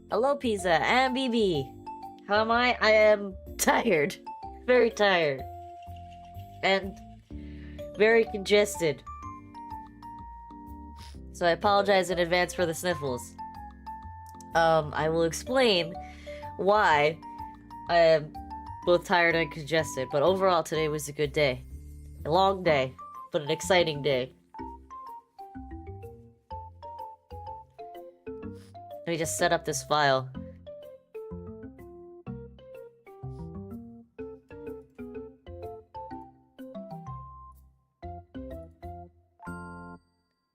Hello, Pizza and BB. How am I? I am tired. Very tired. And very congested. So I apologize in advance for the sniffles. I will explain why I am both tired and congested, but overall today was a good day. A long day, but an exciting day. Let me just set up this file.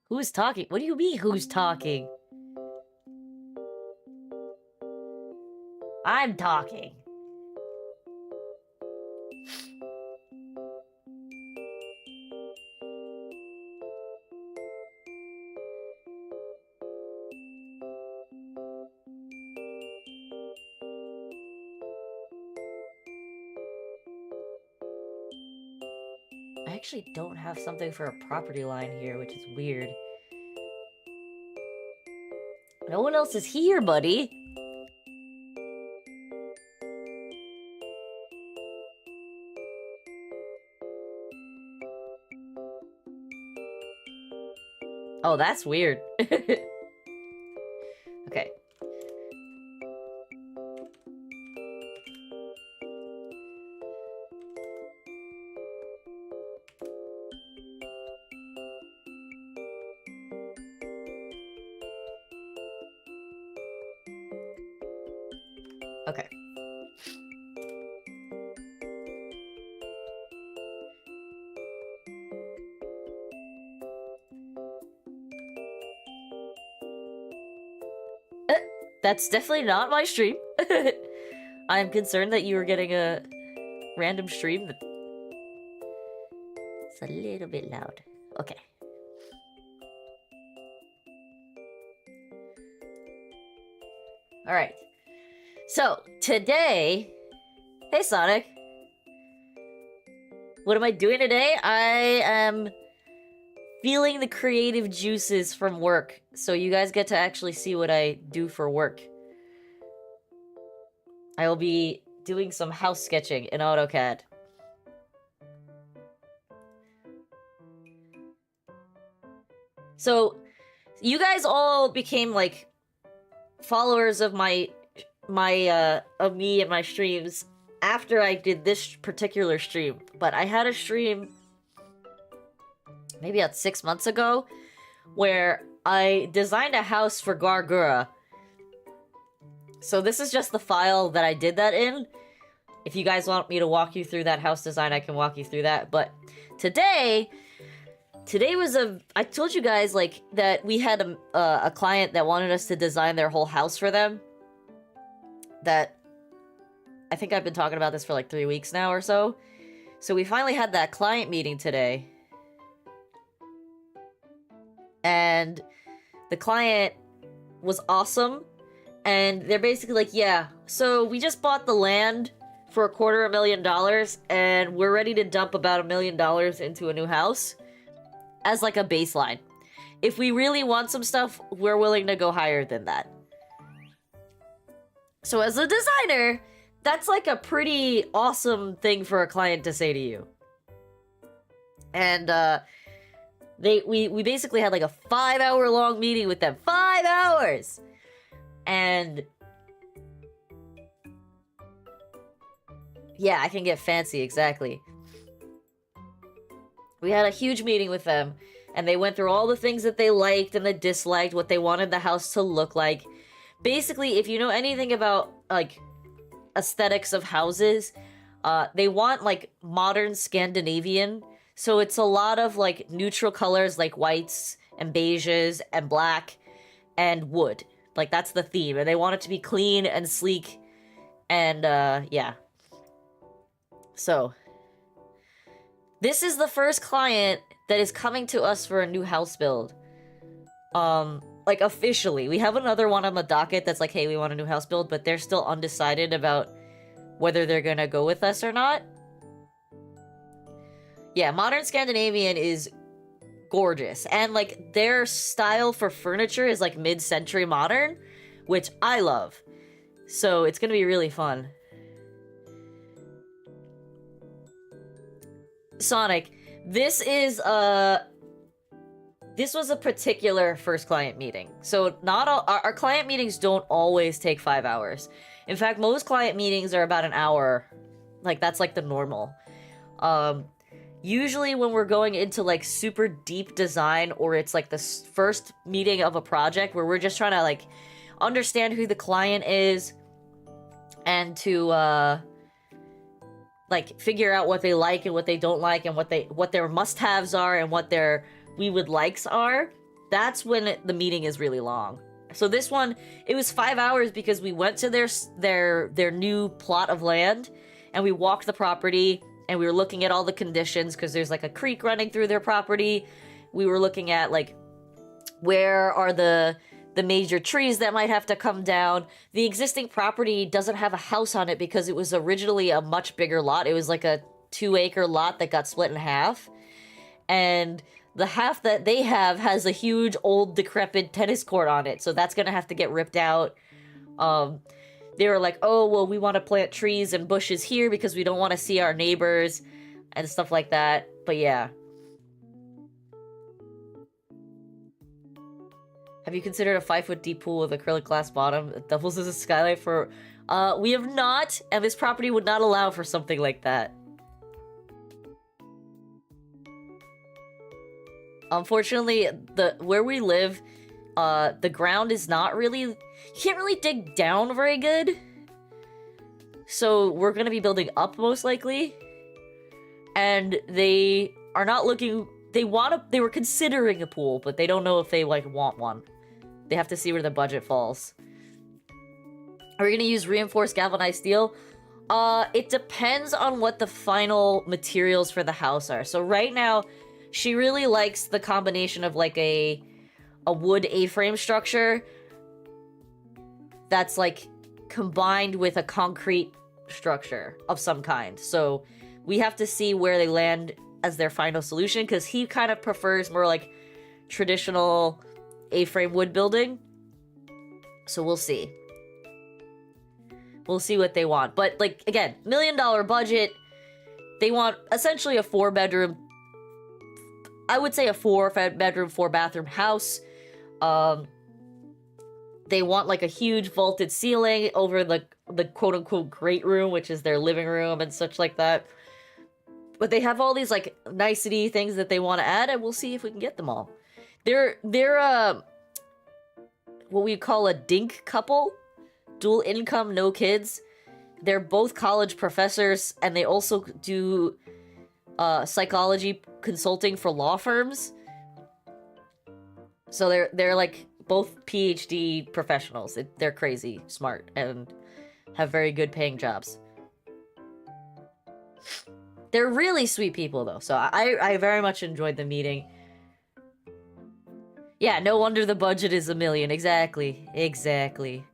Who's talking? What do you mean, who's talking? I'm talking. I actually don't have something for a property line here, which is weird. No one else is here, buddy. Oh, that's weird. Okay. Okay. That's definitely not my stream. I'm concerned that you were getting a random stream that... It's a little bit loud. Okay. Alright. So, today... Hey, Sonic. What am I doing today? I am feeling the creative juices from work, so you guys get to actually see what I do for work. I will be doing some house sketching in AutoCAD. So, you guys all became, like, followers of me and my streams after I did this particular stream. But I had a stream maybe about 6 months ago where I designed a house for Gargura. So this is just the file that I did that in. If you guys want me to walk you through that house design, I can walk you through that. But today was I told you guys, like, that we had a client that wanted us to design their whole house for them. That, I think I've been talking about this for like 3 weeks now or so. So we finally had that client meeting today. And the client was awesome. And they're basically like, yeah, so we just bought the land for $250,000 and we're ready to dump about $1 million into a new house as like a baseline. If we really want some stuff, we're willing to go higher than that. So as a designer, that's like a pretty awesome thing for a client to say to you. And we basically had like a 5-hour long meeting with them. 5 hours! And yeah, I can get fancy, exactly. We had a huge meeting with them, and they went through all the things that they liked and they disliked, what they wanted the house to look like. Basically, if you know anything about, like, aesthetics of houses, they want, like, modern Scandinavian. So it's a lot of, like, neutral colors like whites and beiges and black and wood. Like, that's the theme. And they want it to be clean and sleek. And, yeah. So, this is the first client that is coming to us for a new house build. Like, officially. We have another one on the docket that's like, hey, we want a new house build, but they're still undecided about whether they're gonna go with us or not. Yeah, modern Scandinavian is gorgeous. And, like, their style for furniture is, like, mid-century modern, which I love. So it's gonna be really fun. Sonic, this was a particular first client meeting. So not all our client meetings don't always take 5 hours. In fact, most client meetings are about an hour. Like, that's like the normal. Usually when we're going into like super deep design, or it's like the first meeting of a project where we're just trying to like understand who the client is and to like figure out what they like and what they don't like and what their must-haves are and what their we would likes are, that's when the meeting is really long. So this one, it was 5 hours because we went to their new plot of land and we walked the property and we were looking at all the conditions because there's like a creek running through their property. We were looking at like where are the major trees that might have to come down. The existing property doesn't have a house on it because it was originally a much bigger lot. It was like a 2-acre lot that got split in half. And the half that they have has a huge old decrepit tennis court on it. So that's gonna have to get ripped out. They were like, oh, well, we want to plant trees and bushes here because we don't want to see our neighbors and stuff like that. But yeah. Have you considered a 5-foot deep pool with acrylic glass bottom that doubles as a skylight for... we have not, and this property would not allow for something like that. Unfortunately, where we live, the ground is not really... You can't really dig down very good. So we're gonna be building up, most likely. And they are not looking... They were considering a pool, but they don't know if they, like, want one. They have to see where the budget falls. Are we gonna use reinforced galvanized steel? It depends on what the final materials for the house are. So right now, she really likes the combination of, like, a wood A-frame structure that's, like, combined with a concrete structure of some kind. So we have to see where they land as their final solution, because he kind of prefers more like traditional A-frame wood building. So we'll see. We'll see what they want. But, like, again, $1 million budget. They want essentially a 4-bedroom, I would say a 4-bedroom, 4-bathroom house. They want, like, a huge vaulted ceiling over the quote-unquote great room, which is their living room and such like that. But they have all these, like, nicety things that they want to add, and we'll see if we can get them all. They're what we call a dink couple. Dual income, no kids. They're both college professors, and they also do psychology consulting for law firms. So they're like both PhD professionals. They're crazy smart and have very good paying jobs. They're really sweet people, though, so I very much enjoyed the meeting. Yeah, no wonder the budget is $1 million. Exactly. Exactly.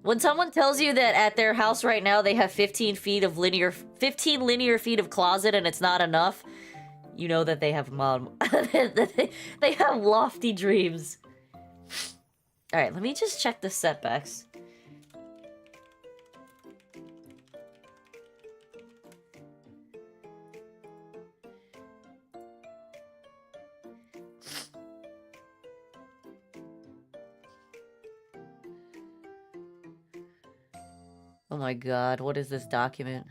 When someone tells you that at their house right now they have 15 linear feet of closet and it's not enough, you know that they have they have lofty dreams. Alright, let me just check the setbacks. Oh my god, what is this document?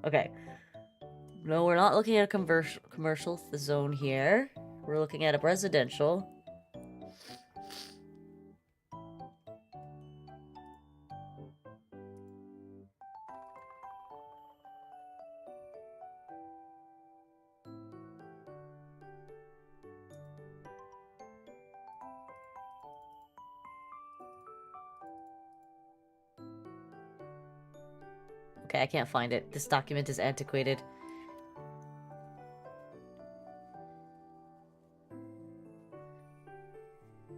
Okay. No, we're not looking at a commercial zone here. We're looking at a residential. Okay, I can't find it. This document is antiquated.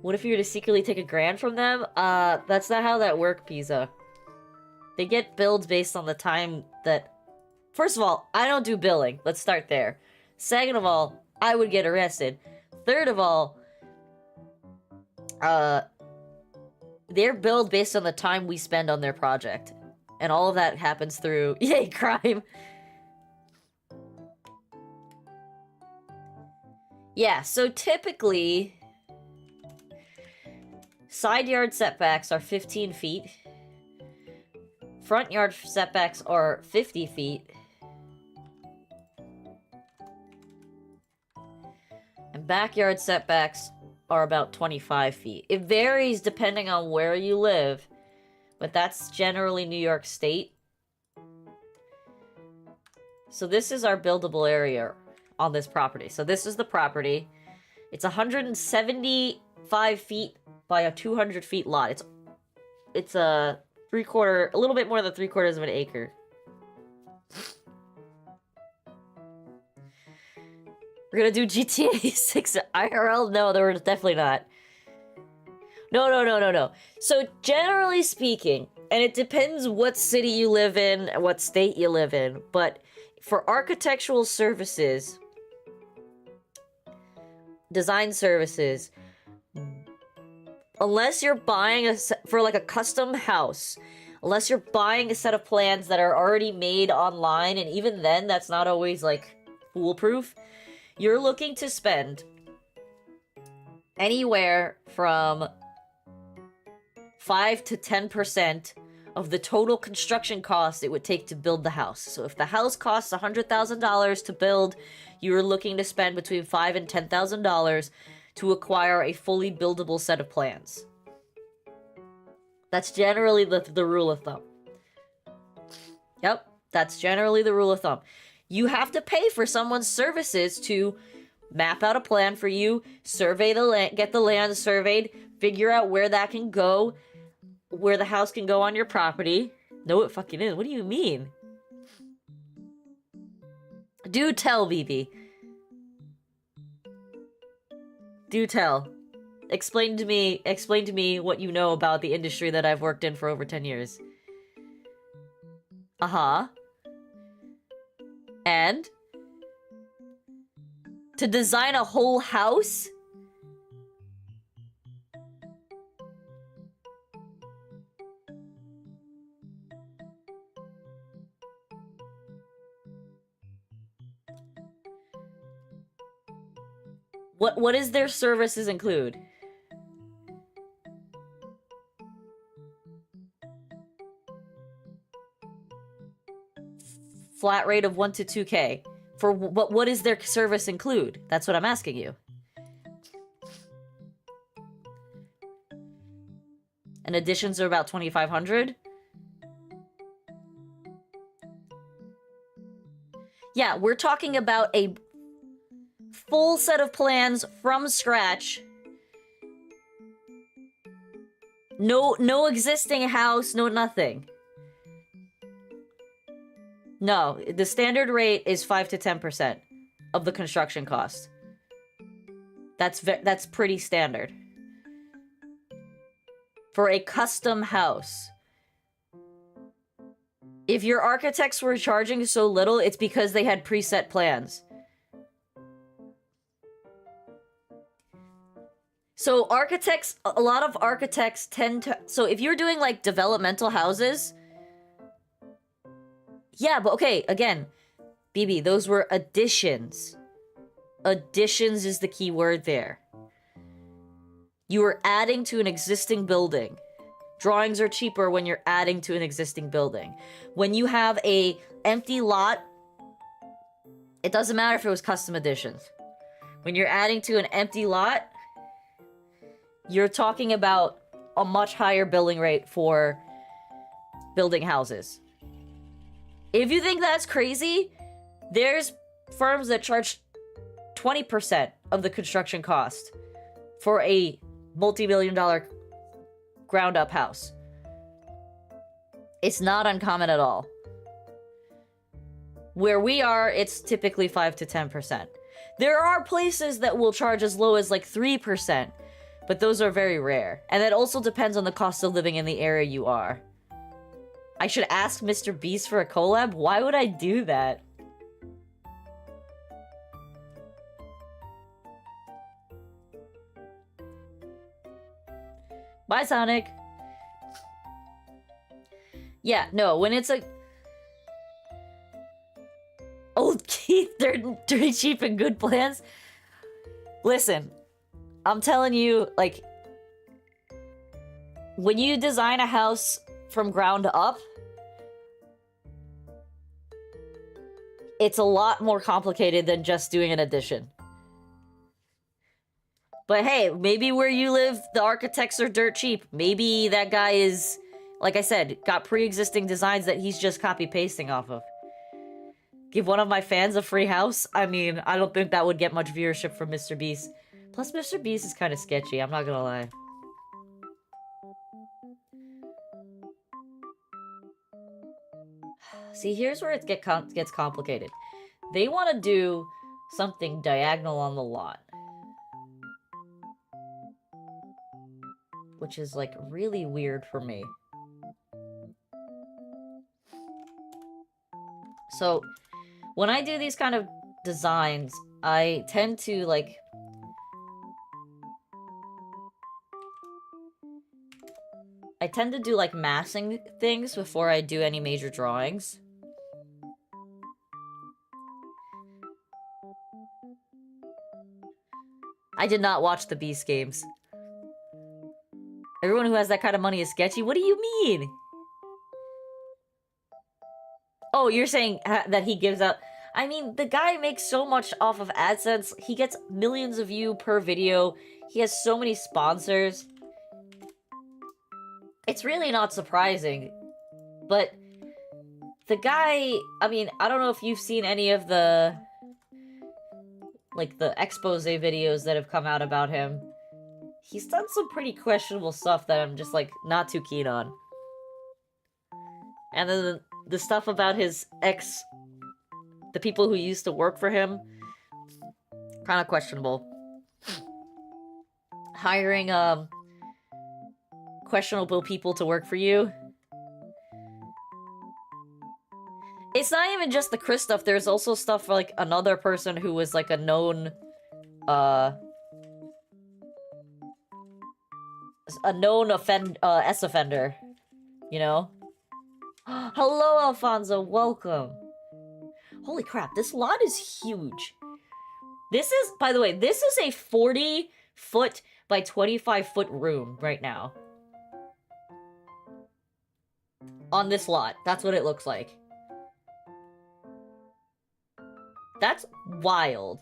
What if you were to secretly take a grant from them? That's not how that works, Pisa. They get billed based on the time that... First of all, I don't do billing. Let's start there. Second of all, I would get arrested. Third of all, they're billed based on the time we spend on their project. And all of that happens through... Yay, crime! Yeah, so typically... Side yard setbacks are 15 feet. Front yard setbacks are 50 feet. And backyard setbacks are about 25 feet. It varies depending on where you live, but that's generally New York State. So this is our buildable area on this property. So this is the property. It's 175 feet by a 200 feet lot. It's a a little bit more than 3/4 of an acre. We're gonna do GTA 6 IRL? No, we're definitely not. No. So generally speaking, and it depends what city you live in, what state you live in, but for architectural services, design services, unless you're buying for like a custom house, unless you're buying a set of plans that are already made online, and even then, that's not always like foolproof, you're looking to spend anywhere from 5 to 10% of the total construction cost it would take to build the house. So if the house costs $100,000 to build, you're looking to spend between $5,000 and $10,000 to acquire a fully buildable set of plans. That's generally the rule of thumb. Yep, that's generally the rule of thumb. You have to pay for someone's services to map out a plan for you, survey the land, get the land surveyed, figure out where that can go, where the house can go on your property. No, it fucking is. What do you mean? Do tell, BB. Do tell. Explain to me what you know about the industry that I've worked in for over 10 years. Uh-huh. And? To design a whole house? What does their services include? Flat rate of 1 to 2K. For what does their service include? That's what I'm asking you. And additions are about 2,500? Yeah, we're talking about a full set of plans from scratch. No existing house, no nothing. No, the standard rate is 5 to 10% of the construction cost. That's pretty standard. For a custom house. If your architects were charging so little, it's because they had preset plans. So a lot of architects tend to... So if you're doing, like, developmental houses... Yeah, but okay, again, BB, those were additions. Additions is the key word there. You are adding to an existing building. Drawings are cheaper when you're adding to an existing building. When you have a empty lot, it doesn't matter if it was custom additions. When you're adding to an empty lot, you're talking about a much higher billing rate for building houses. If you think that's crazy, there's firms that charge 20% of the construction cost for a multi-million-dollar ground-up house. It's not uncommon at all. Where we are, it's typically 5 to 10%. There are places that will charge as low as like 3%, But those are very rare. And that also depends on the cost of living in the area you are. I should ask Mr. Beast for a collab? Why would I do that? Bye, Sonic. Yeah, no, when it's a... Old Keith, dirty cheap and good plans. Listen, I'm telling you, like, when you design a house from ground up, it's a lot more complicated than just doing an addition. But hey, maybe where you live, the architects are dirt cheap. Maybe that guy is, like I said, got pre-existing designs that he's just copy-pasting off of. Give one of my fans a free house? I mean, I don't think that would get much viewership from Mr. Beast. Plus, Mr. Beast is kind of sketchy, I'm not gonna lie. See, here's where it gets complicated. They want to do something diagonal on the lot. Which is, like, really weird for me. So, when I do these kind of designs, I tend to, like... I tend to do, like, massing things before I do any major drawings. I did not watch the Beast games. Everyone who has that kind of money is sketchy? What do you mean? Oh, you're saying that he gives out... I mean, the guy makes so much off of AdSense. He gets millions of views per video. He has so many sponsors. It's really not surprising. But the guy... I mean, I don't know if you've seen any of the... like, the expose videos that have come out about him. He's done some pretty questionable stuff that I'm just, like, not too keen on. And then the stuff about his ex... the people who used to work for him... kind of questionable. Hiring, questionable people to work for you. It's not even just the Chris stuff, there's also stuff for, like, another person who was, like, a known, S-offender, you know? Hello, Alfonso, welcome! Holy crap, this lot is huge. This is, by the way, this is a 40-foot by 25-foot room right now. On this lot, that's what it looks like. That's wild.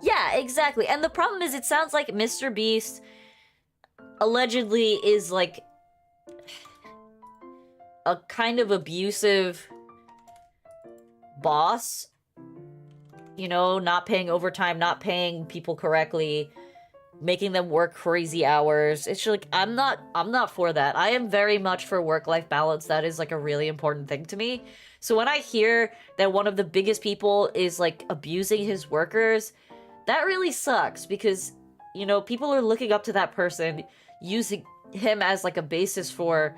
Yeah, exactly. And the problem is, it sounds like Mr. Beast allegedly is, like, a kind of abusive boss. You know, not paying overtime, not paying people correctly, making them work crazy hours. It's just, like, I'm not for that. I am very much for work-life balance. That is, like, a really important thing to me. So when I hear that one of the biggest people is, like, abusing his workers, that really sucks because, you know, people are looking up to that person, using him as, like, a basis for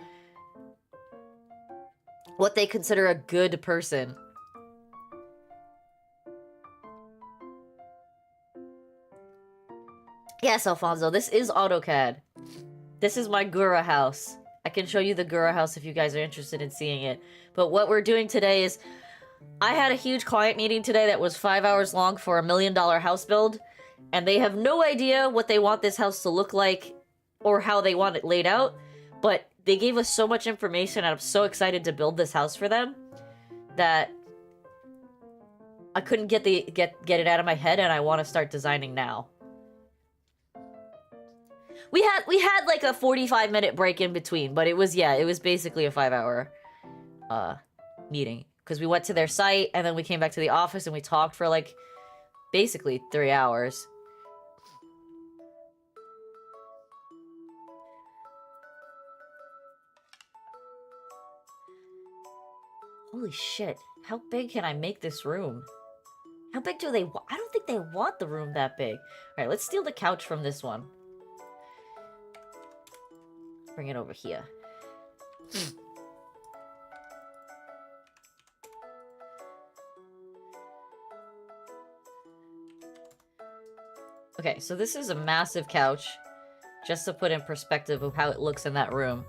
what they consider a good person. Yes, Alfonso, this is AutoCAD. This is my Gura house. I can show you the Gura house if you guys are interested in seeing it. But what we're doing today is... I had a huge client meeting today that was 5 hours long for $1 million house build. And they have no idea what they want this house to look like or how they want it laid out. But they gave us so much information and I'm so excited to build this house for them that I couldn't get it out of my head and I want to start designing now. We had like a 45-minute break in between, but it was basically a 5-hour meeting. Because we went to their site, and then we came back to the office, and we talked for, like, basically 3 hours. Holy shit. How big can I make this room? How big do they want? I don't think they want the room that big. Alright, let's steal the couch from this one. Bring it over here. Okay, so this is a massive couch. Just to put in perspective of how it looks in that room.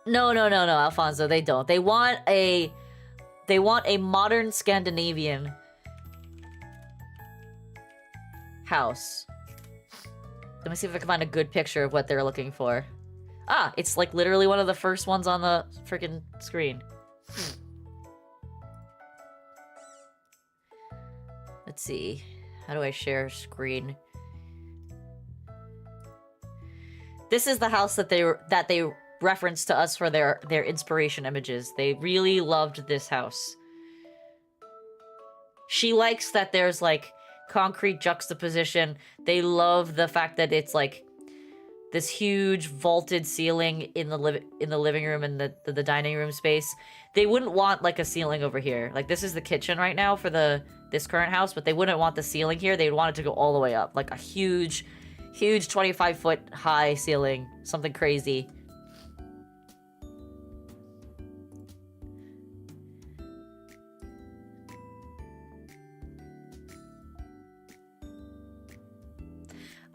No, Alfonso, they don't. They want a modern Scandinavian house. Let me see if I can find a good picture of what they're looking for. Ah, it's like literally one of the first ones on the freaking screen. Let's see. How do I share screen? This is the house that they referenced to us for their inspiration images. They really loved this house. She likes that there's like concrete juxtaposition. They love the fact that it's like this huge vaulted ceiling in the living room and the dining room space. They wouldn't want like a ceiling over here. Like this is the kitchen right now for this current house, but they wouldn't want the ceiling here. They'd want it to go all the way up, like a huge 25-foot high ceiling, something crazy.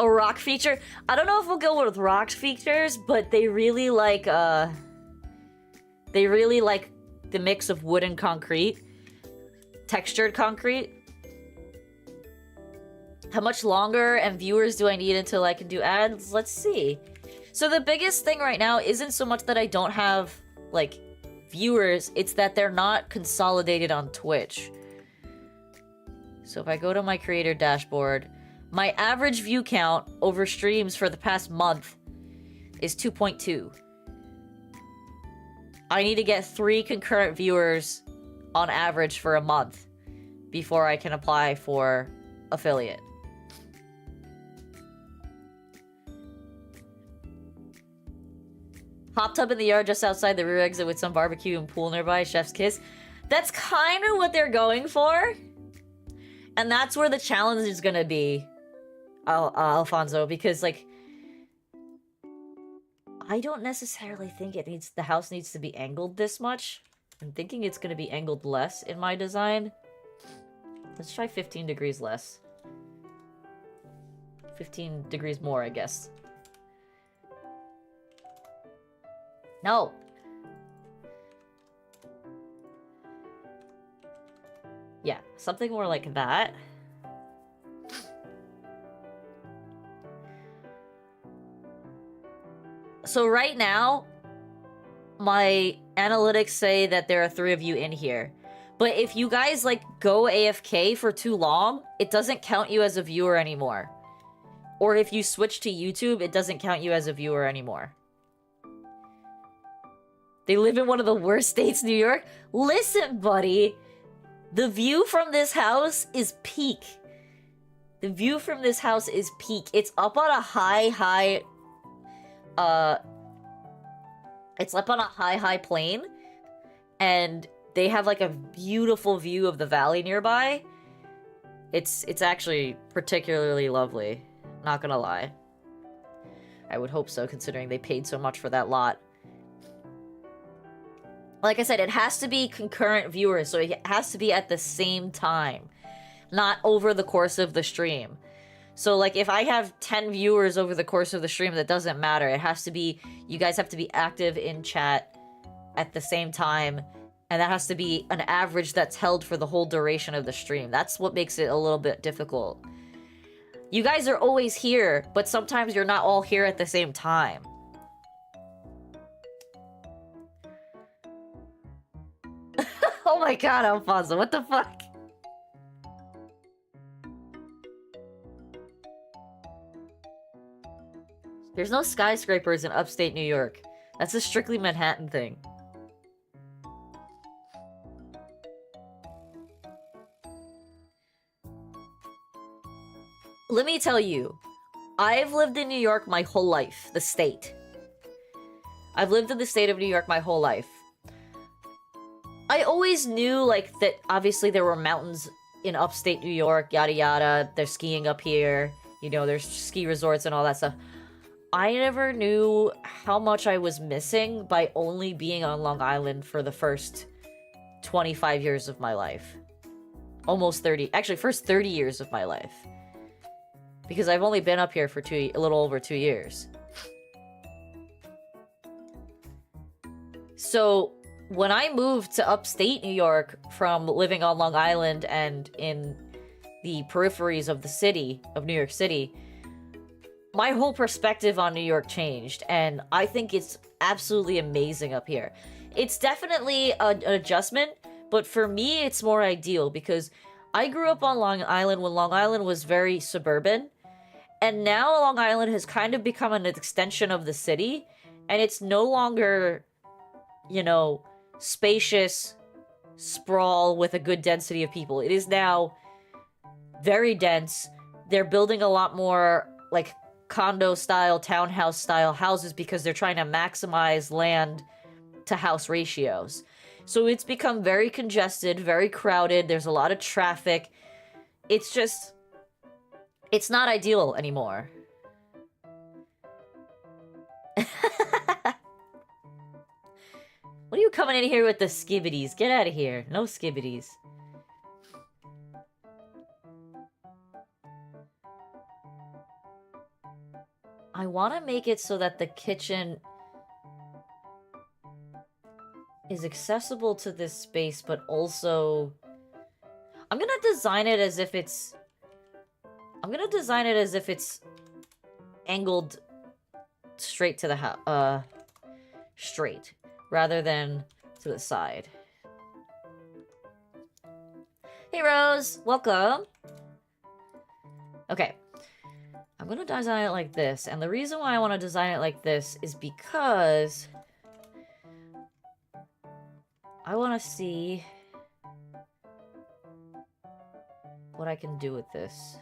A rock feature? I don't know if we'll go with rock features, but they really like the mix of wood and concrete. Textured concrete. How much longer and viewers do I need until I can do ads? Let's see. So the biggest thing right now isn't so much that I don't have like viewers, it's that they're not consolidated on Twitch. So if I go to my creator dashboard, my average view count over streams for the past month is 2.2. I need to get 3 concurrent viewers on average for a month before I can apply for affiliate. Hot tub in the yard just outside the rear exit with some barbecue and pool nearby, chef's kiss. That's kind of what they're going for. And that's where the challenge is gonna be, Alfonso, because like I don't necessarily think the house needs to be angled this much. I'm thinking it's gonna be angled less in my design. Let's try 15 degrees less. 15 degrees more, I guess. No! Yeah, something more like that. So right now, my analytics say that there are 3 of you in here. But if you guys, like, go AFK for too long, it doesn't count you as a viewer anymore. Or if you switch to YouTube, it doesn't count you as a viewer anymore. They live in one of the worst states, New York? Listen, buddy! The view from this house is peak. The view from this house is peak. It's up on a high it's up on a high plane, and they have like a beautiful view of the valley nearby. It's actually particularly lovely, not gonna lie. I would hope so, considering they paid so much for that lot. Like I said, it has to be concurrent viewers, so it has to be at the same time, not over the course of the stream. So, like, if I have 10 viewers over the course of the stream, that doesn't matter. It has to be, you guys have to be active in chat at the same time, and that has to be an average that's held for the whole duration of the stream. That's what makes it a little bit difficult. You guys are always here, but sometimes you're not all here at the same time. Oh my god, Alfonso, what the fuck? There's no skyscrapers in upstate New York. That's a strictly Manhattan thing. Let me tell you, I've lived in New York my whole life, the state. I've lived in the state of New York my whole life. I always knew, like, that obviously there were mountains in upstate New York, yada yada. There's skiing up here. You know, there's ski resorts and all that stuff. I never knew how much I was missing by only being on Long Island for the first 25 years of my life. Almost 30. Actually, first 30 years of my life. Because I've only been up here for a little over 2 years. So, when I moved to upstate New York from living on Long Island and in the peripheries of the city, of New York City, my whole perspective on New York changed, and I think it's absolutely amazing up here. It's definitely an adjustment, but for me, it's more ideal because I grew up on Long Island when Long Island was very suburban, and now Long Island has kind of become an extension of the city, and it's no longer, you know, spacious sprawl with a good density of people. It is now very dense. They're building a lot more, like, condo-style, townhouse-style houses because they're trying to maximize land-to-house ratios. So it's become very congested, very crowded. There's a lot of traffic. It's just... it's not ideal anymore. What are you coming in here with the skibbities? Get out of here. No skibbities. I want to make it so that the kitchen is accessible to this space, but also... I'm gonna design it as if it's... angled straight to the house. Straight. Rather than to the side. Hey, Rose! Welcome! Okay. I'm gonna design it like this, and the reason why I want to design it like this is because I want to see what I can do with this.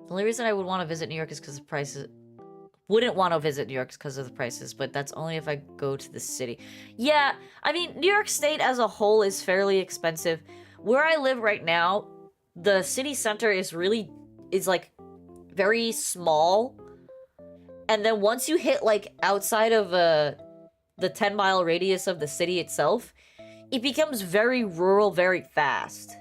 The only reason I would want to visit New York is because of prices. Wouldn't want to visit New York because of the prices, but that's only if I go to the city. Yeah, I mean, New York State as a whole is fairly expensive. Where I live right now, the city center is like very small. And then once you hit like outside of the 10-mile radius of the city itself, it becomes very rural very fast.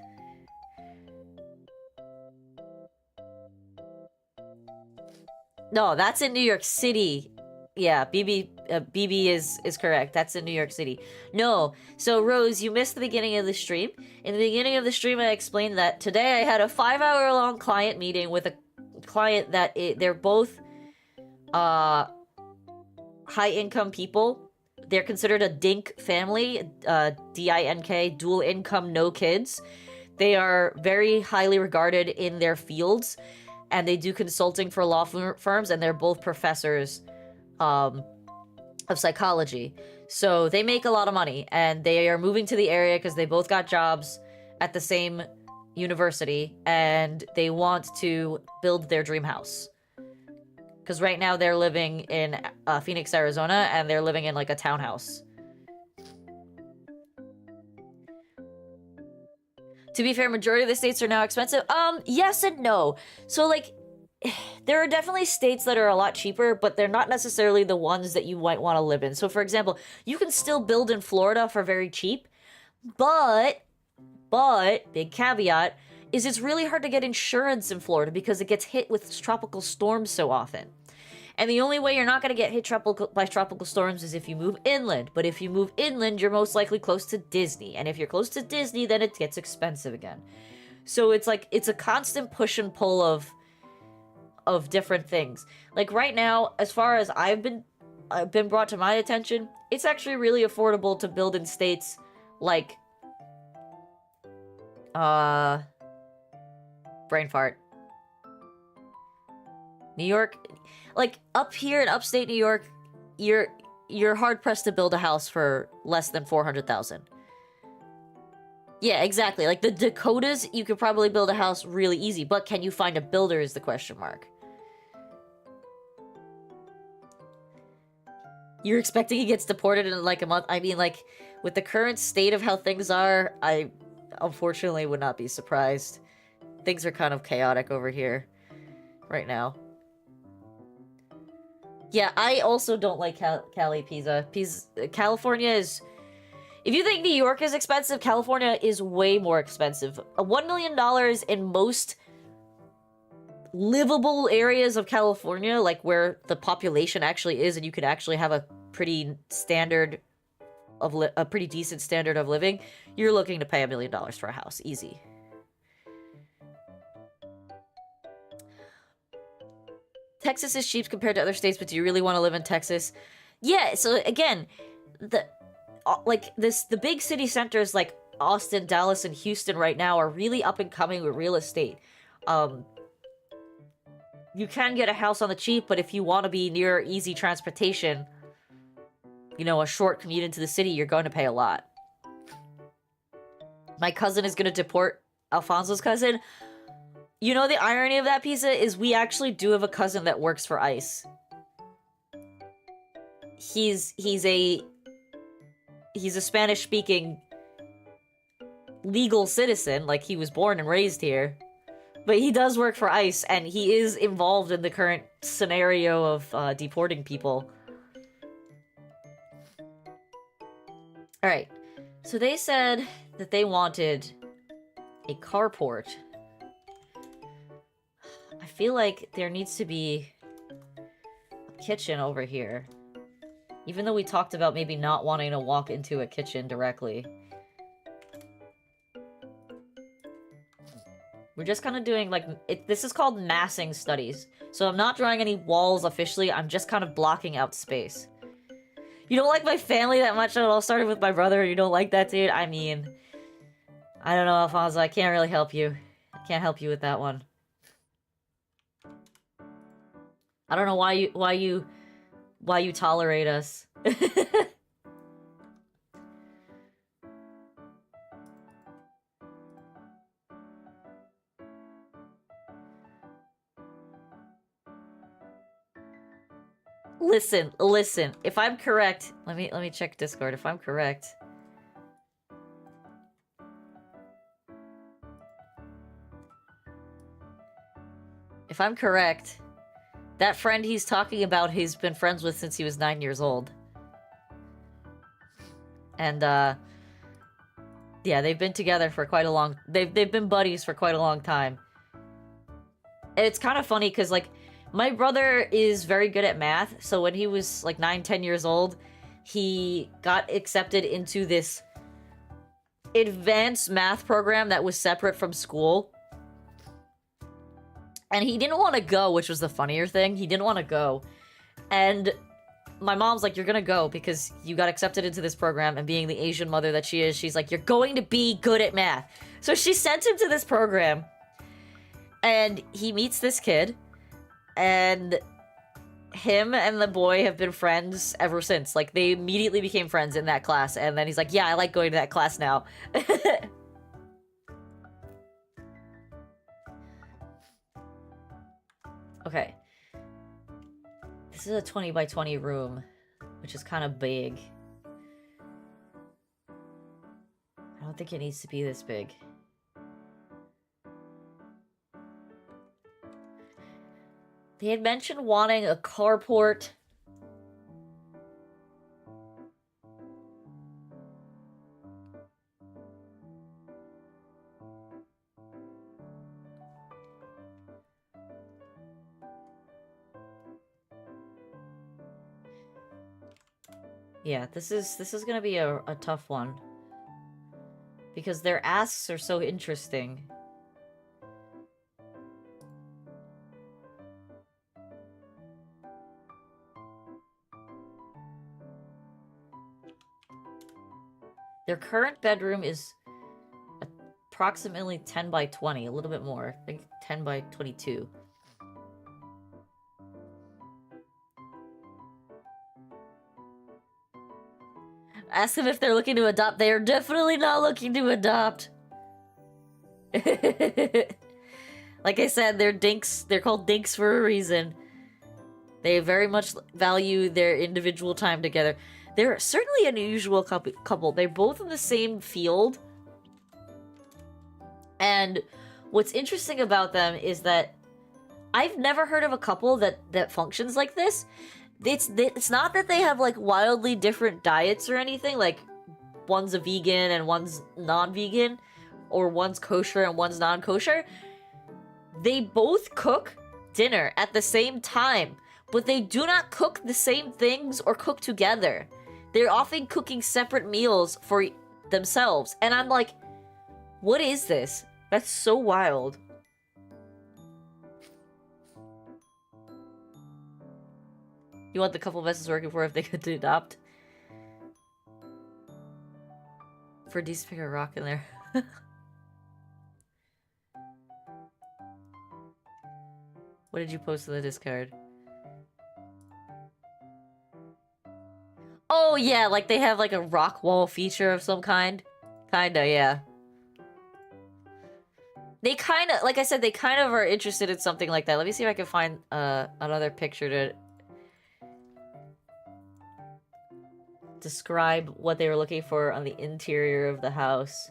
No, that's in New York City. Yeah, BB is correct. That's in New York City. No, so Rose, you missed the beginning of the stream. In the beginning of the stream, I explained that today I had a 5-hour-long client meeting with a client that they're both high-income people. They're considered a DINK family, D-I-N-K, dual income, no kids. They are very highly regarded in their fields, and they do consulting for law firms, and they're both professors of psychology. So they make a lot of money, and they are moving to the area because they both got jobs at the same university, and they want to build their dream house. Because right now they're living in Phoenix, Arizona, and they're living in like a townhouse. To be fair, majority of the states are now expensive. Yes and no. So, like, there are definitely states that are a lot cheaper, but they're not necessarily the ones that you might want to live in. So, for example, you can still build in Florida for very cheap, but, big caveat, is it's really hard to get insurance in Florida because it gets hit with tropical storms so often. And the only way you're not going to get hit by tropical storms is if you move inland. But if you move inland, you're most likely close to Disney. And if you're close to Disney, then it gets expensive again. So it's like, it's a constant push and pull of different things. Like right now, as far as I've been brought to my attention, it's actually really affordable to build in states like, brain fart. New York, like up here in upstate New York, you're hard pressed to build a house for less than 400,000. Yeah, exactly. Like the Dakotas, you could probably build a house really easy, but can you find a builder is the question mark. You're expecting he gets deported in like a month? I mean, like, with the current state of how things are, I unfortunately would not be surprised. Things are kind of chaotic over here right now. Yeah, I also don't like Cali Pizza. California is... If you think New York is expensive, California is way more expensive. $1 million in most livable areas of California, like where the population actually is and you could actually have a pretty standard of a pretty decent standard of living, you're looking to pay $1 million for a house. Easy. Texas is cheap compared to other states, but do you really want to live in Texas? Yeah, so again, the big city centers like Austin, Dallas, and Houston right now are really up and coming with real estate. You can get a house on the cheap, but if you want to be near easy transportation, you know, a short commute into the city, you're going to pay a lot. My cousin is going to deport Alfonso's cousin. You know, the irony of that pizza is we actually do have a cousin that works for ICE. He's a Spanish-speaking legal citizen, like he was born and raised here. But he does work for ICE, and he is involved in the current scenario of deporting people. Alright, so they said that they wanted a carport. I feel like there needs to be a kitchen over here. Even though we talked about maybe not wanting to walk into a kitchen directly. We're just kind of doing, like, this is called massing studies. So I'm not drawing any walls officially, I'm just kind of blocking out space. You don't like my family that much? It all started with my brother, you don't like that, dude? I mean... I don't know, Alfonso, I can't really help you. I can't help you with that one. I don't know why you tolerate us. Listen. If I'm correct, let me check Discord. If I'm correct, that friend he's talking about, he's been friends with since he was 9 years old. And yeah, they've been together for quite a long. They've been buddies for quite a long time. And it's kind of funny because, like, my brother is very good at math, so when he was like 9-10 years old, he got accepted into this advanced math program that was separate from school. And he didn't want to go, which was the funnier thing. He didn't want to go. And my mom's like, you're gonna go because you got accepted into this program, and being the Asian mother that she is, she's like, you're going to be good at math. So she sent him to this program, and he meets this kid, and him and the boy have been friends ever since. Like, they immediately became friends in that class, and then he's like, yeah, I like going to that class now. Okay. This is a 20 by 20 room, which is kind of big. I don't think it needs to be this big. They had mentioned wanting a carport. Yeah, this is gonna be a tough one. Because their asks are so interesting. Their current bedroom is approximately 10 by 20, a little bit more. I think 10 by 22. Ask them if they're looking to adopt. They are definitely not looking to adopt. Like I said, they're dinks. They're called dinks for a reason. They very much value their individual time together. They're certainly an unusual couple. They're both in the same field. And what's interesting about them is that I've never heard of a couple that functions like this. It's not that they have like wildly different diets or anything. Like one's a vegan and one's non-vegan, or one's kosher and one's non-kosher. They both cook dinner at the same time, but they do not cook the same things or cook together. They're often cooking separate meals for themselves. And I'm like, what is this? That's so wild. You want the couple Vess working for if they could adopt? For a decent figure of rock in there. What did you post in the Discord? Oh yeah, like they have like a rock wall feature of some kind. Kinda, yeah. They kind of, like I said, they kind of are interested in something like that. Let me see if I can find another picture to describe what they were looking for on the interior of the house.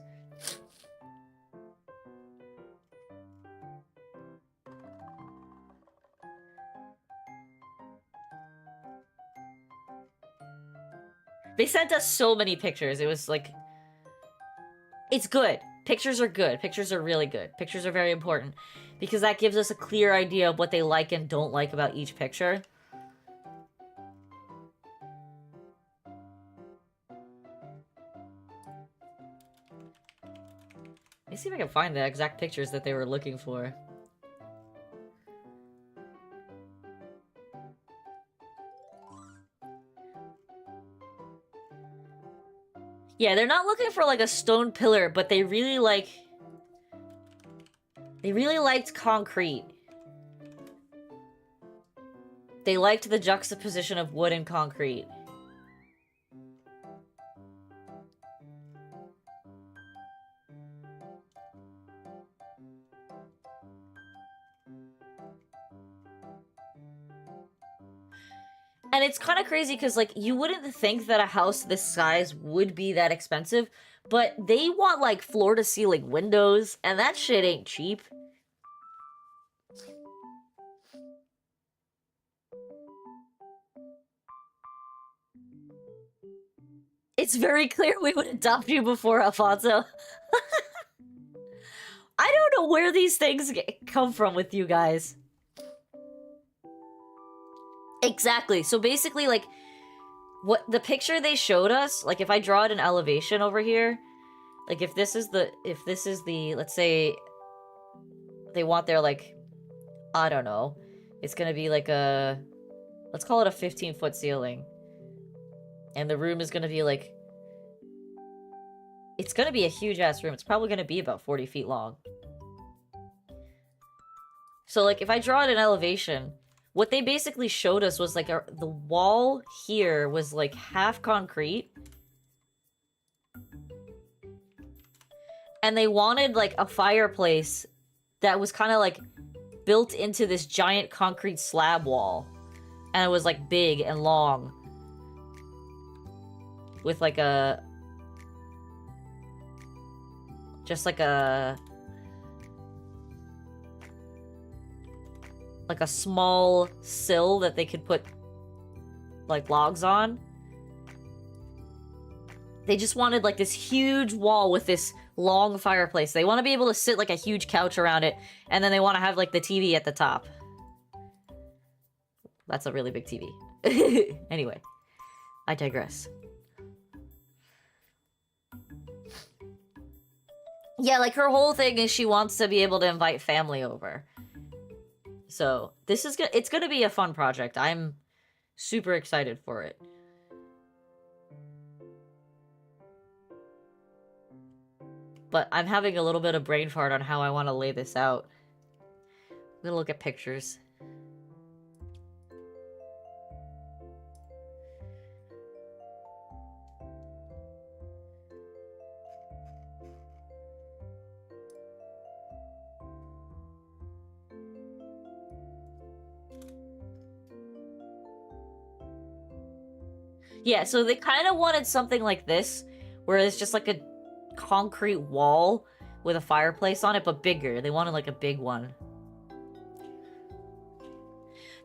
They sent us so many pictures. It was like... It's good. Pictures are good. Pictures are really good. Pictures are very important. Because that gives us a clear idea of what they like and don't like about each picture. Let me see if I can find the exact pictures that they were looking for. Yeah, they're not looking for like a stone pillar, but they really like... They really liked concrete. They liked the juxtaposition of wood and concrete. And it's kind of crazy because, like, you wouldn't think that a house this size would be that expensive, but they want, like, floor-to-ceiling windows, and that shit ain't cheap. It's very clear we would adopt you before, Alfonso. I don't know where these things come from with you guys. Exactly. So basically, like, what the picture they showed us, like, if I draw it in elevation over here, like, if this is the, let's say, they want their, like, I don't know, it's gonna be like a, let's call it a 15-foot ceiling. And the room is gonna be, like, it's gonna be a huge-ass room. It's probably gonna be about 40 feet long. So, like, if I draw it in elevation, what they basically showed us was, like, the wall here was, like, half concrete. And they wanted, like, a fireplace that was kind of, like, built into this giant concrete slab wall. And it was, like, big and long. With, like, a... just, like a... like a small sill that they could put, like, logs on. They just wanted, like, this huge wall with this long fireplace. They want to be able to sit, like, a huge couch around it, and then they want to have, like, the TV at the top. That's a really big TV. Anyway, I digress. Yeah, like, her whole thing is she wants to be able to invite family over. So, this is it's gonna be a fun project. I'm super excited for it. But I'm having a little bit of brain fart on how I want to lay this out. I'm gonna look at pictures. Yeah, so they kind of wanted something like this, where it's just like a concrete wall with a fireplace on it, but bigger. They wanted like a big one.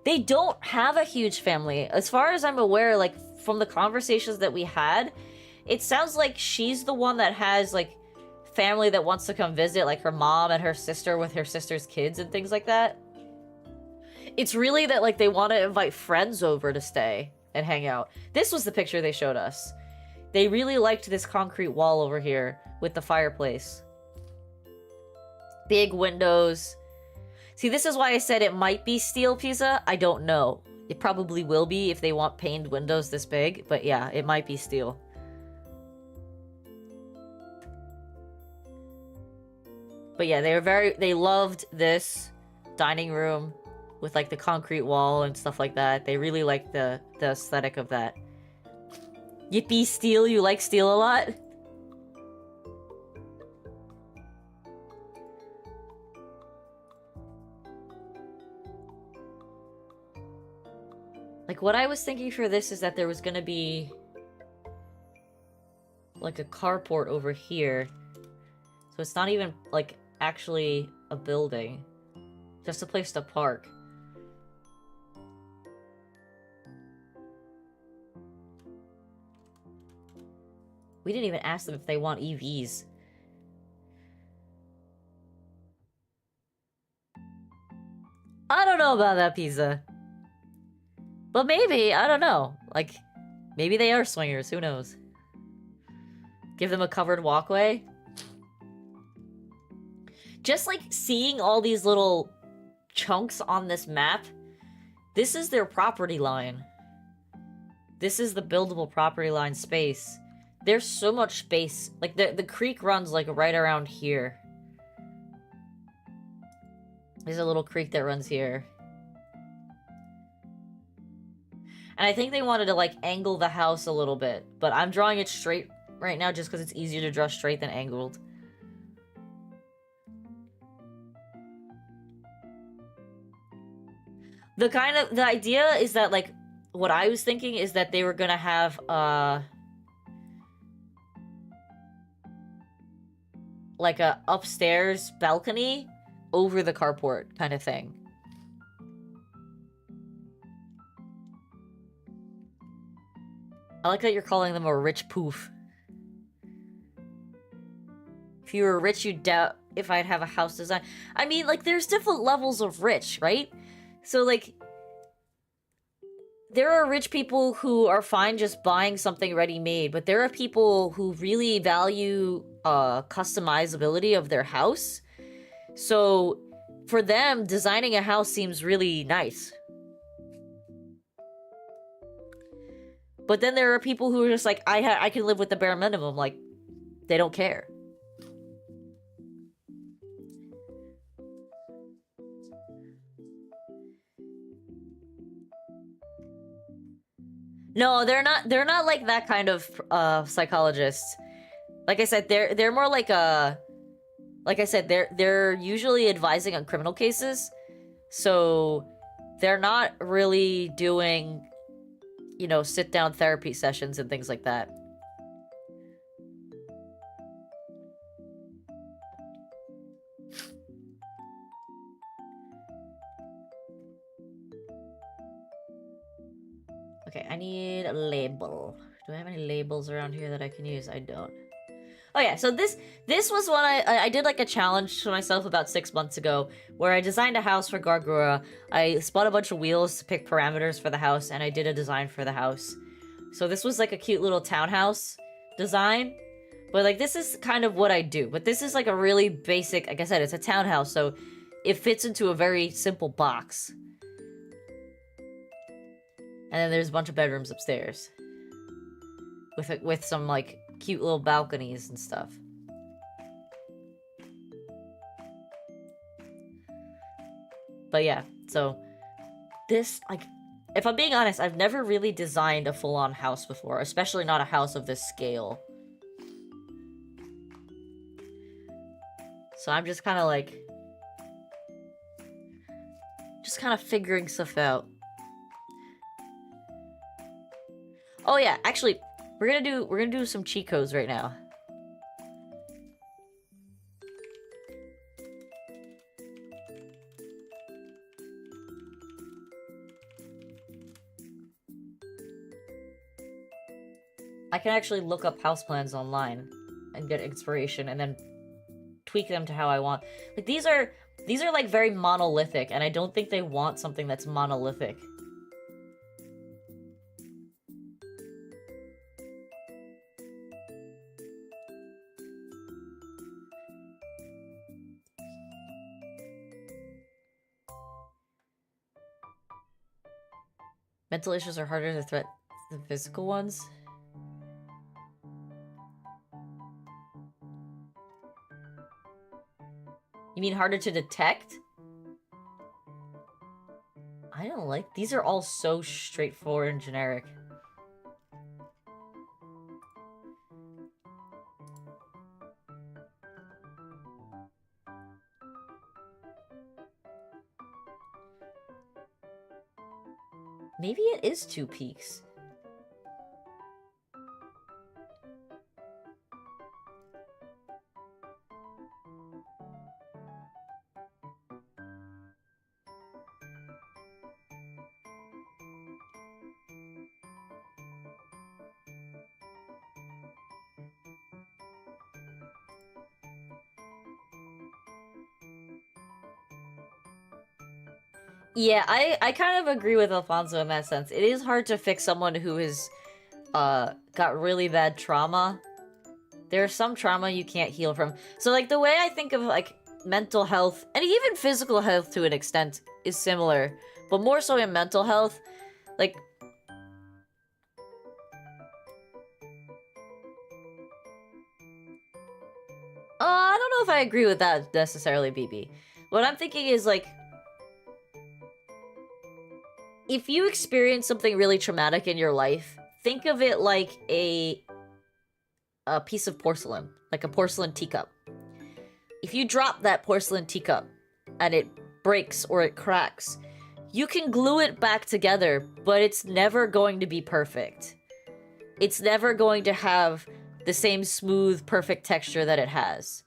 They don't have a huge family. As far as I'm aware, like, from the conversations that we had, it sounds like she's the one that has, like, family that wants to come visit, like her mom and her sister with her sister's kids and things like that. It's really that, like, they want to invite friends over to stay and hang out. This was the picture they showed us. They really liked this concrete wall over here with the fireplace. Big windows. See, this is why I said it might be steel pizza. I don't know. It probably will be if they want paned windows this big, but yeah, it might be steel. But yeah, they loved this dining room with like the concrete wall and stuff like that. They really liked the aesthetic of that. Yippee steel, you like steel a lot? Like, what I was thinking for this is that there was gonna be like a carport over here. So it's not even like actually a building. Just a place to park. We didn't even ask them if they want EVs. I don't know about that pizza. But maybe, I don't know. Like, maybe they are swingers, who knows? Give them a covered walkway. Just like seeing all these little chunks on this map, this is their property line. This is the buildable property line space. There's so much space. Like, the creek runs, like, right around here. There's a little creek that runs here. And I think they wanted to, like, angle the house a little bit. But I'm drawing it straight right now just because it's easier to draw straight than angled. The idea is that, like, what I was thinking is that they were gonna have, like a upstairs balcony over the carport kind of thing. I like that you're calling them a rich poof. If you were rich, you'd doubt if I'd have a house design. I mean, like, there's different levels of rich, right? So, like, there are rich people who are fine just buying something ready-made, but there are people who really value customizability of their house. So, for them, designing a house seems really nice. But then there are people who are just like, I can live with the bare minimum. Like, they don't care. No, they're not like that kind of psychologists. Like I said, they're more like a, like I said, they're usually advising on criminal cases. So they're not really doing, you know, sit down therapy sessions and things like that. Okay, I need a label. Do I have any labels around here that I can use? I don't. Oh yeah, so this was one I did like a challenge to myself about 6 months ago, where I designed a house for Gargura. I spun a bunch of wheels to pick parameters for the house, and I did a design for the house. So this was like a cute little townhouse design. But like, this is kind of what I do. But this is like a really basic, like I said, it's a townhouse, so it fits into a very simple box. And then there's a bunch of bedrooms upstairs. With some, like, cute little balconies and stuff. But yeah, so this, like, if I'm being honest, I've never really designed a full-on house before, especially not a house of this scale. So I'm just kind of like, just kind of figuring stuff out. Oh yeah, actually, we're gonna do some cheat codes right now. I can actually look up houseplants online and get inspiration and then tweak them to how I want. Like these are like very monolithic, and I don't think they want something that's monolithic. Mental issues are harder to threat than physical ones. You mean harder to detect? I don't like... These are all so straightforward and generic. Maybe it is 2 peaks. Yeah, I kind of agree with Alfonso in that sense. It is hard to fix someone who has got really bad trauma. There's some trauma you can't heal from. So like the way I think of like mental health and even physical health to an extent is similar, but more so in mental health. Like I don't know if I agree with that necessarily, BB. What I'm thinking is like if you experience something really traumatic in your life, think of it like a piece of porcelain, like a porcelain teacup. If you drop that porcelain teacup and it breaks or it cracks, you can glue it back together, but it's never going to be perfect. It's never going to have the same smooth, perfect texture that it has.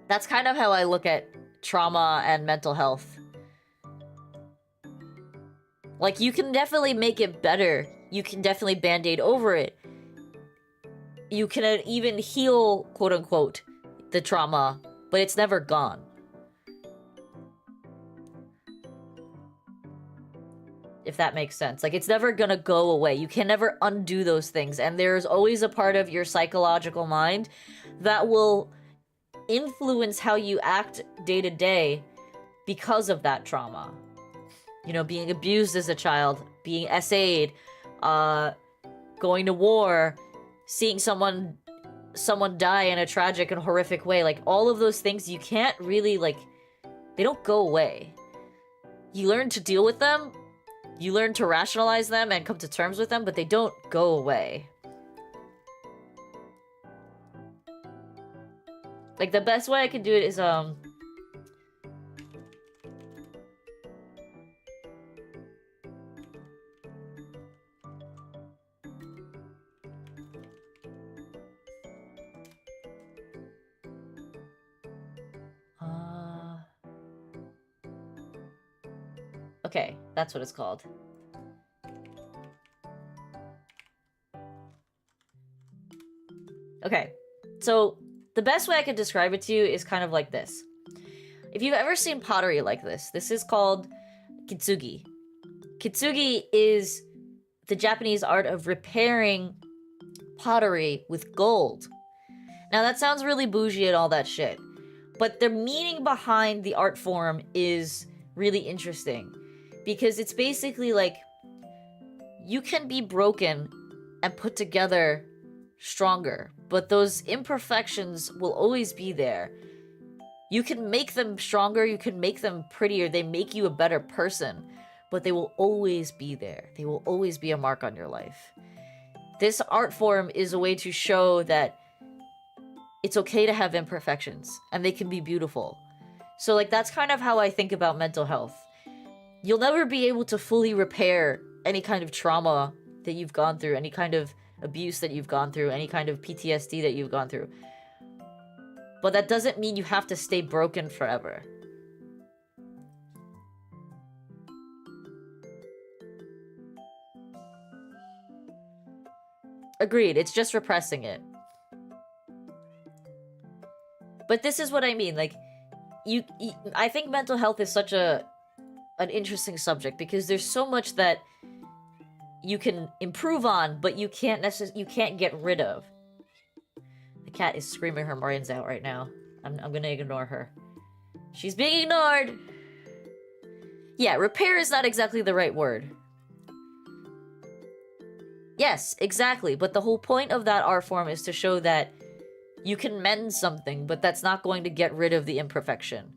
That's kind of how I look at trauma and mental health. Like, you can definitely make it better. You can definitely band-aid over it. You can even heal, quote-unquote, the trauma, but it's never gone. If that makes sense. Like, it's never gonna go away. You can never undo those things, and there's always a part of your psychological mind that will influence how you act day to day because of that trauma. You know, being abused as a child, being SA'd, going to war, seeing someone die in a tragic and horrific way. Like, all of those things, you can't really, like, they don't go away. You learn to deal with them, you learn to rationalize them and come to terms with them, but they don't go away. Like, the best way I can do it is, okay, that's what it's called. Okay, so the best way I could describe it to you is kind of like this. If you've ever seen pottery like this is called kintsugi. Kintsugi is the Japanese art of repairing pottery with gold. Now that sounds really bougie and all that shit, but the meaning behind the art form is really interesting because it's basically like you can be broken and put together stronger, but those imperfections will always be there. You can make them stronger, you can make them prettier, they make you a better person, but they will always be there. They will always be a mark on your life. This art form is a way to show that it's okay to have imperfections, and they can be beautiful. So, like, that's kind of how I think about mental health. You'll never be able to fully repair any kind of trauma that you've gone through, any kind of abuse that you've gone through, any kind of PTSD that you've gone through. But that doesn't mean you have to stay broken forever. Agreed, it's just repressing it. But this is what I mean, like, I think mental health is such an interesting subject because there's so much that you can improve on, but you can't get rid of. The cat is screaming her brains out right now. I'm gonna ignore her. She's being ignored! Yeah, repair is not exactly the right word. Yes, exactly, but the whole point of that art form is to show that you can mend something, but that's not going to get rid of the imperfection.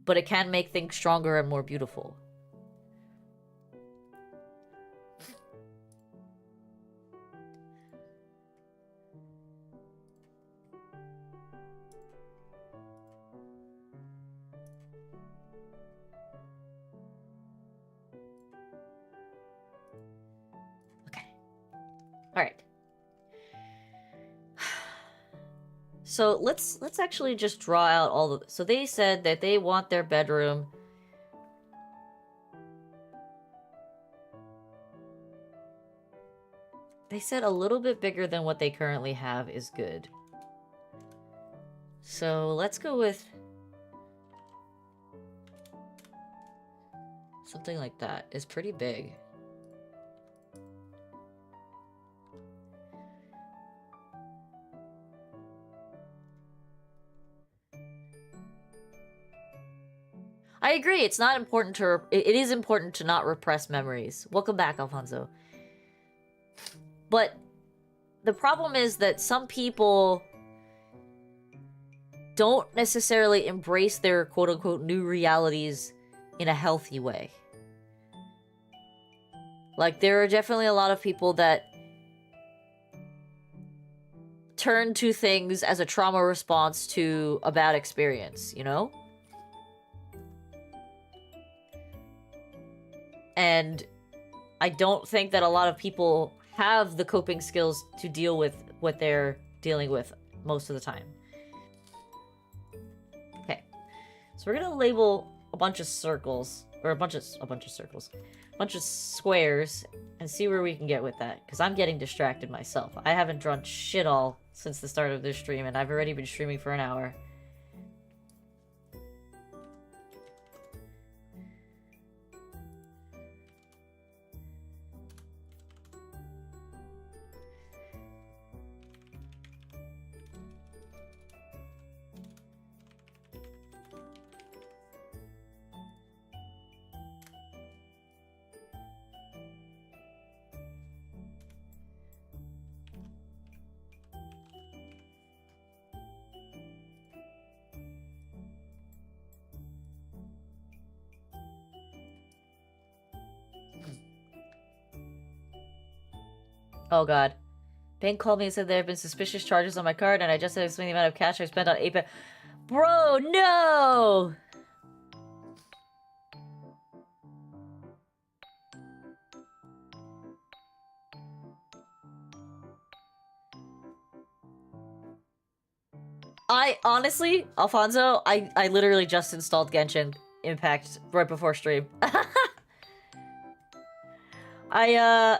But it can make things stronger and more beautiful. Alright. So let's actually just draw out all the... So they said that they want their bedroom... They said a little bit bigger than what they currently have is good. So let's go with... something like that. It's pretty big. I agree, it's not important to... It is important to not repress memories. Welcome back, Alfonso. But the problem is that some people don't necessarily embrace their quote-unquote new realities in a healthy way. Like, there are definitely a lot of people that turn to things as a trauma response to a bad experience, you know? And I don't think that a lot of people have the coping skills to deal with what they're dealing with most of the time. Okay. So we're gonna label a bunch of circles, or a bunch of circles, a bunch of squares, and see where we can get with that, because I'm getting distracted myself. I haven't drawn shit all since the start of this stream, and I've already been streaming for an hour. Oh god. Bank called me and said there have been suspicious charges on my card, and I just had to explain the amount of cash I spent on APA. Bro, no! Honestly, Alfonso, I literally just installed Genshin Impact right before stream. I,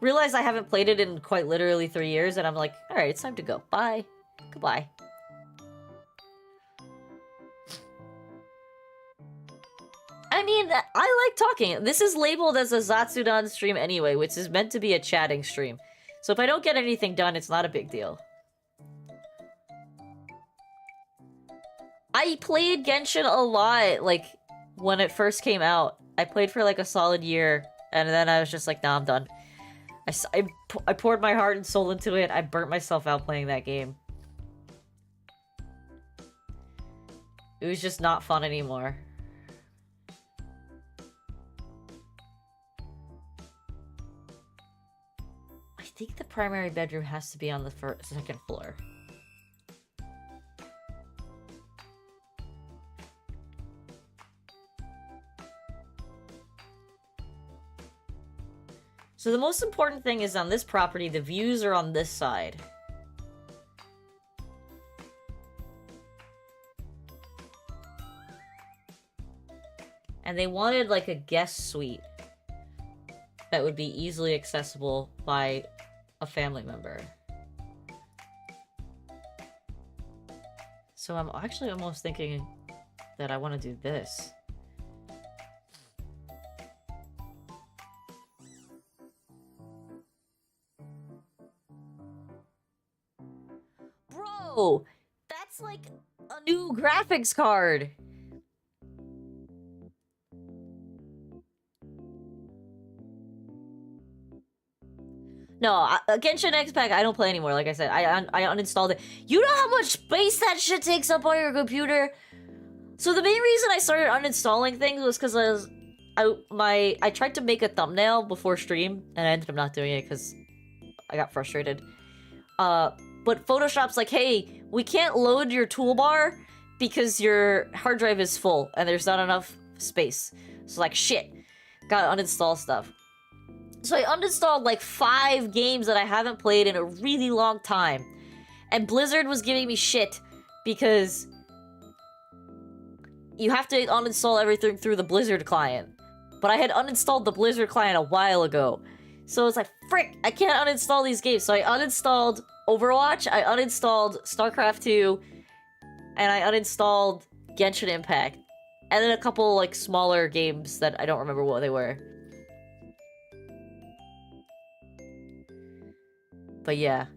realized I haven't played it in quite literally 3 years, and I'm like, alright, it's time to go. Bye. Goodbye. I mean, I like talking. This is labeled as a Zatsudan stream anyway, which is meant to be a chatting stream. So if I don't get anything done, it's not a big deal. I played Genshin a lot, like, when it first came out. I played for like a solid year, and then I was just like, nah, I'm done. I poured my heart and soul into it. I burnt myself out playing that game. It was just not fun anymore. I think the primary bedroom has to be on the second floor. So the most important thing is on this property, the views are on this side. And they wanted, like, a guest suite that would be easily accessible by a family member. So I'm actually almost thinking that I want to do this. Bro! That's like a new graphics card! No, Genshin X-Pack I don't play anymore, like I said. I uninstalled it. You know how much space that shit takes up on your computer? So the main reason I started uninstalling things was because I tried to make a thumbnail before stream, and I ended up not doing it because I got frustrated. But Photoshop's like, hey, we can't load your toolbar because your hard drive is full, and there's not enough space. So like, shit. Gotta uninstall stuff. So I uninstalled like 5 games that I haven't played in a really long time. And Blizzard was giving me shit because you have to uninstall everything through the Blizzard client. But I had uninstalled the Blizzard client a while ago. So it's like, frick, I can't uninstall these games. So I uninstalled Overwatch, I uninstalled StarCraft 2, and I uninstalled Genshin Impact. And then a couple like smaller games that I don't remember what they were. But yeah.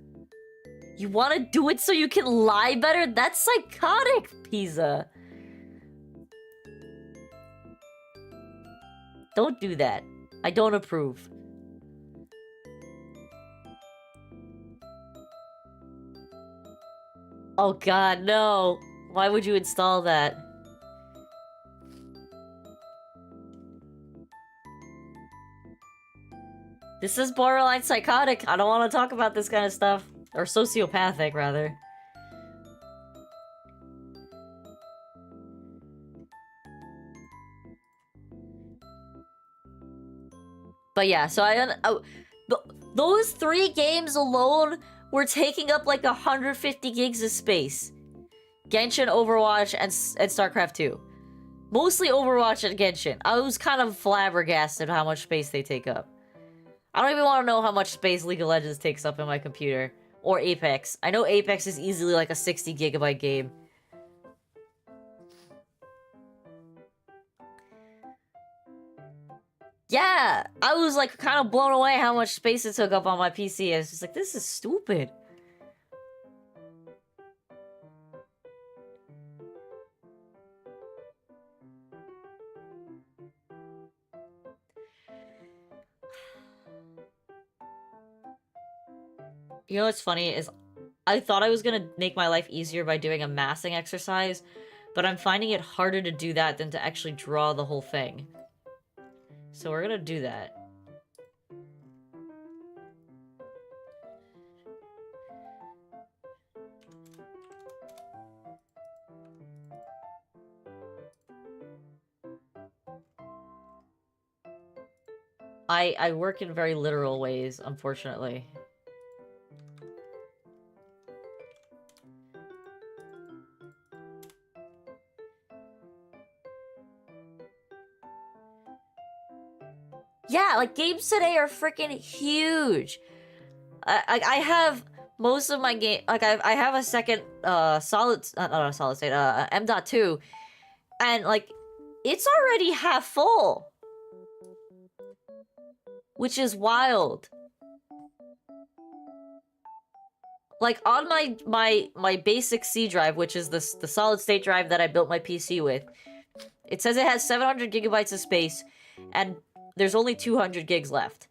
You want to do it so you can lie better? That's psychotic, Pizza. Don't do that. I don't approve. Oh god, no. Why would you install that? This is borderline psychotic. I don't want to talk about this kind of stuff. Or sociopathic, rather. But yeah, so those 3 games alone were taking up like 150 gigs of space. Genshin, Overwatch, and StarCraft 2. Mostly Overwatch and Genshin. I was kind of flabbergasted how much space they take up. I don't even want to know how much space League of Legends takes up in my computer. Or Apex. I know Apex is easily like a 60 gigabyte game. Yeah! I was like kind of blown away how much space it took up on my PC. I was just like, this is stupid. You know what's funny is I thought I was gonna make my life easier by doing a massing exercise, but I'm finding it harder to do that than to actually draw the whole thing. So we're gonna do that. I work in very literal ways, unfortunately. Yeah, like, games today are freaking huge. I have most of my game... Like, I have a second, solid... not a solid state, M.2. And, like, it's already half full. Which is wild. Like, on my basic C drive, which is the solid state drive that I built my PC with, it says it has 700 gigabytes of space, and there's only 200 gigs left.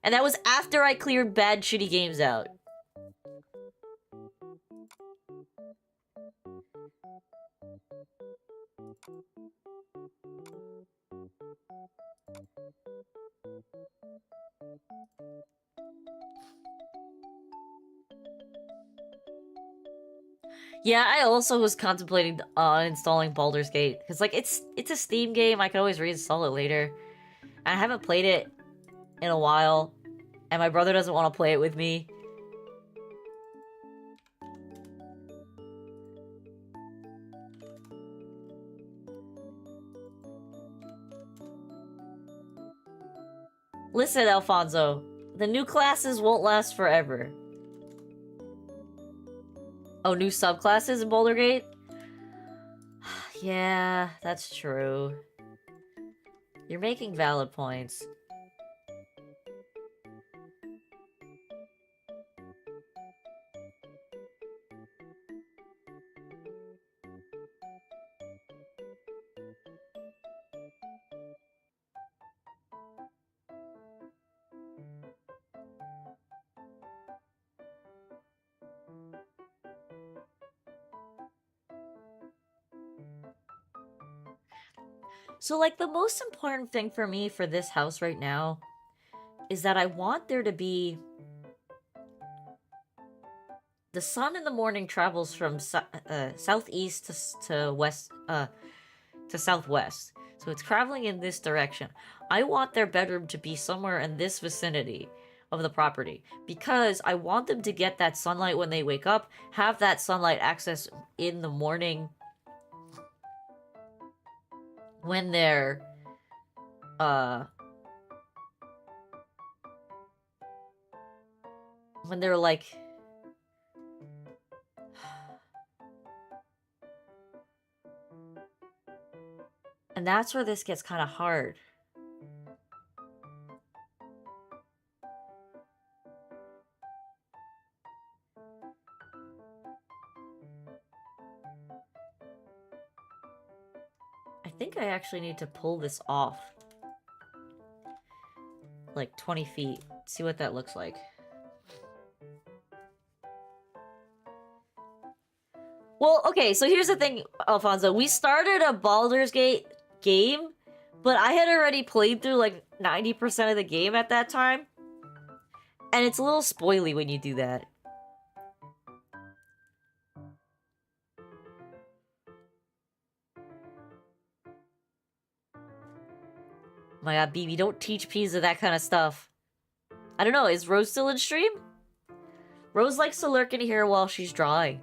And that was after I cleared bad, shitty games out. Yeah, I also was contemplating installing Baldur's Gate, because, like, it's a Steam game, I can always reinstall it later. I haven't played it in a while. and my brother doesn't want to play it with me. Listen, Alfonso, the new classes won't last forever. Oh, new subclasses in Boulder Gate? Yeah, that's true. You're making valid points. So, like, the most important thing for me for this house right now is that I want there to be... The sun in the morning travels from southeast to west, to southwest. So it's traveling in this direction. I want their bedroom to be somewhere in this vicinity of the property because I want them to get that sunlight when they wake up, have that sunlight access in the morning when they're like and that's where this gets kind of hard. I think I actually need to pull this off. Like 20 feet. See what that looks like. Well, okay, so here's the thing, Alfonso. We started a Baldur's Gate game, but I had already played through like 90% of the game at that time. And it's a little spoily when you do that. My god, BB, don't teach Pisa that kind of stuff. I don't know, is Rose still in stream? Rose likes to lurk in here while she's drawing.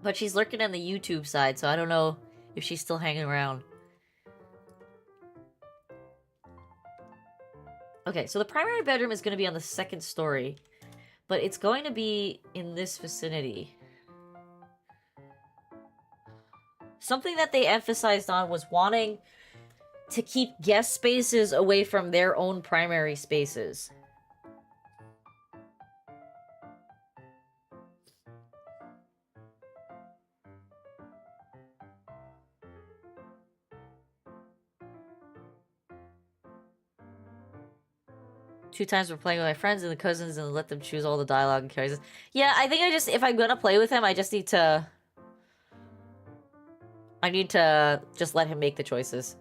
But she's lurking in the YouTube side, so I don't know if she's still hanging around. Okay, so the primary bedroom is going to be on the second story. But it's going to be in this vicinity. Something that they emphasized on was wanting to keep guest spaces away from their own primary spaces. Two times we're playing with my friends and the cousins and let them choose all the dialogue and characters. Yeah, I think if I'm gonna play with him, I just need to... I need to just let him make the choices.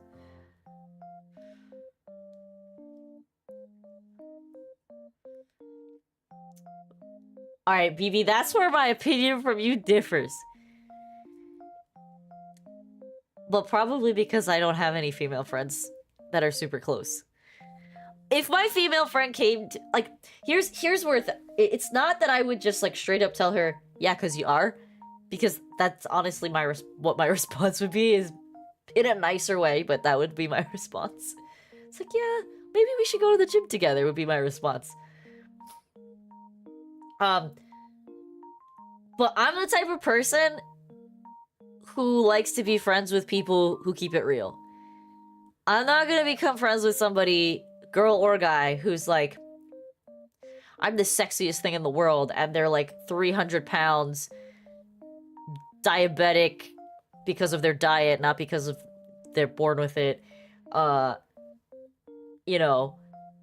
Alright, BB, that's where my opinion from you differs. But probably because I don't have any female friends that are super close. If my female friend came to, like, here's where it's not that I would just like straight up tell her, yeah, because you are, because that's honestly what my response would be, is in a nicer way, but that would be my response. It's like, yeah, maybe we should go to the gym together would be my response. But I'm the type of person who likes to be friends with people who keep it real. I'm not gonna become friends with somebody, girl or guy, who's like, I'm the sexiest thing in the world, and they're like 300 pounds, diabetic because of their diet, not because of they're born with it, you know,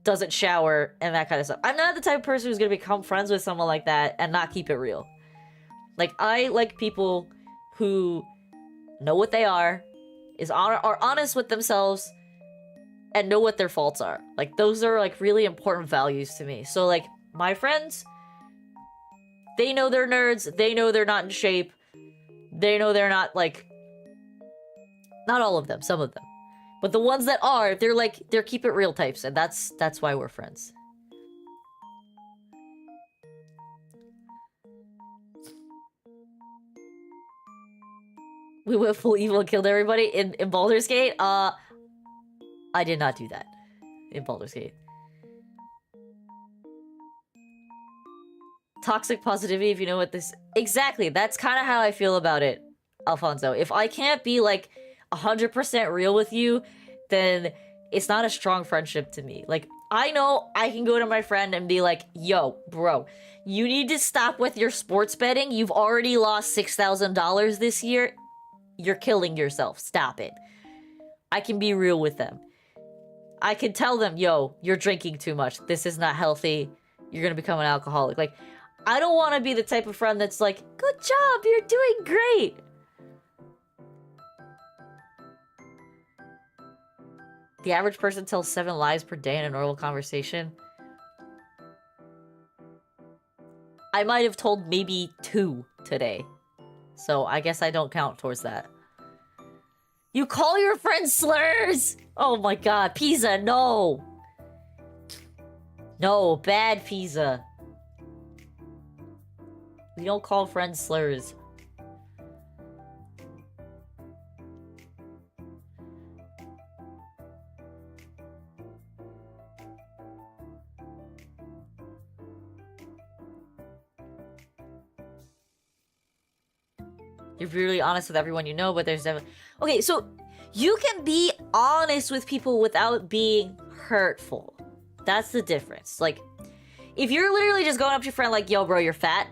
doesn't shower, and that kind of stuff. I'm not the type of person who's gonna become friends with someone like that and not keep it real. Like, I like people who know what they are honest with themselves, and know what their faults are. Like, those are, like, really important values to me. So, like, my friends, they know they're nerds, they know they're not in shape, they know they're not, like... Not all of them, some of them. But the ones that are, they're keep it real types, and that's why we're friends. We went full evil and killed everybody in Baldur's Gate? I did not do that in Baldur's Gate. Toxic positivity, if you know what this... Exactly, that's kind of how I feel about it, Alfonso. If I can't be, like, 100% real with you, then it's not a strong friendship to me. Like, I know I can go to my friend and be like, yo, bro, you need to stop with your sports betting. You've already lost $6,000 this year. You're killing yourself. Stop it. I can be real with them. I can tell them, yo, you're drinking too much. This is not healthy. You're gonna become an alcoholic. Like, I don't want to be the type of friend that's like, good job, you're doing great. The average person tells 7 lies per day in a normal conversation. I might have told maybe 2 today. So I guess I don't count towards that. You call your friends slurs? Oh my god, Pizza, no! No, bad Pizza. We don't call friends slurs. You're really honest with everyone you know, but there's never... Okay, so you can be honest with people without being hurtful. That's the difference. Like, if you're literally just going up to your friend like, yo, bro, you're fat.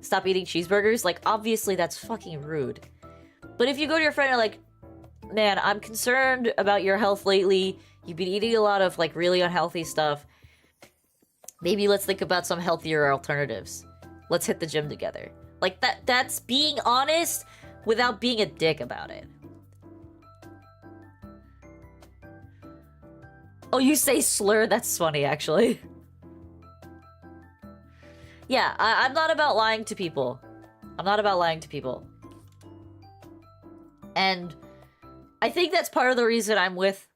Stop eating cheeseburgers. Like, obviously that's fucking rude. But if you go to your friend and you're like, man, I'm concerned about your health lately. You've been eating a lot of, like, really unhealthy stuff. Maybe let's think about some healthier alternatives. Let's hit the gym together. Like, that's being honest without being a dick about it. Oh, you say slur? That's funny, actually. Yeah, I'm not about lying to people. I'm not about lying to people. And I think that's part of the reason I'm with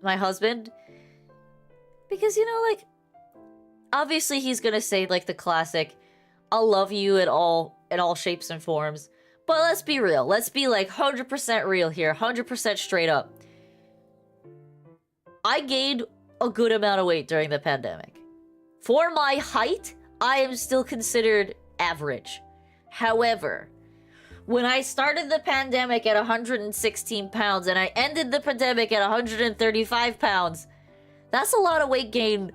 my husband. Because, you know, like, obviously he's gonna say, like, the classic, I'll love you in all shapes and forms. But let's be real. Let's be, like, 100% real here. 100% straight up. I gained a good amount of weight during the pandemic. For my height, I am still considered average. However, when I started the pandemic at 116 pounds and I ended the pandemic at 135 pounds, that's a lot of weight gain,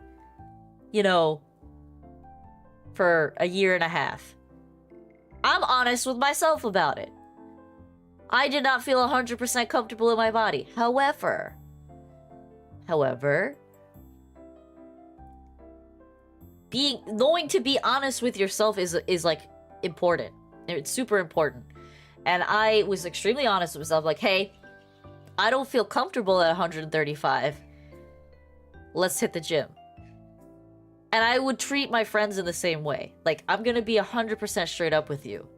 you know, for a year and a half. I'm honest with myself about it. I did not feel 100% comfortable in my body. However, knowing to be honest with yourself is like important. It's super important. And I was extremely honest with myself, like, hey, I don't feel comfortable at 135. Let's hit the gym. And I would treat my friends in the same way. Like, I'm gonna be 100% straight up with you.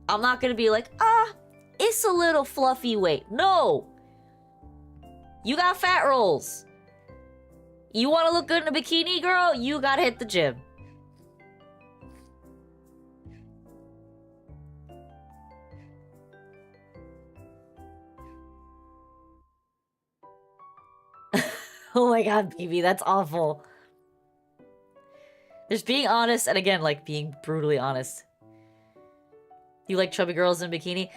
I'm not gonna be like, it's a little fluffy weight. No! You got fat rolls. You want to look good in a bikini, girl? You gotta hit the gym. Oh my god, baby, that's awful. There's being honest, and again, like, being brutally honest. You like chubby girls in bikini?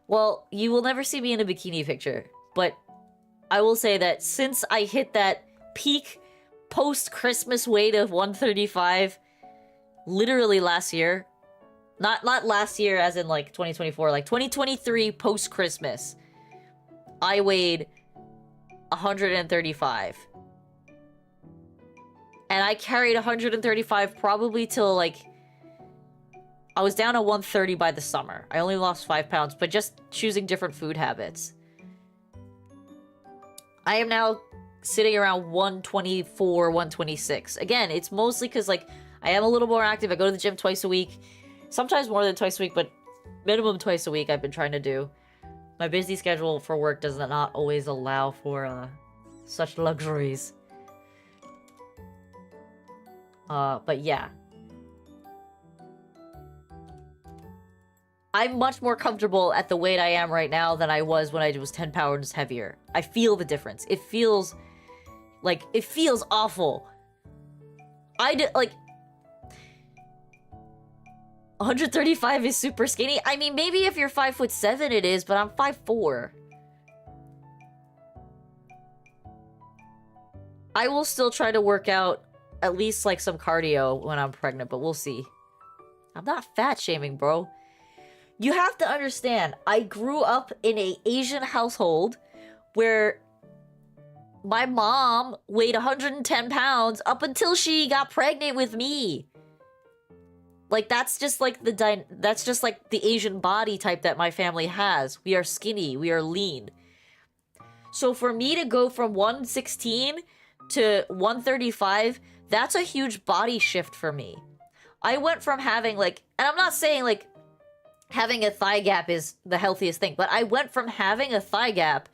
Well, you will never see me in a bikini picture, but I will say that since I hit that peak post-Christmas weight of 135, literally last year, not last year as in, like, 2024, like, 2023 post-Christmas, I weighed 135. And I carried 135 probably till, like, I was down to 130 by the summer. I only lost 5 pounds, but just choosing different food habits. I am now sitting around 124, 126. Again, it's mostly because, like, I am a little more active. I go to the gym twice a week. Sometimes more than twice a week, but minimum twice a week I've been trying to do. My busy schedule for work does not always allow for such luxuries. But yeah. I'm much more comfortable at the weight I am right now than I was when I was 10 pounds heavier. I feel the difference. It feels awful. I did, like, 135 is super skinny. I mean, maybe if you're 5'7" it is, but I'm 5'4". I will still try to work out at least like some cardio when I'm pregnant, but we'll see. I'm not fat shaming, bro. You have to understand, I grew up in an Asian household where my mom weighed 110 pounds up until she got pregnant with me. Like, that's just like the Asian body type that my family has. We are skinny, we are lean. So for me to go from 116 to 135, that's a huge body shift for me. I went from having like, and I'm not saying like having a thigh gap is the healthiest thing, but I went from having a thigh gap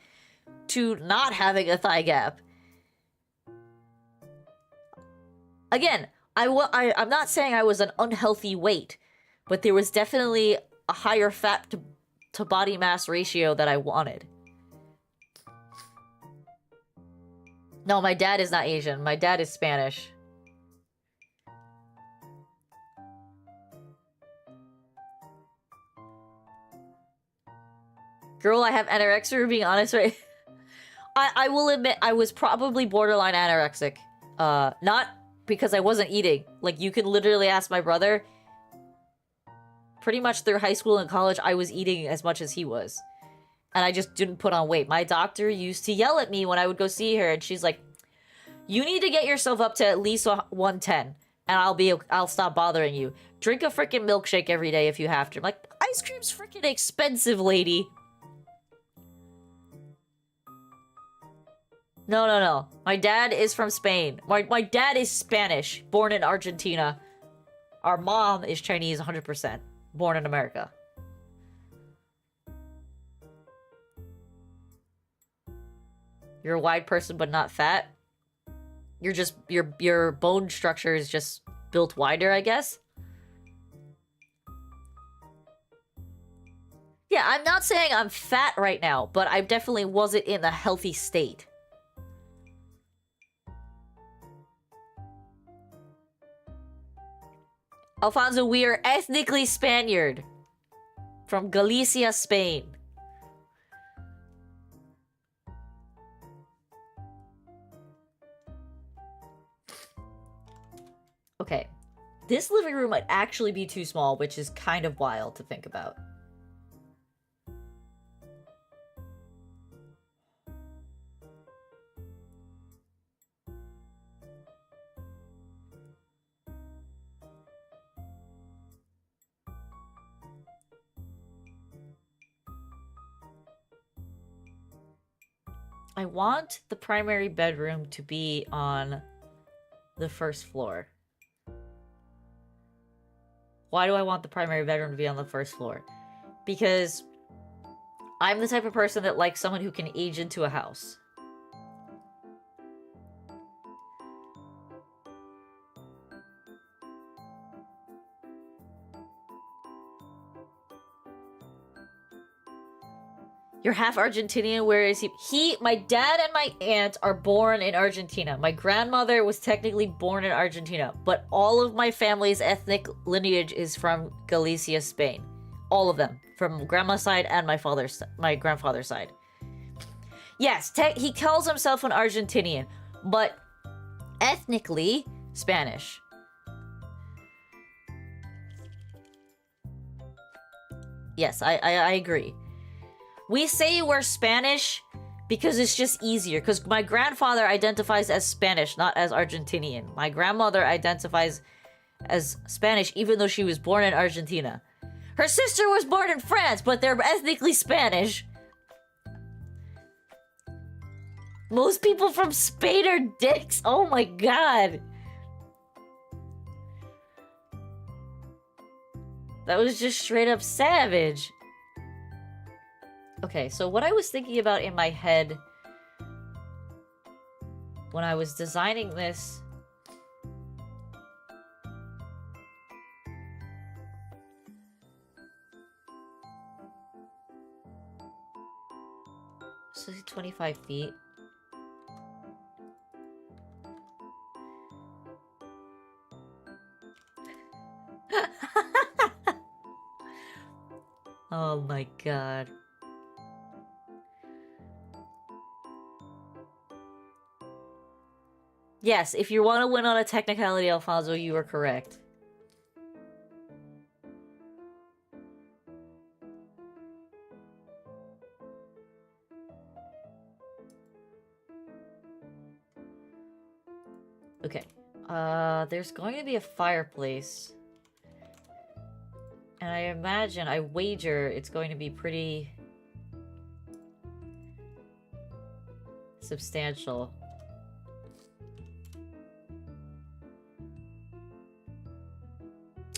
to not having a thigh gap. Again, I'm not saying I was an unhealthy weight, but there was definitely a higher fat to body mass ratio that I wanted. No, my dad is not Asian. My dad is Spanish. Girl, I have anorexia, for being honest, right? I will admit, I was probably borderline anorexic. Not because I wasn't eating. Like, you can literally ask my brother. Pretty much through high school and college, I was eating as much as he was. And I just didn't put on weight. My doctor used to yell at me when I would go see her, and she's like, you need to get yourself up to at least 110, and I'll stop bothering you. Drink a freaking milkshake every day if you have to. I'm like, ice cream's freaking expensive, lady. No. My dad is from Spain. My dad is Spanish, born in Argentina. Our mom is Chinese, 100%, born in America. You're a wide person, but not fat. You're just, your bone structure is just built wider, I guess. Yeah, I'm not saying I'm fat right now, but I definitely wasn't in a healthy state. Alfonso, we are ethnically Spaniard. From Galicia, Spain. Okay. This living room might actually be too small, which is kind of wild to think about. I want the primary bedroom to be on the first floor. Why do I want the primary bedroom to be on the first floor? Because I'm the type of person that likes someone who can age into a house. You're half Argentinian, where is he? My dad and my aunt are born in Argentina. My grandmother was technically born in Argentina, but all of my family's ethnic lineage is from Galicia, Spain. All of them. From grandma's side and my grandfather's side. Yes, he calls himself an Argentinian, but ethnically, Spanish. Yes, I agree. We say we're Spanish because it's just easier. Because my grandfather identifies as Spanish, not as Argentinian. My grandmother identifies as Spanish, even though she was born in Argentina. Her sister was born in France, but they're ethnically Spanish. Most people from Spain are dicks. Oh my god. That was just straight up savage. Okay, so what I was thinking about in my head when I was designing this... So 25 feet. Oh my god. Yes, if you want to win on a technicality, Alfonso, you are correct. Okay. There's going to be a fireplace. And I imagine, I wager it's going to be pretty... substantial.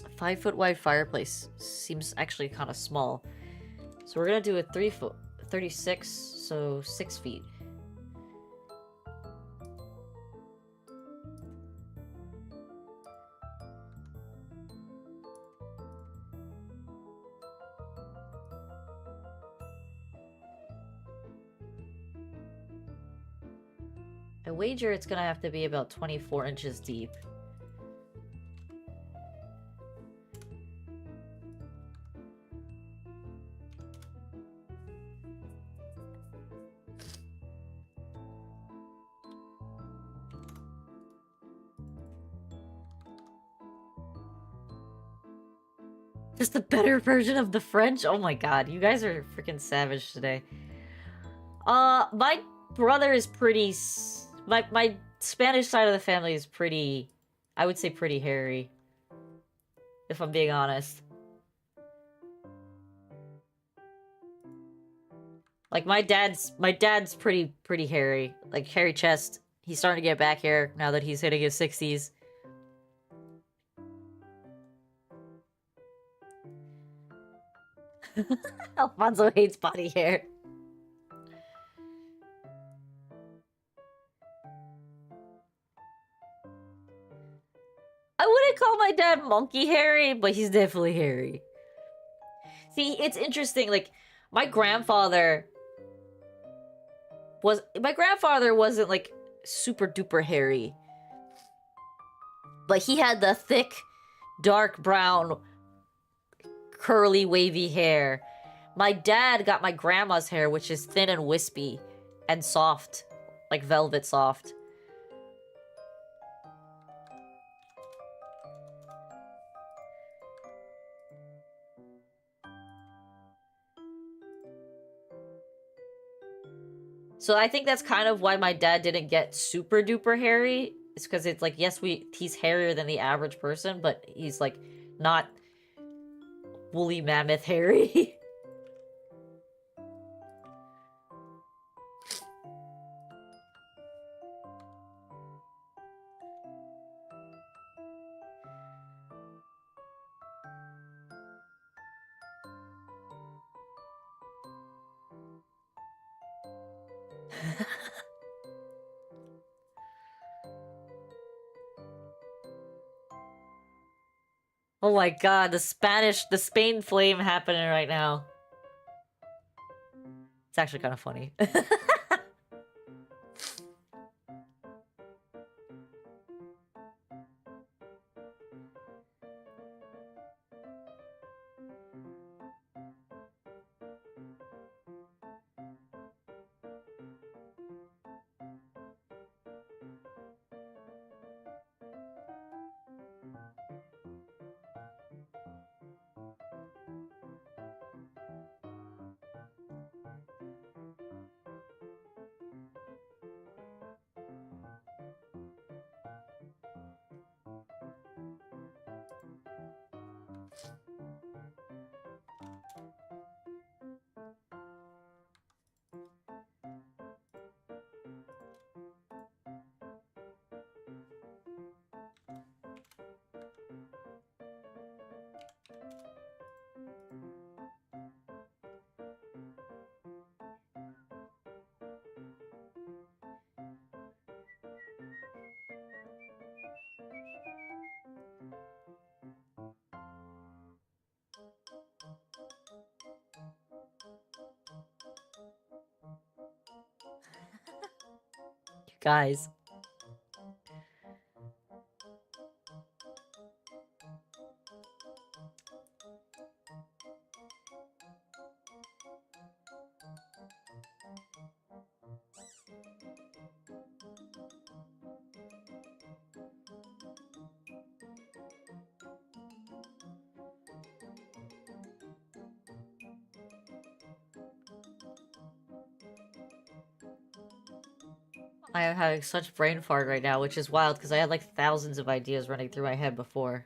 A 5-foot wide fireplace seems actually kind of small. So we're gonna do a 3 foot, 36, so 6 feet. I wager it's gonna have to be about 24 inches deep. Just a better version of the French? Oh my god, you guys are freaking savage today. My brother is pretty... My Spanish side of the family is pretty... I would say pretty hairy. If I'm being honest. Like, my dad's pretty hairy. Like, hairy chest. He's starting to get back hair now that he's hitting his 60s. Alfonso hates body hair. I wouldn't call my dad monkey hairy, but he's definitely hairy. See, it's interesting, like, my grandfather wasn't, like, super duper hairy. But he had the thick, dark brown, curly, wavy hair. My dad got my grandma's hair, which is thin and wispy and soft, like velvet soft. So I think that's kind of why my dad didn't get super duper hairy. It's because it's like, yes, he's hairier than the average person, but he's like not woolly mammoth hairy. Oh my god, the Spain flame happening right now. It's actually kind of funny. Guys. I am having such brain fart right now, which is wild because I had like thousands of ideas running through my head before.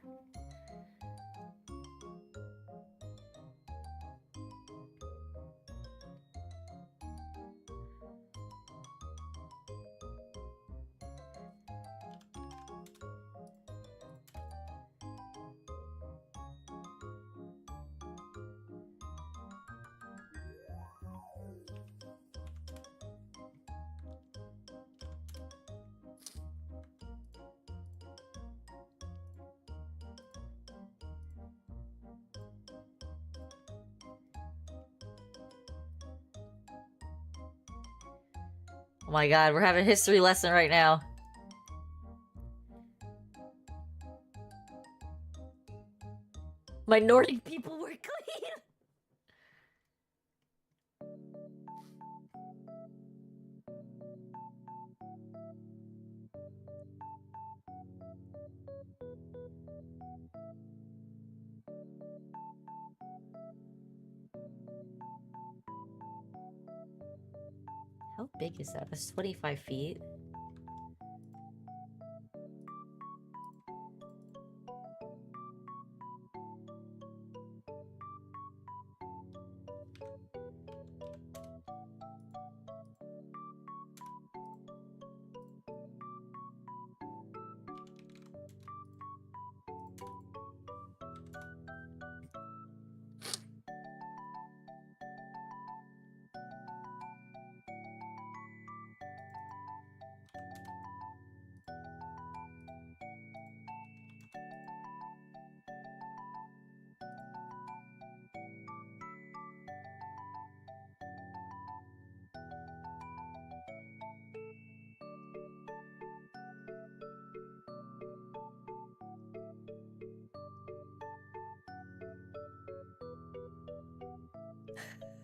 Oh my god, we're having a history lesson right now. My Nordic people were clean. How big is that? That's 25 feet.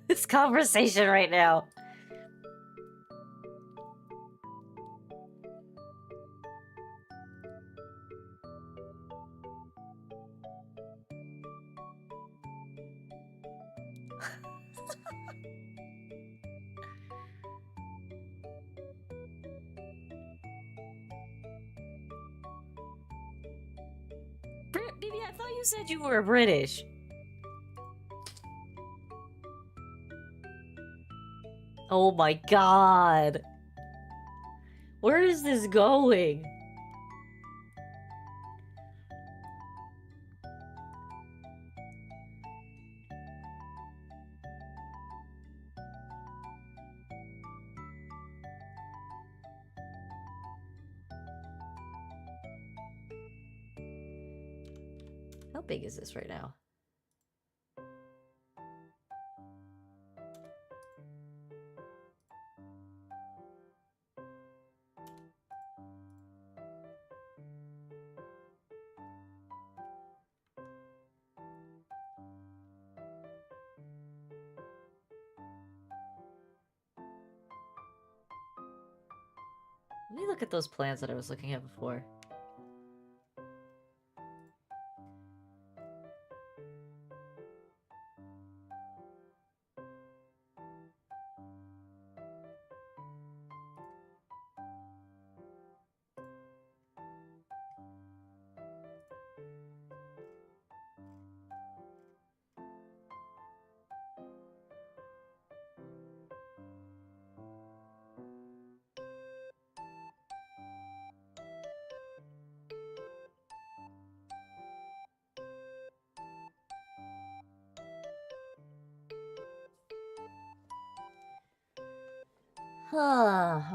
This conversation right now. Baby, I thought you said you were British. Oh my god. Where is this going? How big is this right now? Let me look at those plans that I was looking at before.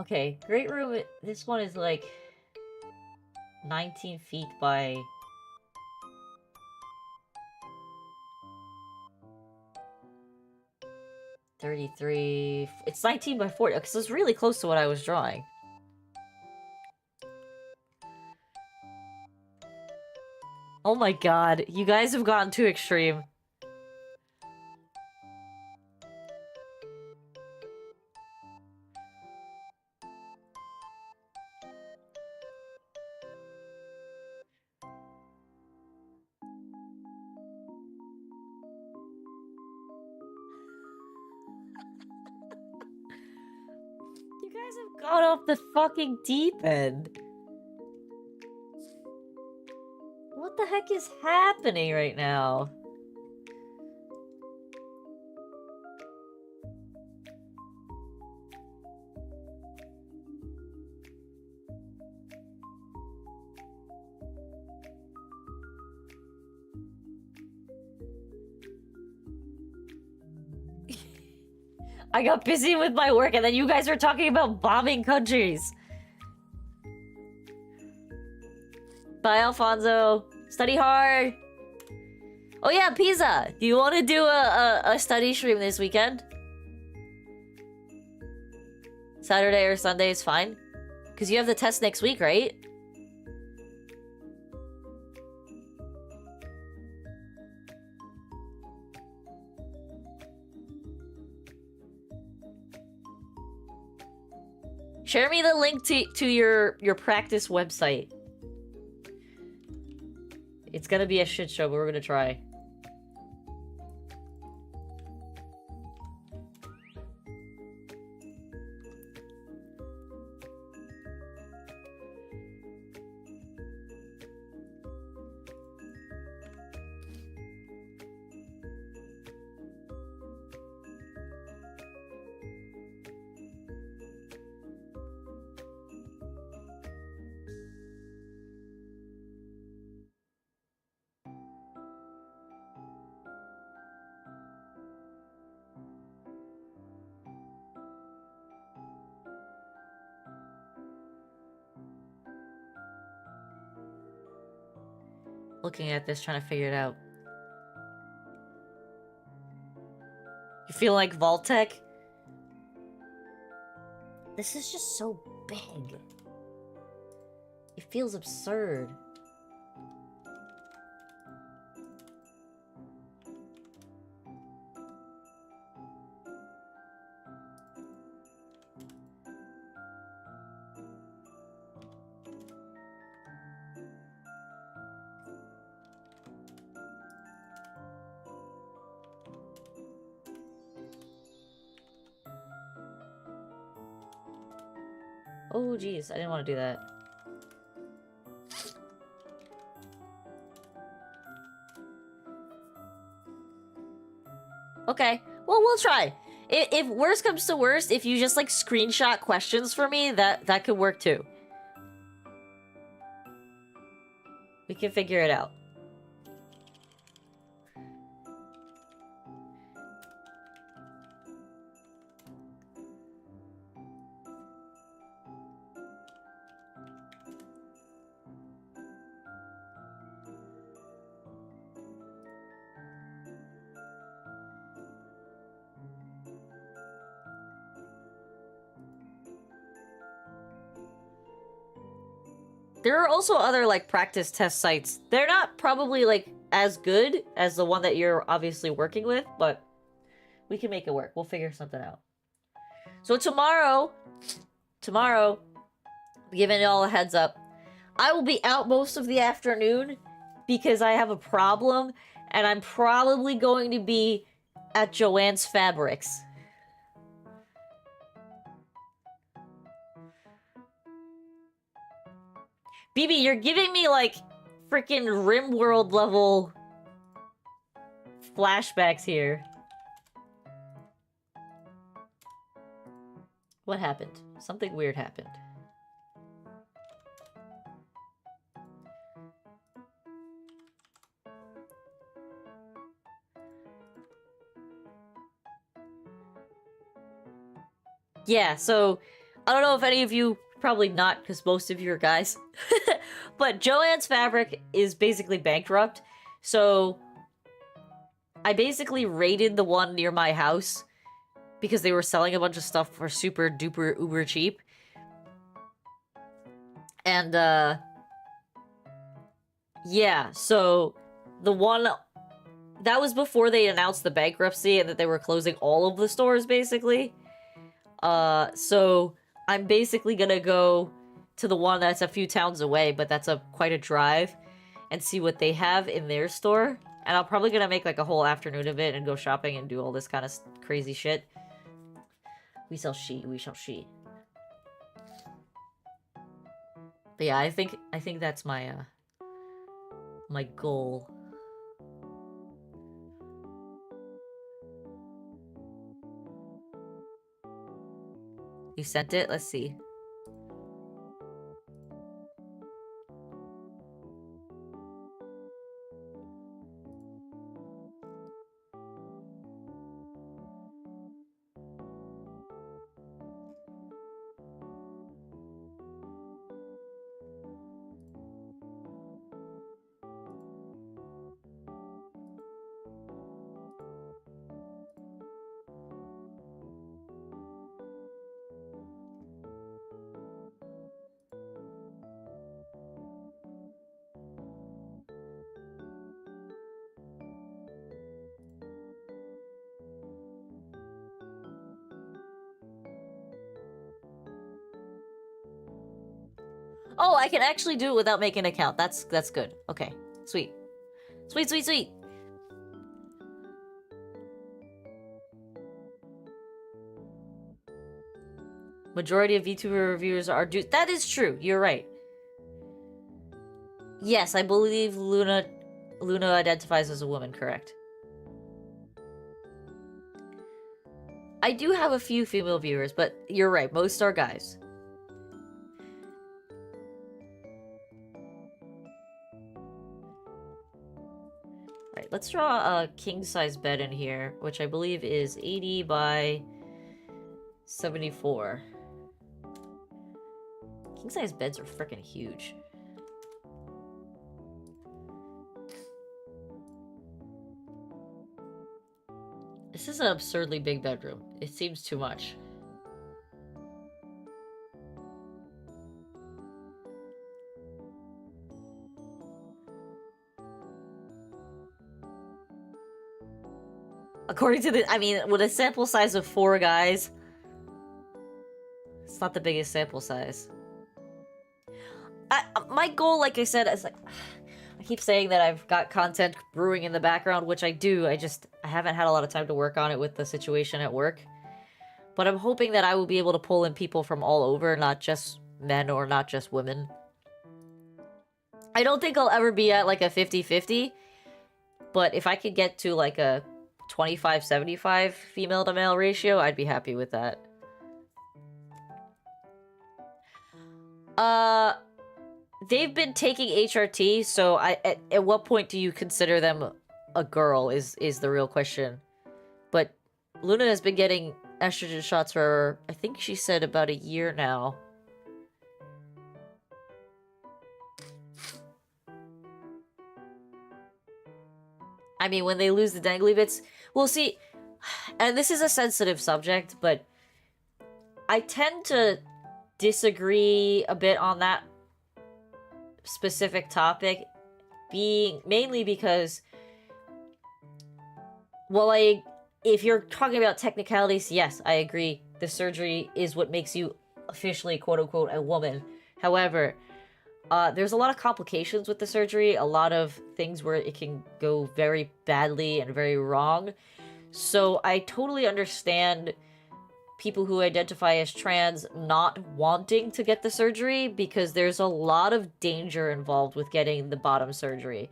Okay, great room. This one is like 19 feet by 33. It's 19 by 40. Because it's really close to what I was drawing. Oh my god, you guys have gotten too extreme. You guys have gone off the fucking deep end. What the heck is happening right now? I got busy with my work and then you guys are talking about bombing countries. Bye, Alfonso. Study hard. Oh yeah, Pizza. Do you want to do a study stream this weekend? Saturday or Sunday is fine. Because you have the test next week, right? Share me the link to your practice website. It's gonna be a shit show, but we're gonna try. Looking at this, trying to figure it out. You feel like Vaultec? This is just so big. It feels absurd. Oh, geez, I didn't want to do that. Okay, well, we'll try. If worst comes to worst, if you just, like, screenshot questions for me, that could work, too. We can figure it out. There are also other, like, practice test sites. They're not probably, like, as good as the one that you're obviously working with, but we can make it work. We'll figure something out. So tomorrow, giving y'all a heads up, I will be out most of the afternoon because I have a problem, and I'm probably going to be at Joanne's Fabrics. BB, you're giving me, like, freaking RimWorld level flashbacks here. What happened? Something weird happened. Yeah, so I don't know if any of you, probably not, because most of you are guys, but Joanne's Fabric is basically bankrupt, so I basically raided the one near my house because they were selling a bunch of stuff for super duper uber cheap. And Yeah, so the one that was before they announced the bankruptcy and that they were closing all of the stores basically. So I'm basically gonna go to the one that's a few towns away, but that's quite a drive, and see what they have in their store. And I'm probably gonna make like a whole afternoon of it and go shopping and do all this kind of crazy shit. We shall see. But yeah, I think that's my my goal. You sent it? Let's see. Oh, I can actually do it without making an account. That's good. Okay. Sweet. Sweet. Majority of VTuber reviewers are That is true. You're right. Yes, I believe Luna identifies as a woman, correct. I do have a few female viewers, but you're right. Most are guys. Alright, let's draw a king-size bed in here, which I believe is 80 by 74. King-size beds are freaking huge. This is an absurdly big bedroom. It seems too much. According to the... I mean, with a sample size of 4 guys... It's not the biggest sample size. My goal, like I said, is like... I keep saying that I've got content brewing in the background, which I do. I haven't had a lot of time to work on it with the situation at work. But I'm hoping that I will be able to pull in people from all over, not just men or not just women. I don't think I'll ever be at like a 50-50. But if I could get to like a 25-75 female to male ratio, I'd be happy with that. They've been taking HRT, so at what point do you consider them a girl is the real question. But Luna has been getting estrogen shots for, I think she said about a year now. I mean, when they lose the dangly bits, we'll see. And this is a sensitive subject, but I tend to disagree a bit on that specific topic, being mainly because, well, if you're talking about technicalities, yes, I agree. The surgery is what makes you officially, quote-unquote, a woman. However, there's a lot of complications with the surgery, a lot of things where it can go very badly and very wrong. So I totally understand people who identify as trans not wanting to get the surgery because there's a lot of danger involved with getting the bottom surgery.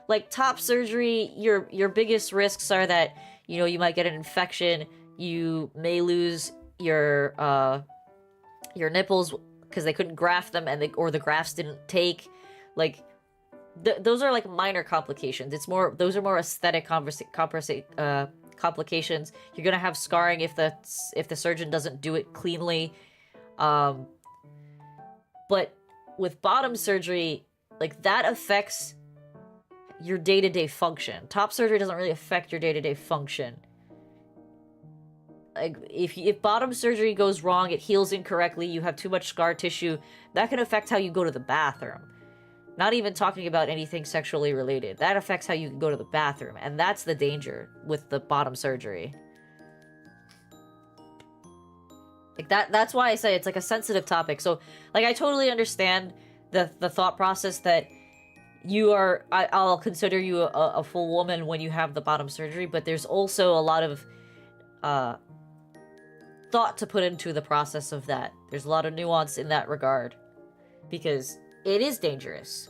Like top surgery, your biggest risks are that, you know, you might get an infection, you may lose your nipples because they couldn't graft them or the grafts didn't take. Like those are like minor complications. Those are more aesthetic complications. You're gonna have scarring if the surgeon doesn't do it cleanly. But with bottom surgery, like that affects your day-to-day function. Top surgery doesn't really affect your day-to-day function. Like if bottom surgery goes wrong, it heals incorrectly, you have too much scar tissue, that can affect how you go to the bathroom. Not even talking about anything sexually related. That affects how you can go to the bathroom, and that's the danger with the bottom surgery. Like that's why I say it's like a sensitive topic. So like I totally understand the thought process that you are I'll consider you a full woman when you have the bottom surgery, but there's also a lot of thought to put into the process of that. There's a lot of nuance in that regard because it is dangerous.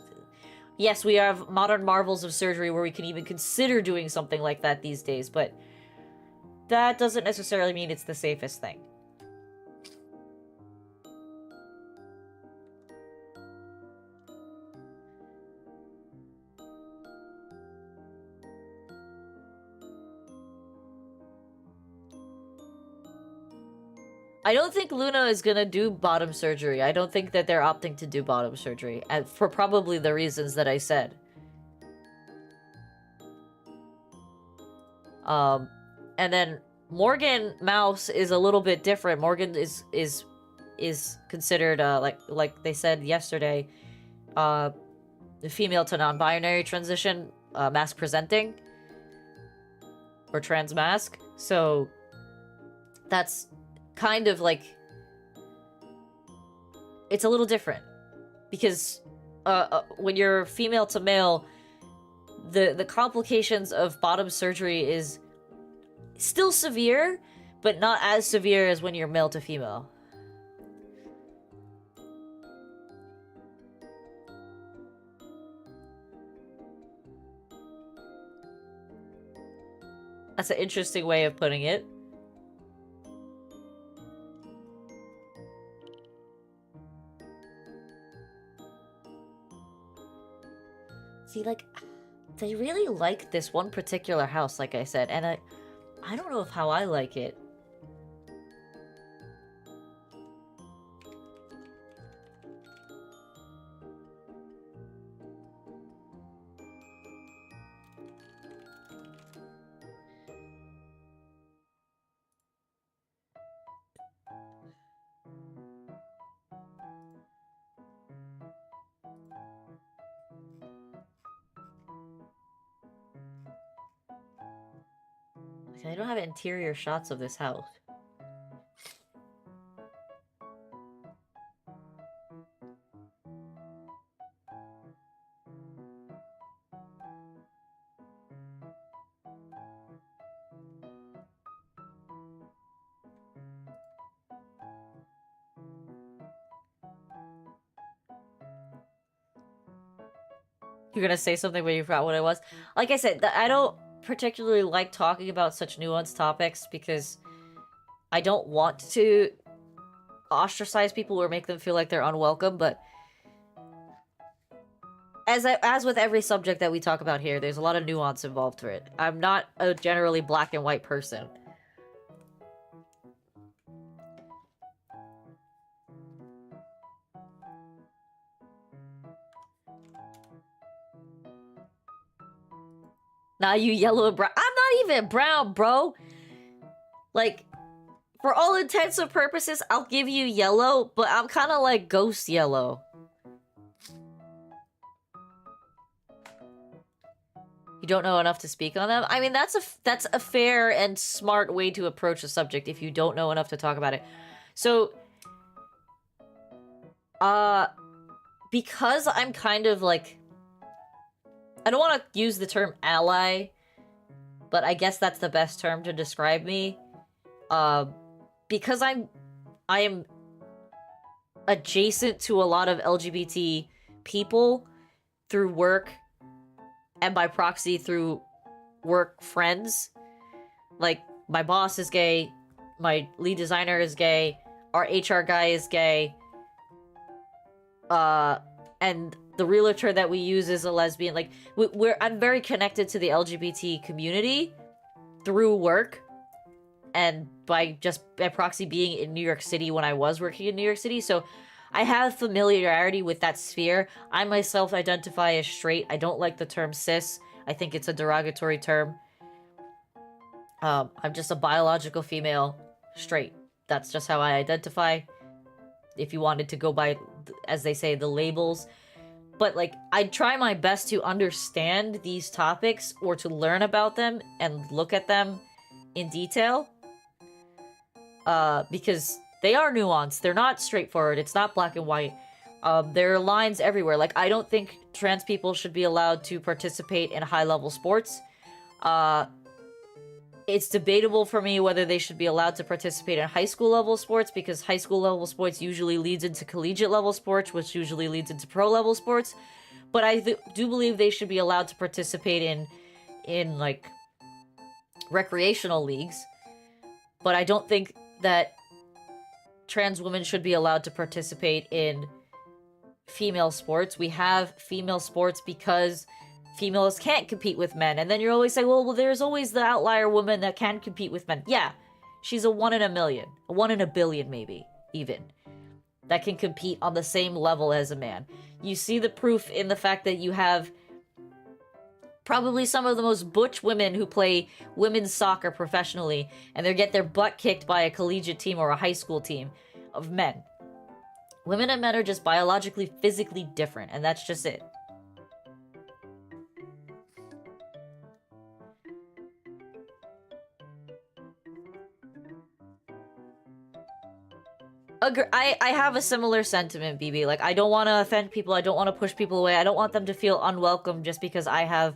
Yes, we have modern marvels of surgery where we can even consider doing something like that these days, but that doesn't necessarily mean it's the safest thing. I don't think Luna is gonna do bottom surgery. I don't think that they're opting to do bottom surgery, and for probably the reasons that I said. And then Morgan Mouse is a little bit different. Morgan is considered like they said yesterday, the female to non-binary transition, mask presenting or trans mask. So that's kind of like it's a little different because when you're female to male, the complications of bottom surgery is still severe, but not as severe as when you're male to female. That's an interesting way of putting it. See, like, they really like this one particular house, like I said, and I don't know if how I like it. I don't have interior shots of this house. You're gonna say something but you forgot what it was? Like I said, I don't particularly like talking about such nuanced topics because I don't want to ostracize people or make them feel like they're unwelcome, but as with every subject that we talk about here, there's a lot of nuance involved to it. I'm not a generally black and white person. Nah, you yellow and brown. I'm not even brown, bro. Like, for all intents and purposes, I'll give you yellow, but I'm kind of like ghost yellow. You don't know enough to speak on them? I mean, that's a fair and smart way to approach a subject if you don't know enough to talk about it. So, because I'm kind of like... I don't want to use the term ally, but I guess that's the best term to describe me. Because I am adjacent to a lot of LGBT people through work and by proxy through work friends. Like, my boss is gay, my lead designer is gay, our HR guy is gay, and the realtor that we use is a lesbian. Like, I'm very connected to the LGBT community through work and by proxy being in New York City when I was working in New York City. So I have familiarity with that sphere. I myself identify as straight. I don't like the term cis. I think it's a derogatory term. I'm just a biological female, straight. That's just how I identify. If you wanted to go by, as they say, the labels. But, like, I try my best to understand these topics or to learn about them and look at them in detail. Because they are nuanced. They're not straightforward. It's not black and white. There are lines everywhere. Like, I don't think trans people should be allowed to participate in high-level sports. It's debatable for me whether they should be allowed to participate in high school level sports, because high school level sports usually leads into collegiate level sports, which usually leads into pro level sports. But I do believe they should be allowed to participate in like recreational leagues. But I don't think that trans women should be allowed to participate in female sports. We have female sports because females can't compete with men. And then you're always saying, well, there's always the outlier woman that can compete with men. Yeah, she's a 1 in a million, a 1 in a billion maybe, even, that can compete on the same level as a man. You see the proof in the fact that you have probably some of the most butch women who play women's soccer professionally, and they get their butt kicked by a collegiate team or a high school team of men. Women and men are just biologically, physically different, and that's just it. I have a similar sentiment, BB. Like, I don't want to offend people. I don't want to push people away. I don't want them to feel unwelcome just because I have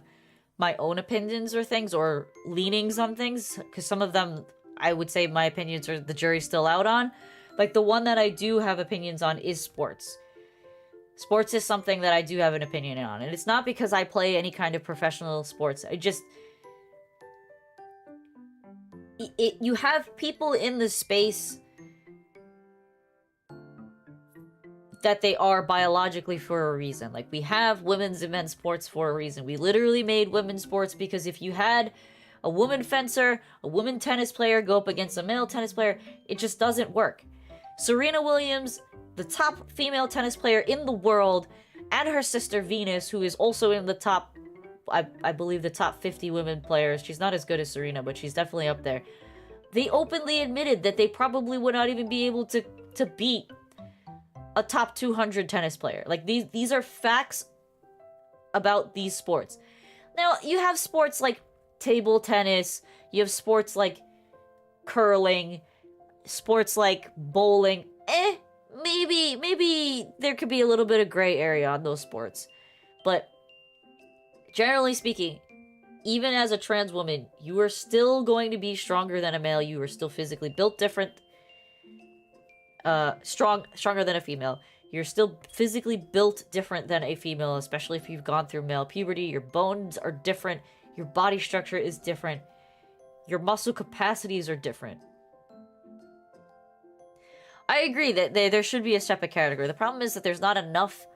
my own opinions or things, or leanings on things. Because some of them, I would say my opinions are the jury's still out on. Like, the one that I do have opinions on is sports. Sports is something that I do have an opinion on. And it's not because I play any kind of professional sports. I just... you have people in the space that they are biologically for a reason. Like, we have women's and men's sports for a reason. We literally made women's sports because if you had a woman fencer, a woman tennis player go up against a male tennis player, it just doesn't work. Serena Williams, the top female tennis player in the world, and her sister Venus, who is also in the top, I believe the top 50 women players. She's not as good as Serena, but she's definitely up there. They openly admitted that they probably would not even be able to beat a top 200 tennis player. Like, these are facts about these sports. Now, you have sports like table tennis, you have sports like curling, sports like bowling. Maybe there could be a little bit of gray area on those sports. But generally speaking, even as a trans woman, you are still going to be stronger than a male. You are still physically built different. Stronger than a female. You're still physically built different than a female, especially if you've gone through male puberty. Your bones are different. Your body structure is different. Your muscle capacities are different. I agree that there should be a separate category. The problem is that there's not enough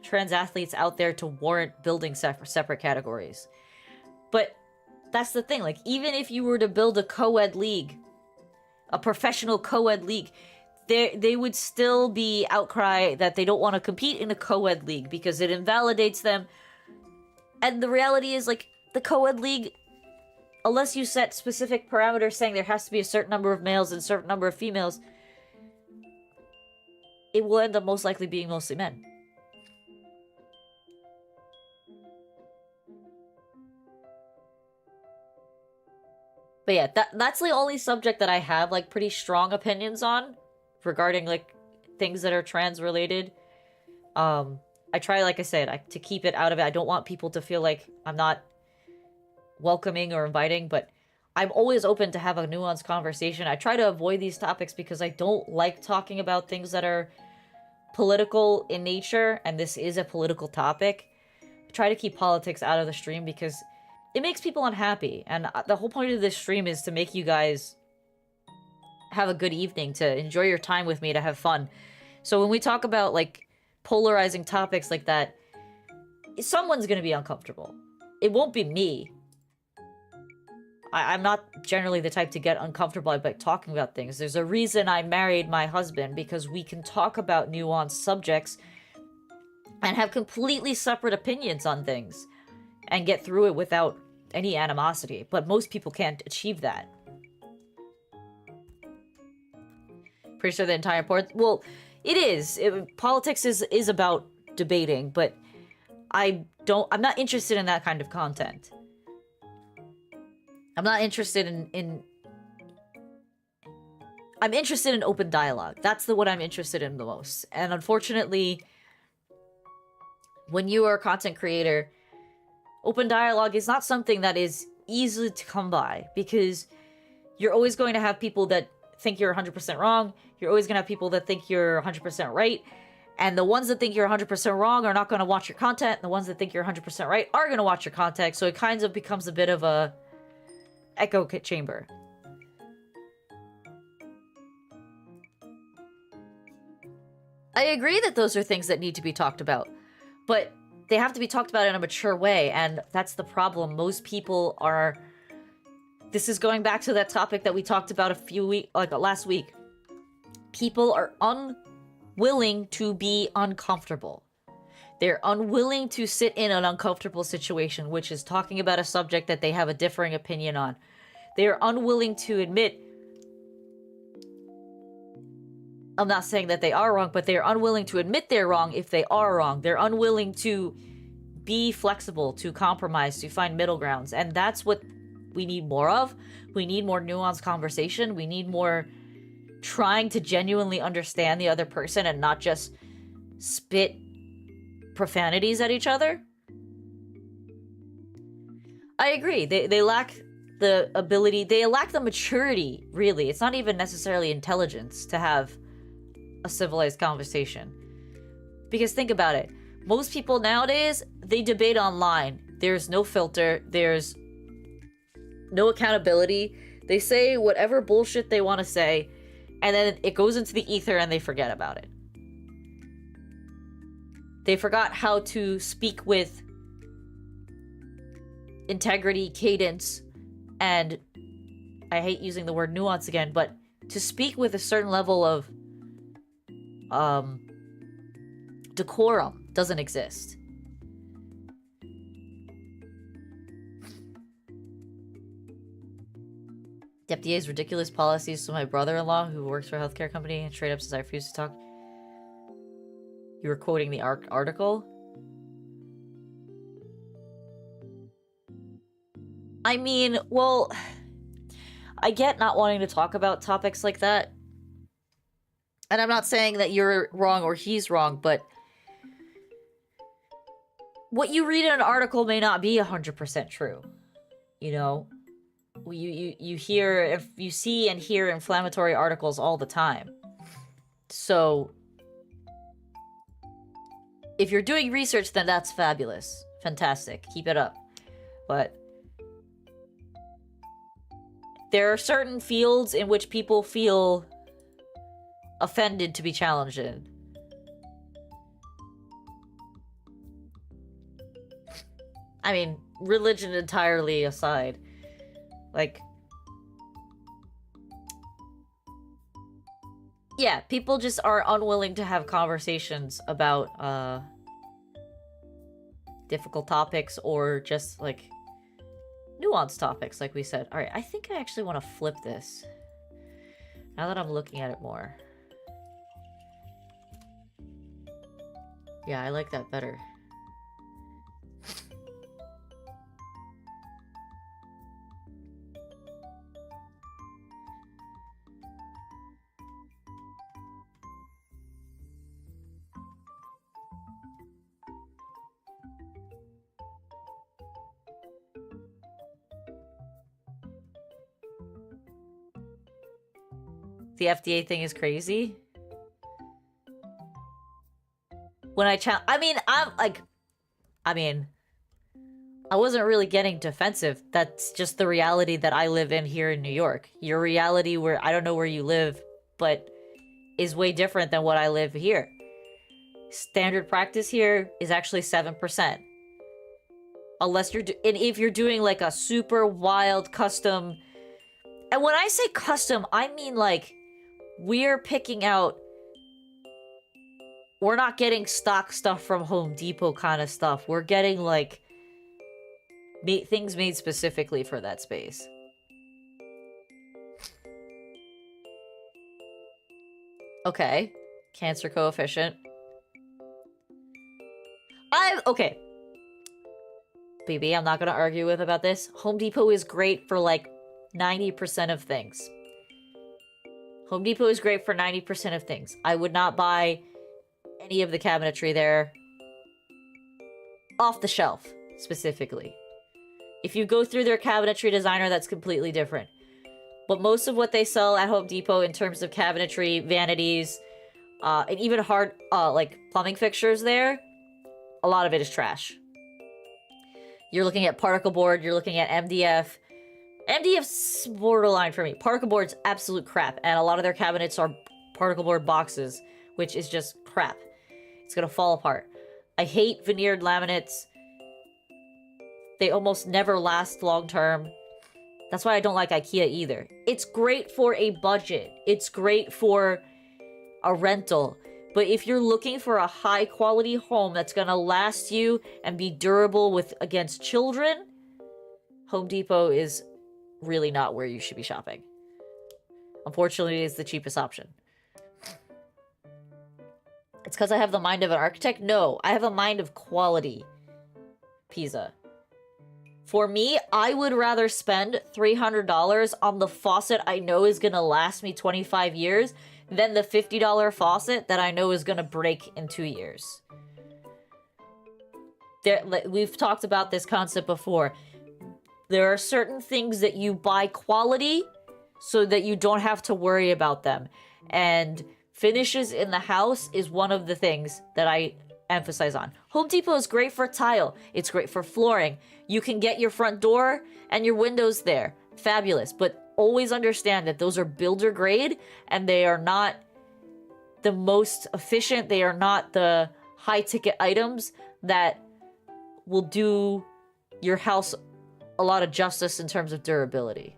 trans athletes out there to warrant building separate categories. But that's the thing. Like, even if you were to build a co-ed league, a professional co-ed league, they would still be outcry that they don't want to compete in a co-ed league because it invalidates them. And the reality is, like, the co-ed league, unless you set specific parameters saying there has to be a certain number of males and a certain number of females, it will end up most likely being mostly men. But yeah, that's the only subject that I have, like, pretty strong opinions on regarding, like, things that are trans related. I try, like I said, to keep it out of it. I don't want people to feel like I'm not welcoming or inviting, but I'm always open to have a nuanced conversation. I try to avoid these topics because I don't like talking about things that are political in nature, and this is a political topic. I try to keep politics out of the stream because it makes people unhappy, and the whole point of this stream is to make you guys have a good evening, to enjoy your time with me, to have fun. So when we talk about, like, polarizing topics like that, someone's gonna be uncomfortable. It won't be me. I'm not generally the type to get uncomfortable by talking about things. There's a reason I married my husband, because we can talk about nuanced subjects and have completely separate opinions on things and get through it without any animosity. But most people can't achieve that. Pretty sure the entire part... Well, it is. Politics is about debating, but I'm not interested in that kind of content. I'm not interested I'm interested in open dialogue. That's what I'm interested in the most. And unfortunately, when you are a content creator, open dialogue is not something that is easy to come by, because you're always going to have people that think you're 100% wrong. You're always going to have people that think you're 100% right. And the ones that think you're 100% wrong are not going to watch your content. The ones that think you're 100% right are going to watch your content. So it kind of becomes a bit of a echo chamber. I agree that those are things that need to be talked about, but they have to be talked about in a mature way, and that's the problem. Most people are... This is going back to that topic that we talked about last week. People are unwilling to be uncomfortable. They're unwilling to sit in an uncomfortable situation, which is talking about a subject that they have a differing opinion on. They're unwilling to admit... I'm not saying that they are wrong, but they're unwilling to admit they're wrong if they are wrong. They're unwilling to be flexible, to compromise, to find middle grounds. And that's what we need more of. We need more nuanced conversation. We need more trying to genuinely understand the other person and not just spit profanities at each other. I agree. They lack the ability, they lack the maturity, really. It's not even necessarily intelligence to have a civilized conversation. Because think about it. Most people nowadays, they debate online. There's no filter. There's no accountability. They say whatever bullshit they want to say, and then it goes into the ether and they forget about it. They forgot how to speak with integrity, cadence, and I hate using the word nuance again, but to speak with a certain level of decorum doesn't exist. The FDA's ridiculous policies. So my brother-in-law, who works for a healthcare company, and straight up says I refuse to talk. You were quoting the article? I mean, well, I get not wanting to talk about topics like that. And I'm not saying that you're wrong or he's wrong, but what you read in an article may not be 100% true. You know? You hear, if you see and hear inflammatory articles all the time. So if you're doing research, then that's fabulous. Fantastic. Keep it up. But there are certain fields in which people feel offended to be challenged in. I mean, religion entirely aside. Like, yeah, people just are unwilling to have conversations about difficult topics or just like nuanced topics, like we said. All right, I think I actually want to flip this now that I'm looking at it more. Yeah, I like that better. The FDA thing is crazy. When I wasn't really getting defensive. That's just the reality that I live in here in New York. Your reality, where I don't know where you live, but is way different than what I live here. Standard practice here is actually 7%. Unless you're and if you're doing like a super wild custom. And when I say custom, I mean like we're picking out, we're not getting stock stuff from Home Depot kind of stuff. We're getting like things made specifically for that space. Okay. Cancer coefficient. Okay. Baby, I'm not gonna argue with about this. Home Depot is great for like 90% of things. Home Depot is great for 90% of things. I would not buy any of the cabinetry there off the shelf, specifically. If you go through their cabinetry designer, that's completely different. But most of what they sell at Home Depot in terms of cabinetry, vanities, and even hard, like, plumbing fixtures there, a lot of it is trash. You're looking at particle board, you're looking at MDF. MDF's borderline for me. Particle board's absolute crap, and a lot of their cabinets are particle board boxes, which is just crap. It's gonna fall apart. I hate veneered laminates. They almost never last long term. That's why I don't like IKEA either. It's great for a budget. It's great for a rental. But if you're looking for a high quality home that's gonna last you and be durable against children, Home Depot is really not where you should be shopping. Unfortunately, it's the cheapest option. It's because I have the mind of an architect? No, I have a mind of quality. Pizza. For me, I would rather spend $300 on the faucet I know is gonna last me 25 years than the $50 faucet that I know is gonna break in 2 years. We've talked about this concept before. There are certain things that you buy quality so that you don't have to worry about them. And finishes in the house is one of the things that I emphasize on. Home Depot is great for tile. It's great for flooring. You can get your front door and your windows there. Fabulous. But always understand that those are builder grade and they are not the most efficient. They are not the high ticket items that will do your house a lot of justice in terms of durability.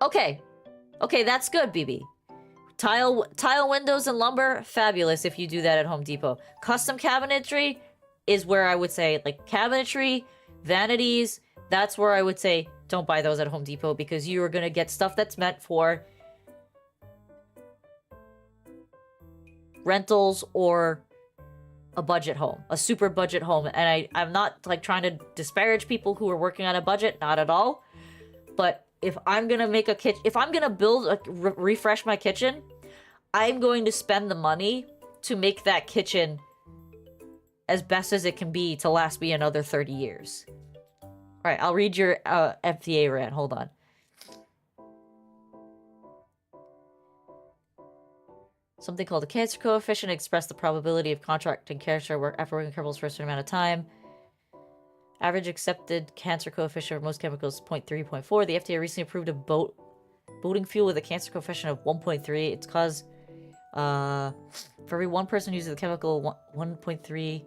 Okay. Okay, that's good, BB. Tile windows and lumber, fabulous if you do that at Home Depot. Custom cabinetry is where I would say, like, cabinetry, vanities, that's where I would say don't buy those at Home Depot because you are going to get stuff that's meant for rentals or a budget home, a super budget home. And I'm not, like, trying to disparage people who are working on a budget, not at all. But if I'm gonna make a kitchen, if I'm gonna refresh my kitchen, I'm going to spend the money to make that kitchen as best as it can be to last me another 30 years. All right, I'll read your FDA rant. Hold on. Something called the cancer coefficient express the probability of contracting cancer after working chemicals for a certain amount of time. Average accepted cancer coefficient for most chemicals 0.3, 0.4. The FDA recently approved a boating fuel with a cancer coefficient of 1.3. It's caused, for every one person using the chemical, 1.3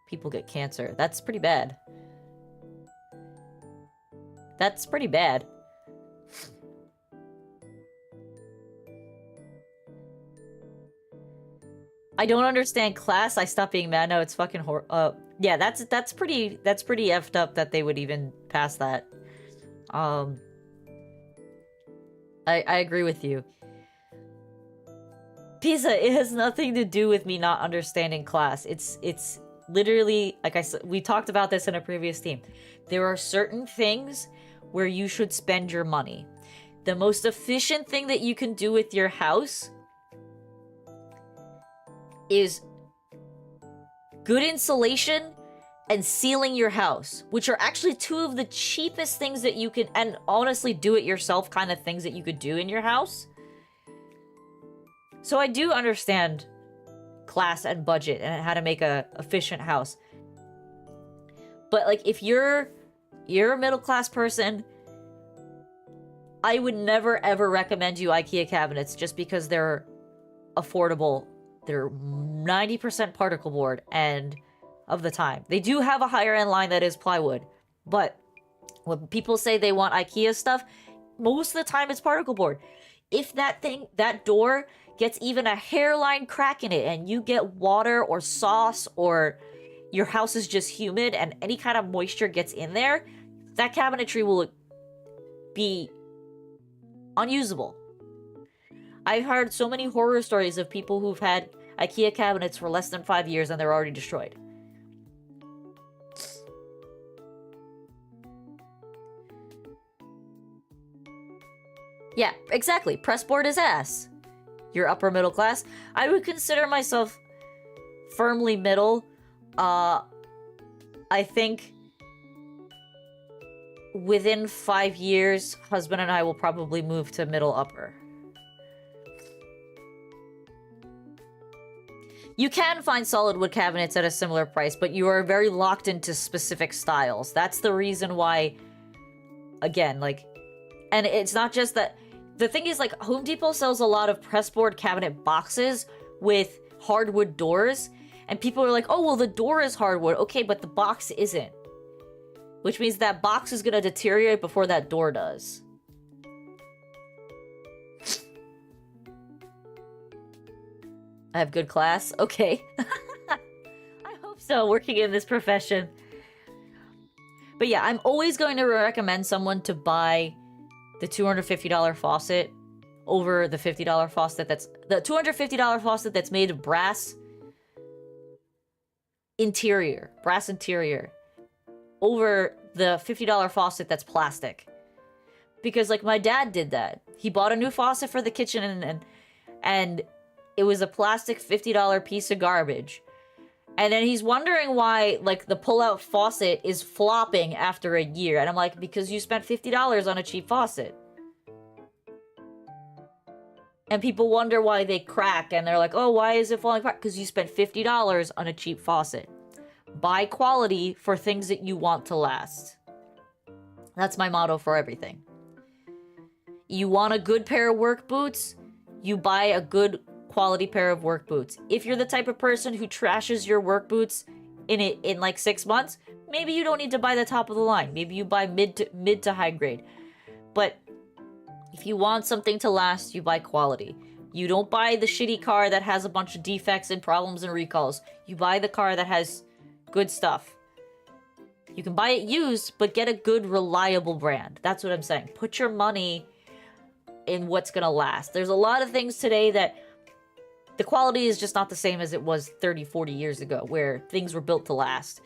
people get cancer. That's pretty bad. That's pretty bad. I don't understand class. I stopped being mad. No, it's fucking yeah, that's pretty effed up that they would even pass that. I agree with you. Pizza, it has nothing to do with me not understanding class. It's literally, like I said, we talked about this in a previous team. There are certain things where you should spend your money. The most efficient thing that you can do with your house is good insulation and sealing your house, which are actually two of the cheapest things that you can, and honestly do-it-yourself kind of things that you could do in your house. So I do understand class and budget and how to make a efficient house. But like, if you're a middle-class person, I would never ever recommend you IKEA cabinets just because they're affordable. They're 90% particle board and of the time. They do have a higher end line that is plywood, but when people say they want IKEA stuff, most of the time it's particle board. If that door gets even a hairline crack in it and you get water or sauce or your house is just humid and any kind of moisture gets in there, that cabinetry will be unusable. I've heard so many horror stories of people who've had IKEA cabinets for less than 5 years and they're already destroyed. Yeah, exactly. Pressboard is ass. You're upper middle class. I would consider myself firmly middle. I think within 5 years, husband and I will probably move to middle upper. You can find solid wood cabinets at a similar price, but you are very locked into specific styles. That's the reason why, again, like, and it's not just that. The thing is, like, Home Depot sells a lot of pressboard cabinet boxes with hardwood doors, and people are like, oh, well, the door is hardwood. Okay, but the box isn't. Which means that box is gonna deteriorate before that door does. I have good class? Okay. I hope so, working in this profession. But yeah, I'm always going to recommend someone to buy the $250 faucet over the $50 faucet that's... The $250 faucet that's made of brass interior. Brass interior. Over the $50 faucet that's plastic. Because, like, my dad did that. He bought a new faucet for the kitchen and it was a plastic $50 piece of garbage. And then he's wondering why, like, the pull-out faucet is flopping after a year. And I'm like, because you spent $50 on a cheap faucet. And people wonder why they crack. And they're like, oh, why is it falling apart? Because you spent $50 on a cheap faucet. Buy quality for things that you want to last. That's my motto for everything. You want a good pair of work boots? You buy a good quality pair of work boots. If you're the type of person who trashes your work boots in like 6 months, maybe you don't need to buy the top of the line. Maybe you buy mid to high grade. But if you want something to last, you buy quality. You don't buy the shitty car that has a bunch of defects and problems and recalls. You buy the car that has good stuff. You can buy it used, but get a good, reliable brand. That's what I'm saying. Put your money in what's gonna last. There's a lot of things today that the quality is just not the same as it was 30, 40 years ago, where things were built to last.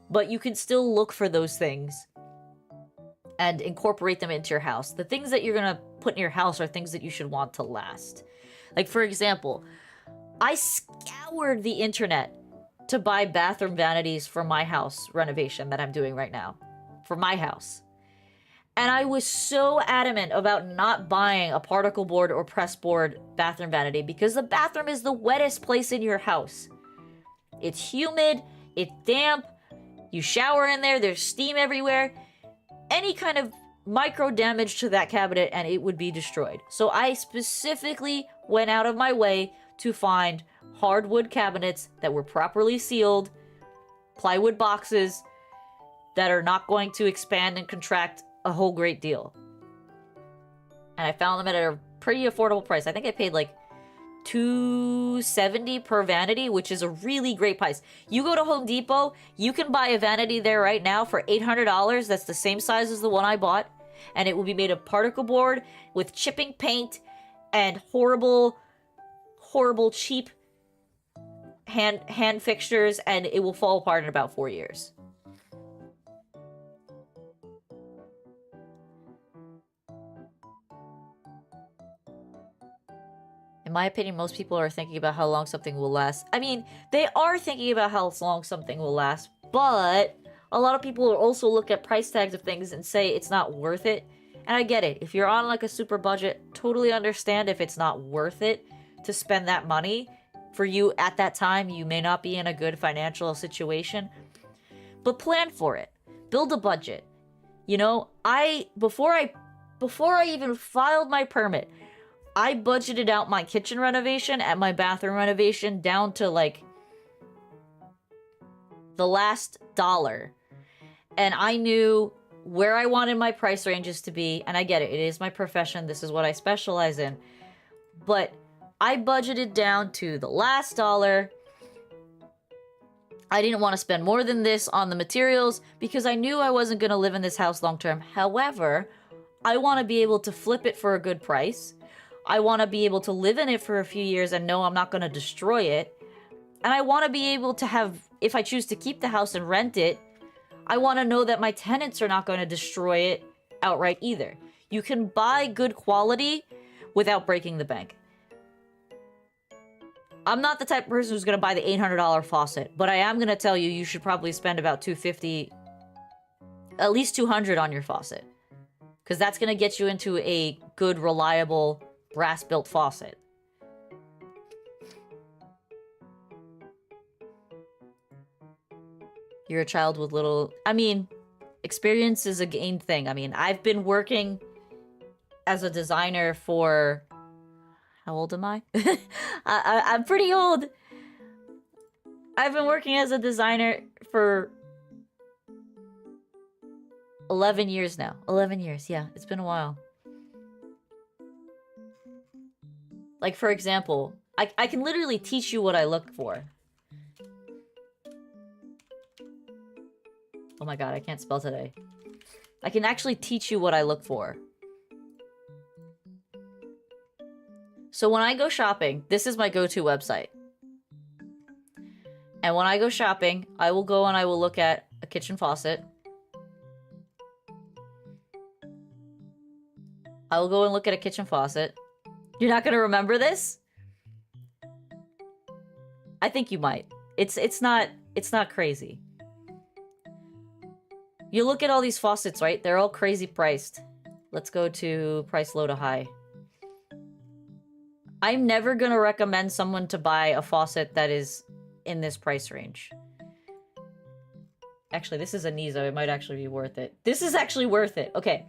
But you can still look for those things and incorporate them into your house. The things that you're gonna put in your house are things that you should want to last. Like, for example, I scoured the internet to buy bathroom vanities for my house renovation that I'm doing right now. For my house. And I was so adamant about not buying a particle board or press board bathroom vanity because the bathroom is the wettest place in your house. It's humid, it's damp, you shower in there, there's steam everywhere. Any kind of micro damage to that cabinet and it would be destroyed. So I specifically went out of my way to find hardwood cabinets that were properly sealed, plywood boxes that are not going to expand and contract a whole great deal. And I found them at a pretty affordable price. I think I paid like $270 per vanity, which is a really great price. You go to Home Depot, you can buy a vanity there right now for $800. That's the same size as the one I bought. And it will be made of particle board with chipping paint and horrible cheap hand fixtures, and it will fall apart in about 4 years. In my opinion, most people are thinking about how long something will last. I mean, they are thinking about how long something will last, but a lot of people also look at price tags of things and say it's not worth it. And I get it. If you're on like a super budget, totally understand if it's not worth it to spend that money. For you at that time, you may not be in a good financial situation, but plan for it. Build a budget. You know, before I even filed my permit, I budgeted out my kitchen renovation and my bathroom renovation down to like the last dollar. And I knew where I wanted my price ranges to be. And I get it. It is my profession. This is what I specialize in. But I budgeted down to the last dollar. I didn't want to spend more than this on the materials because I knew I wasn't going to live in this house long term. However, I want to be able to flip it for a good price. I want to be able to live in it for a few years and know I'm not going to destroy it. And I want to be able to have, if I choose to keep the house and rent it, I want to know that my tenants are not going to destroy it outright either. You can buy good quality without breaking the bank. I'm not the type of person who's going to buy the $800 faucet, but I am going to tell you, you should probably spend about $250, at least $200 on your faucet. Because that's going to get you into a good, reliable, brass-built faucet. You're a child with little... I mean, experience is a gained thing. I mean, I've been working as a designer for... How old am I? I'm pretty old. I've been working as a designer for 11 years now. 11 years, yeah. It's been a while. Like, for example, I can literally teach you what I look for. Oh my god, I can't spell today. I can actually teach you what I look for. So when I go shopping, this is my go-to website. And when I go shopping, I will go and I will look at a kitchen faucet. I will go and look at a kitchen faucet. You're not gonna remember this? I think you might. It's not crazy. You look at all these faucets, right? They're all crazy priced. Let's go to price low to high. I'm never gonna recommend someone to buy a faucet that is in this price range. Actually, this is a Nizo. It might actually be worth it. This is actually worth it. Okay.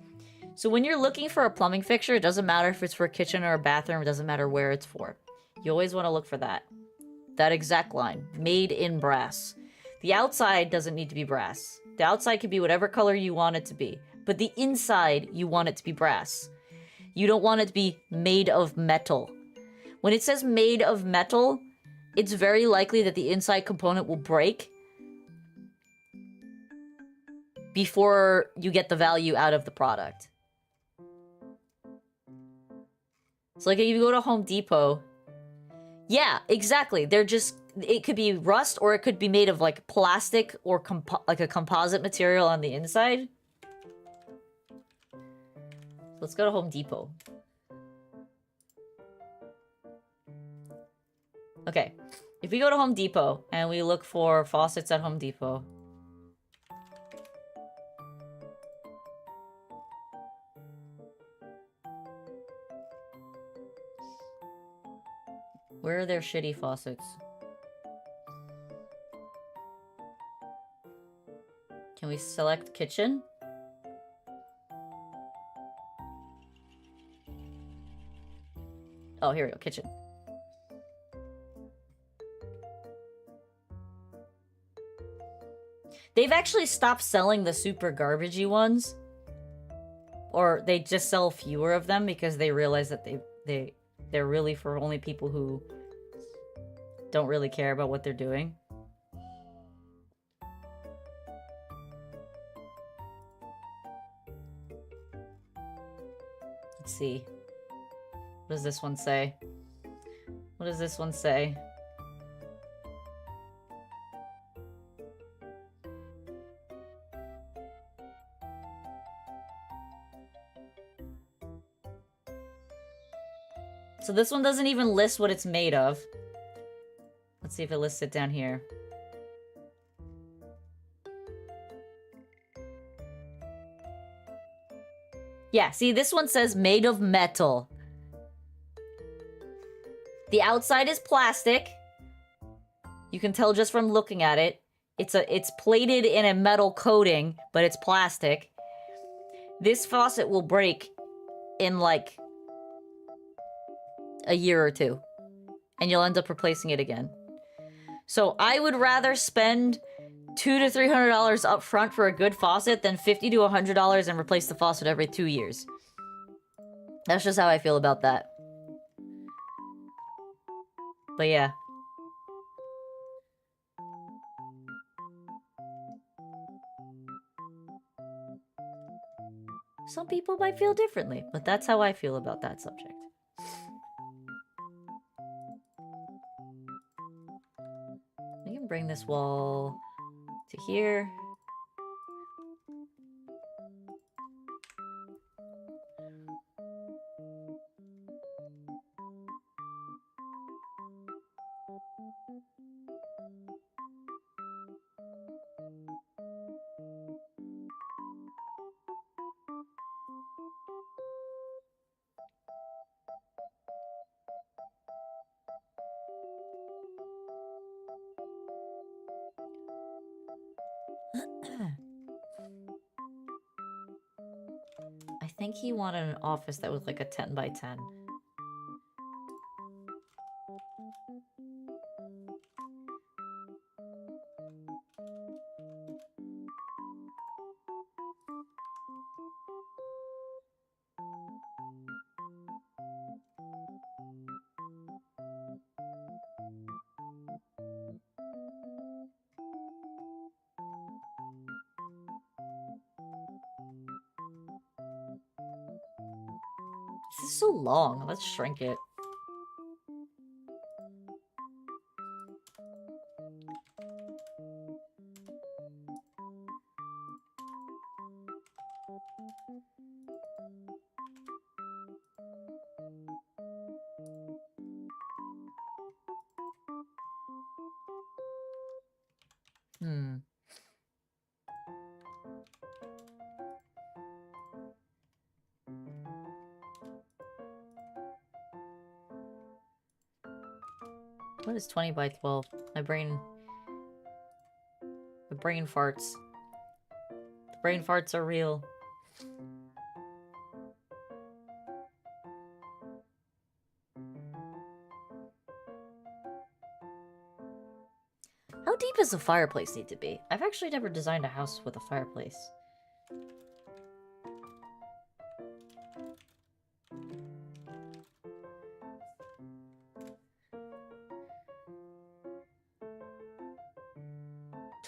So when you're looking for a plumbing fixture, it doesn't matter if it's for a kitchen or a bathroom. It doesn't matter where it's for. You always want to look for that. That exact line. Made in brass. The outside doesn't need to be brass. The outside can be whatever color you want it to be. But the inside, you want it to be brass. You don't want it to be made of metal. When it says made of metal, it's very likely that the inside component will break before you get the value out of the product. So like if you go to Home Depot, yeah, exactly. They're just, it could be rust or it could be made of like plastic or like a composite material on the inside. Let's go to Home Depot. Okay, if we go to Home Depot and we look for faucets at Home Depot. Where are their shitty faucets? Can we select kitchen? Oh, here we go, kitchen. They've actually stopped selling the super garbagey ones. Or they just sell fewer of them because they realize that they're really for only people who don't really care about what they're doing. Let's see. What does this one say? What does this one say? So this one doesn't even list what it's made of. Let's see if it lists it down here. Yeah, see, this one says made of metal. The outside is plastic. You can tell just from looking at it. It's plated in a metal coating, but it's plastic. This faucet will break in like a year or two, and you'll end up replacing it again. So I would rather spend $200 to $300 up front for a good faucet than $50 to $100 and replace the faucet every 2 years. That's just how I feel about that. But yeah. Some people might feel differently, but that's how I feel about that subject. can bring this wall to here. I think he wanted an office that was like a 10 by 10. This is so long. Let's shrink it. What is 20 by 12? My brain... The brain farts. The brain farts are real. How deep does the fireplace need to be? I've actually never designed a house with a fireplace.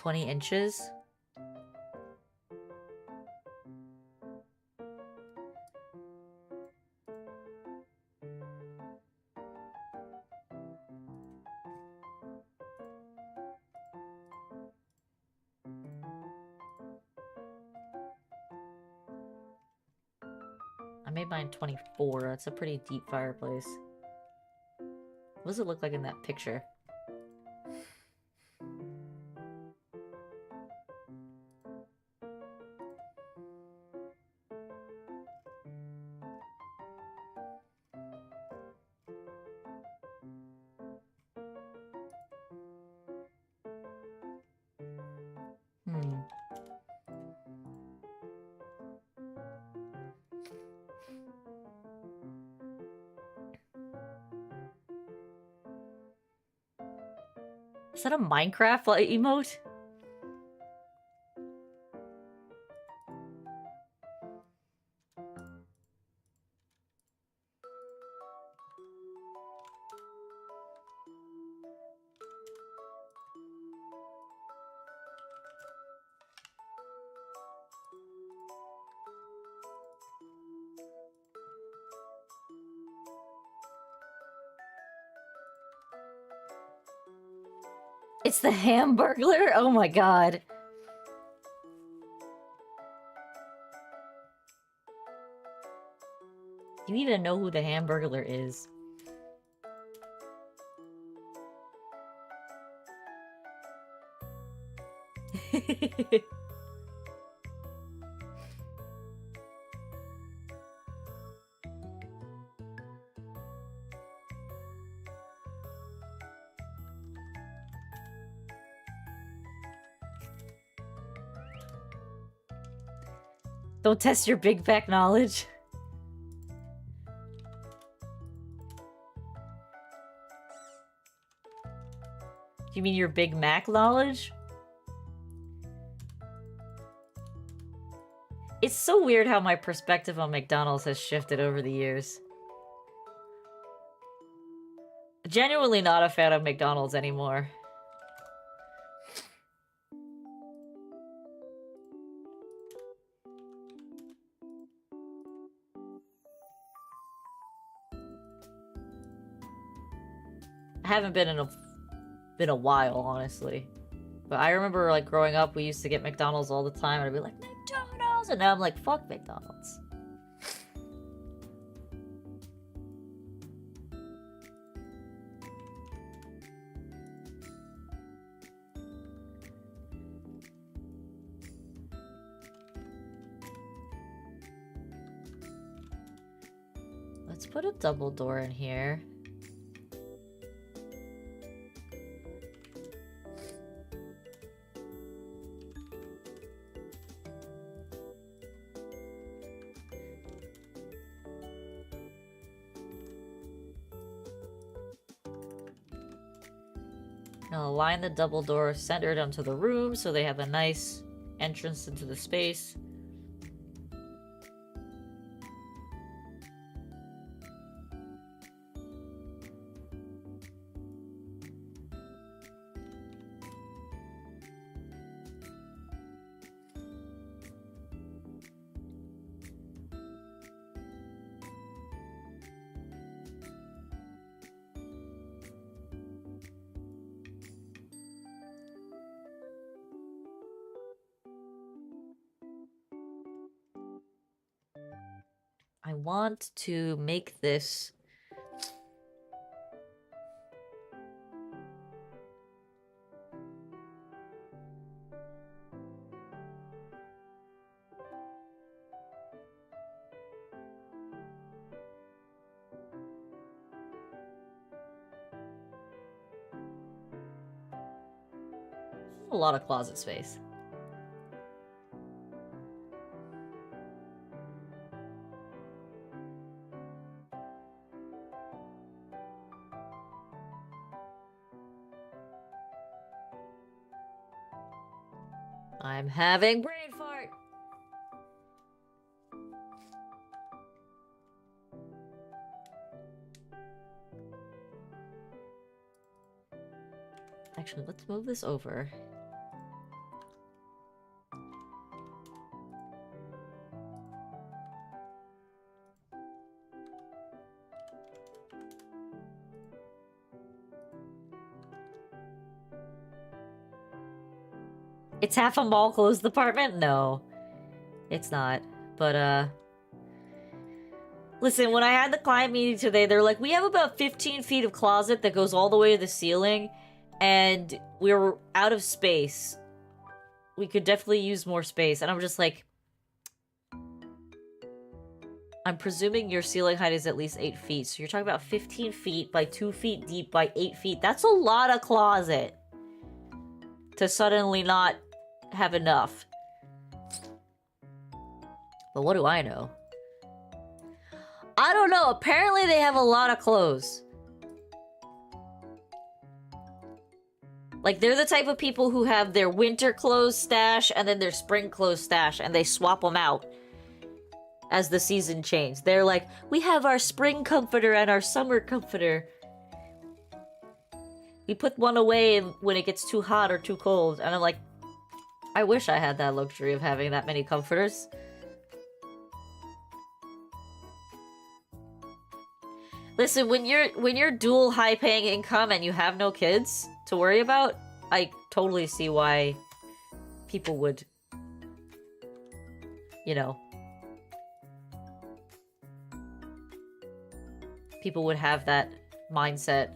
$20 inches? I made mine 24. That's a pretty deep fireplace. What does it look like in that picture? Is that a Minecraft emote? It's the Hamburglar? Oh my god. Do you even know who the Hamburglar is? Don't test your big back knowledge. Do you mean your Big Mac knowledge? It's so weird how my perspective on McDonald's has shifted over the years. Genuinely not a fan of McDonald's anymore. I haven't been in a been a while, honestly. But I remember, like, growing up, we used to get McDonald's all the time, and I'd be like, McDonald's! And now I'm like, fuck McDonald's. Let's put a double door in here. I'll align the double door centered onto the room so they have a nice entrance into the space. I want to make this... a lot of closet space. I'm having brain fart. Actually, let's move this over. It's half a mall closed department? No, it's not. But, listen, when I had the client meeting today, they're like, we have about 15 feet of closet that goes all the way to the ceiling, and we're out of space. We could definitely use more space. And I'm just like, I'm presuming your ceiling height is at least 8 feet. So you're talking about 15 feet by 2 feet deep by 8 feet. That's a lot of closet to suddenly not have enough. But what do I know? I don't know. Apparently they have a lot of clothes. Like, they're the type of people who have their winter clothes stash and then their spring clothes stash, and they swap them out as the season changes. They're like, we have our spring comforter and our summer comforter. We put one away when it gets too hot or too cold. And I'm like, I wish I had that luxury of having that many comforters. Listen, when you're dual high-paying income and you have no kids to worry about, I totally see why people would, you know, people would have that mindset.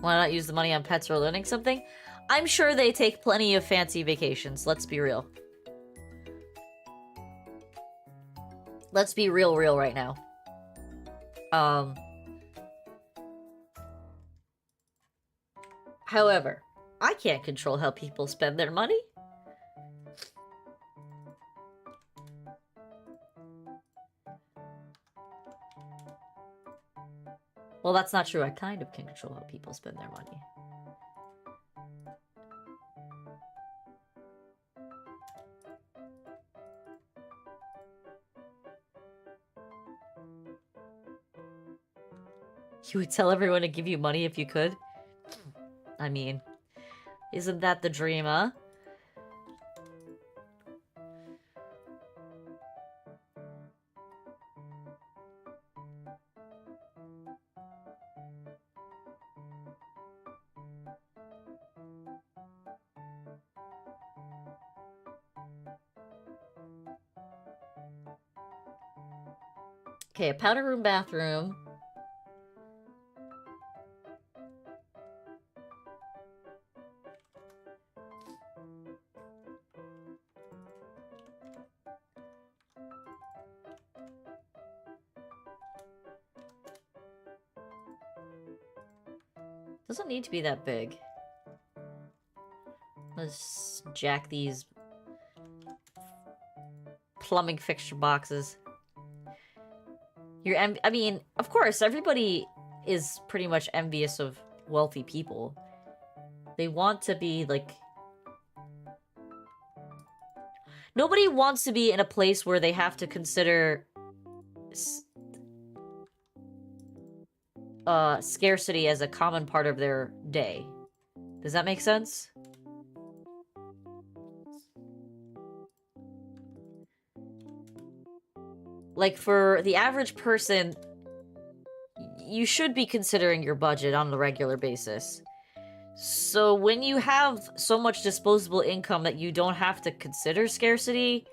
Why not use the money on pets or learning something? I'm sure they take plenty of fancy vacations, let's be real. Let's be real right now. However, I can't control how people spend their money. Well, that's not true. I kind of can control how people spend their money. You would tell everyone to give you money if you could? I mean, Isn't that the dream, huh? Okay, a powder room bathroom. Doesn't need to be that big. Let's jack these plumbing fixture boxes. I mean, of course, everybody is pretty much envious of wealthy people. They want to be, like... Nobody wants to be in a place where they have to consider... scarcity as a common part of their day. Does that make sense? Like, for the average person, you should be considering your budget on a regular basis. So when you have so much disposable income that you don't have to consider scarcity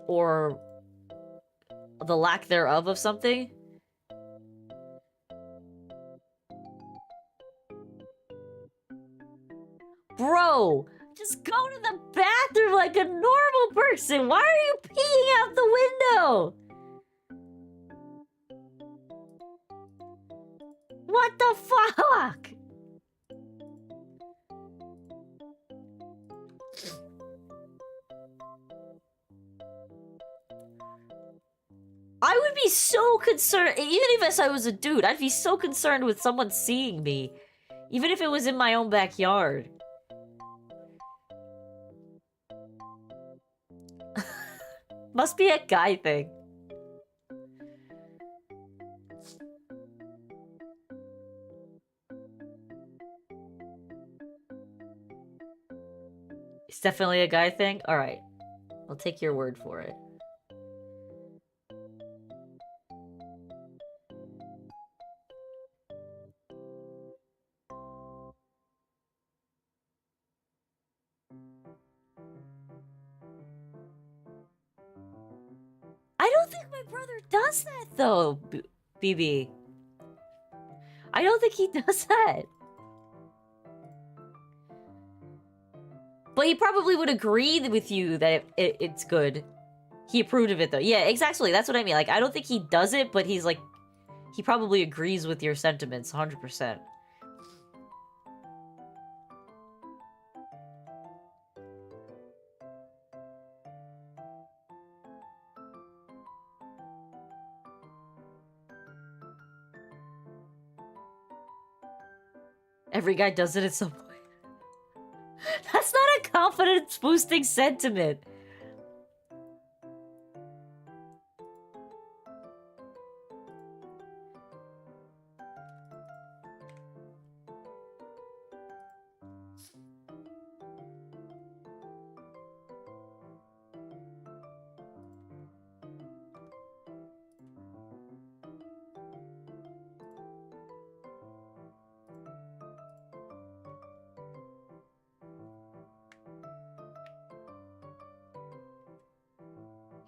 or the lack thereof of something... Bro, just go to the bathroom like a normal person. Why are you peeing out the window? What the fuck? I would be so concerned, even if I was a dude, I'd be so concerned with someone seeing me. Even if it was in my own backyard. Must be a guy thing. It's definitely a guy thing? Alright. I'll take your word for it. I don't think my brother does that, though, BB. I don't think he does that. But he probably would agree with you that it's good. He approved of it, though. Yeah, exactly. That's what I mean. Like, I don't think he does it, but he's like... He probably agrees with your sentiments, 100%. Every guy does it at some point. That's not a confidence-boosting sentiment.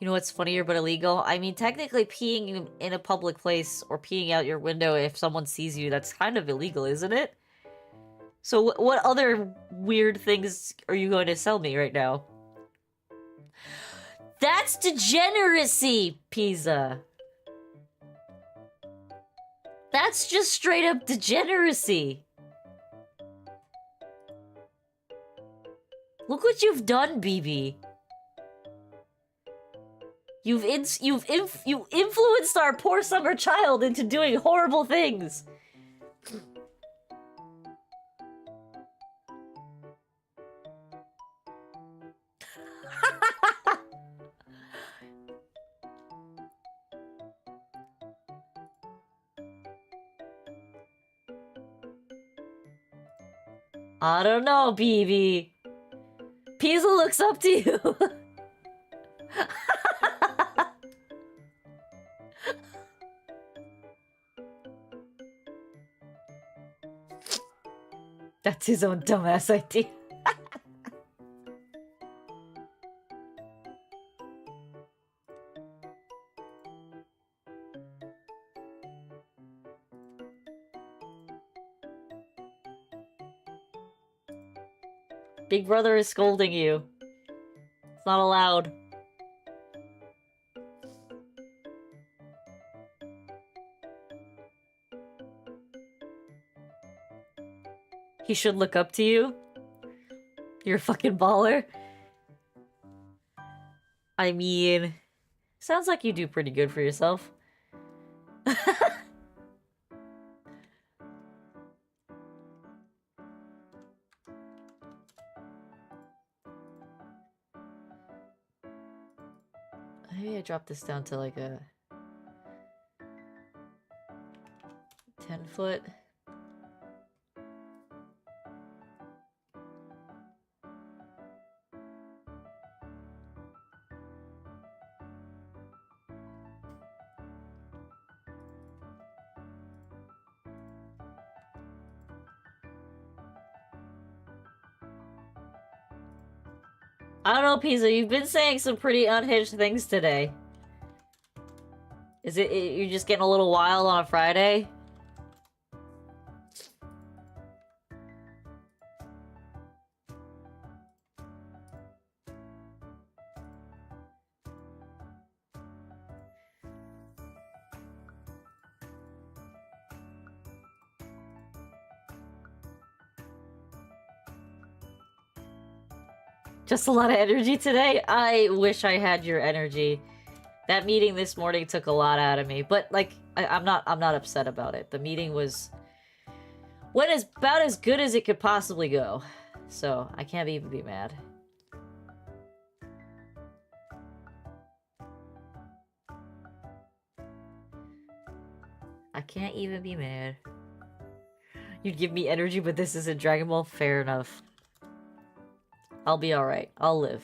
You know what's funnier but illegal? I mean, technically peeing in a public place or peeing out your window if someone sees you, that's kind of illegal, isn't it? So what other weird things are you going to sell me right now? That's degeneracy, Pizza. That's just straight up degeneracy. Look what you've done, BB. You influenced our poor summer child into doing horrible things. I don't know, BB. Pisa looks up to you. That's his own dumbass idea. Big brother is scolding you. It's not allowed. He should look up to you. You're a fucking baller. I mean, sounds like you do pretty good for yourself. Maybe I drop this down to like a 10-foot. I don't know, Pisa, you've been saying some pretty unhinged things today. Is it you're just getting a little wild on a Friday? Just a lot of energy today? I wish I had your energy. That meeting this morning took a lot out of me, but like I'm not upset about it. The meeting went about as good as it could possibly go. So, I can't even be mad. I can't even be mad. You'd give me energy, but this isn't Dragon Ball? Fair enough. I'll be alright. I'll live.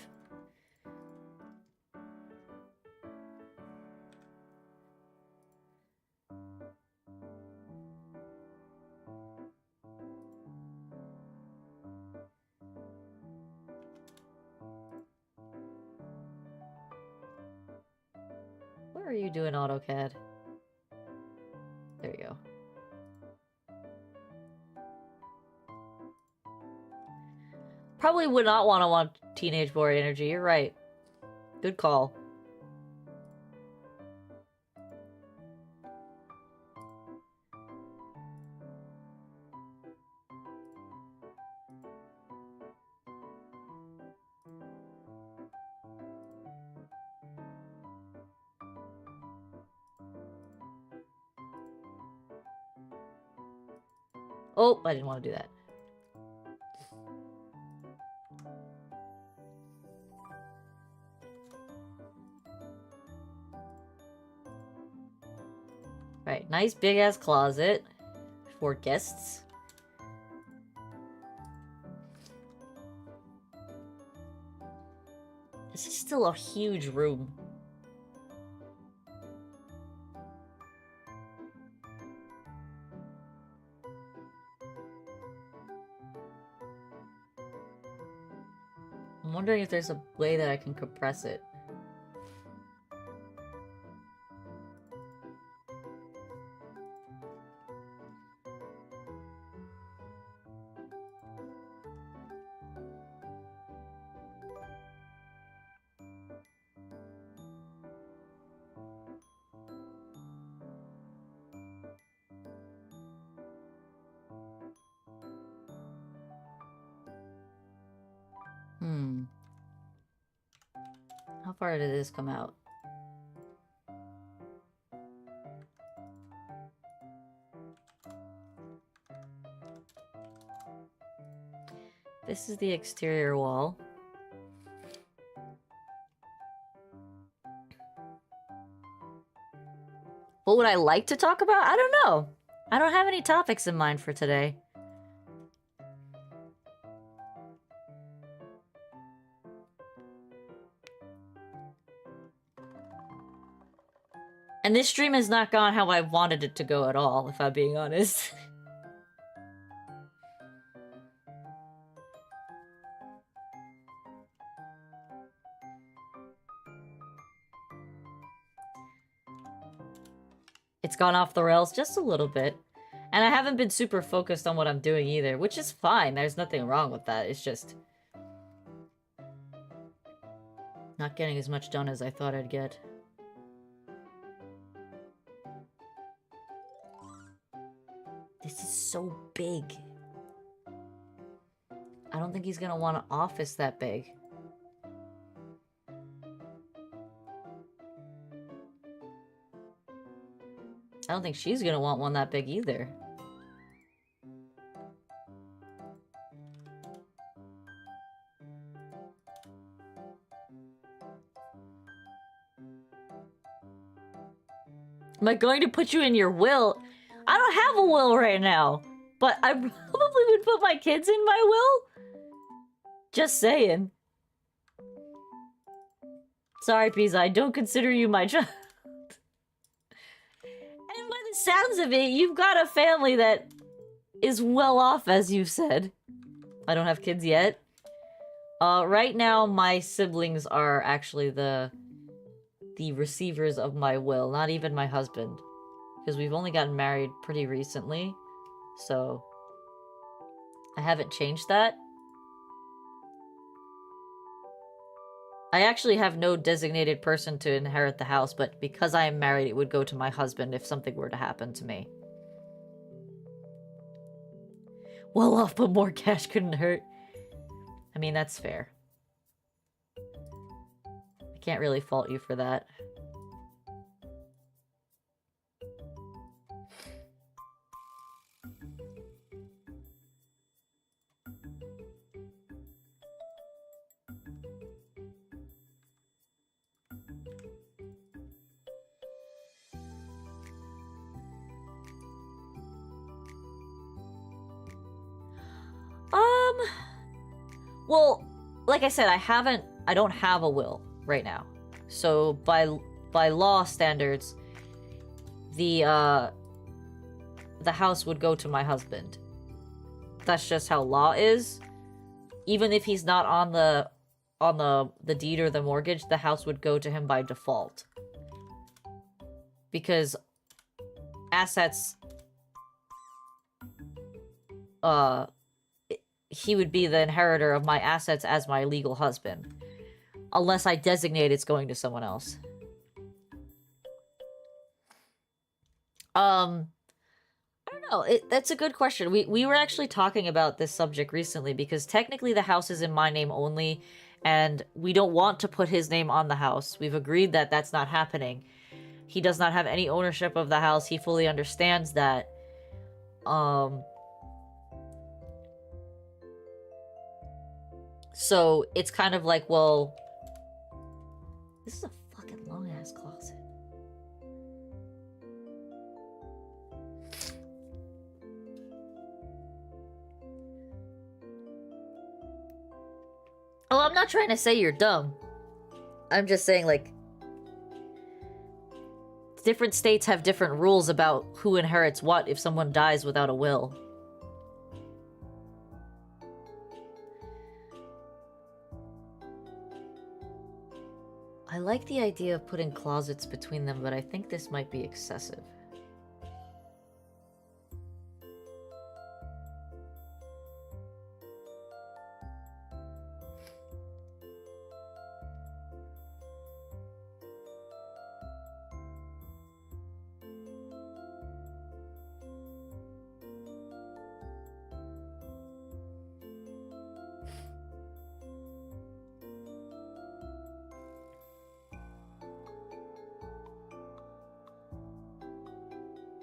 What are you doing, AutoCAD? There you go. Probably would not want Teenage Boy energy. You're right. Good call. Oh, I didn't want to do that. Right, nice big ass closet for guests. This is still a huge room. I'm wondering if there's a way that I can compress it. How far did this come out? This is the exterior wall. What would I like to talk about? I don't know. I don't have any topics in mind for today. And this stream has not gone how I wanted it to go at all, if I'm being honest. It's gone off the rails just a little bit. And I haven't been super focused on what I'm doing either, which is fine. There's nothing wrong with that. It's just not getting as much done as I thought I'd get. This is so big. I don't think he's gonna want an office that big. I don't think she's gonna want one that big either. Am I going to put you in your will? I don't have a will right now, but I probably would put my kids in my will. Just saying. Sorry, Pisa, I don't consider you my child. And by the sounds of it, you've got a family that is well off, as you said. I don't have kids yet. Right now, my siblings are actually the receivers of my will, not even my husband. Because we've only gotten married pretty recently, so I haven't changed that. I actually have no designated person to inherit the house, but because I am married, it would go to my husband if something were to happen to me. Well off, but more cash couldn't hurt. I mean, that's fair. I can't really fault you for that. Well, like I said, I don't have a will right now. So by law standards, the house would go to my husband. That's just how law is. Even if he's not on the deed or the mortgage, the house would go to him by default. Because assets, he would be the inheritor of my assets as my legal husband. Unless I designate it's going to someone else. I don't know. That's a good question. We were actually talking about this subject recently because technically the house is in my name only and we don't want to put his name on the house. We've agreed that that's not happening. He does not have any ownership of the house. He fully understands that. So it's kind of like, well, this is a fucking long-ass closet. Oh, I'm not trying to say you're dumb. I'm just saying, like, different states have different rules about who inherits what if someone dies without a will. I like the idea of putting closets between them, but I think this might be excessive.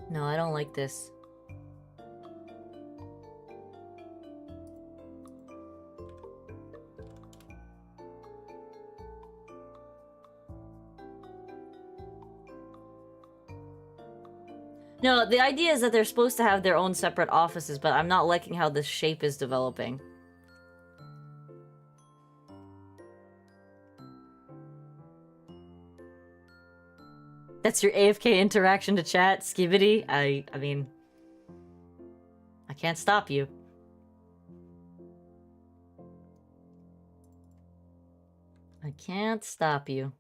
No, I don't like this. No, the idea is that they're supposed to have their own separate offices, but I'm not liking how this shape is developing. That's your AFK interaction to chat, Skibbity. I mean, I can't stop you. I can't stop you.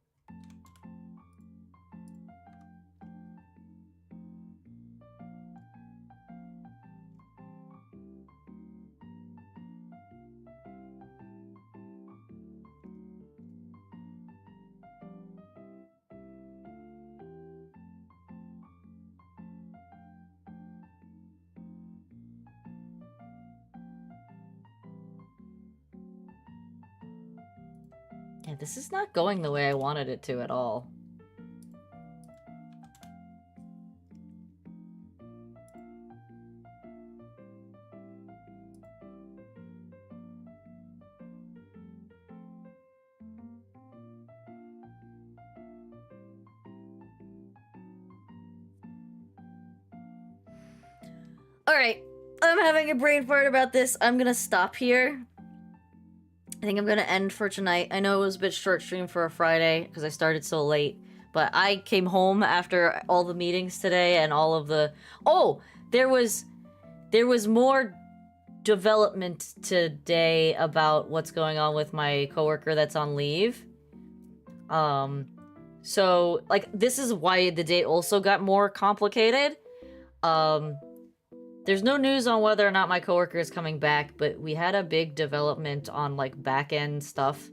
Yeah, this is not going the way I wanted it to at all. Alright, I'm having a brain fart about this. I'm gonna stop here. I think I'm gonna end for tonight. I know it was a bit short stream for a Friday because I started so late, but I came home after all the meetings today and all of the... Oh! There was more development today about what's going on with my coworker that's on leave. So, like, this is why the date also got more complicated. There's no news on whether or not my coworker is coming back, but we had a big development on, like, back-end stuff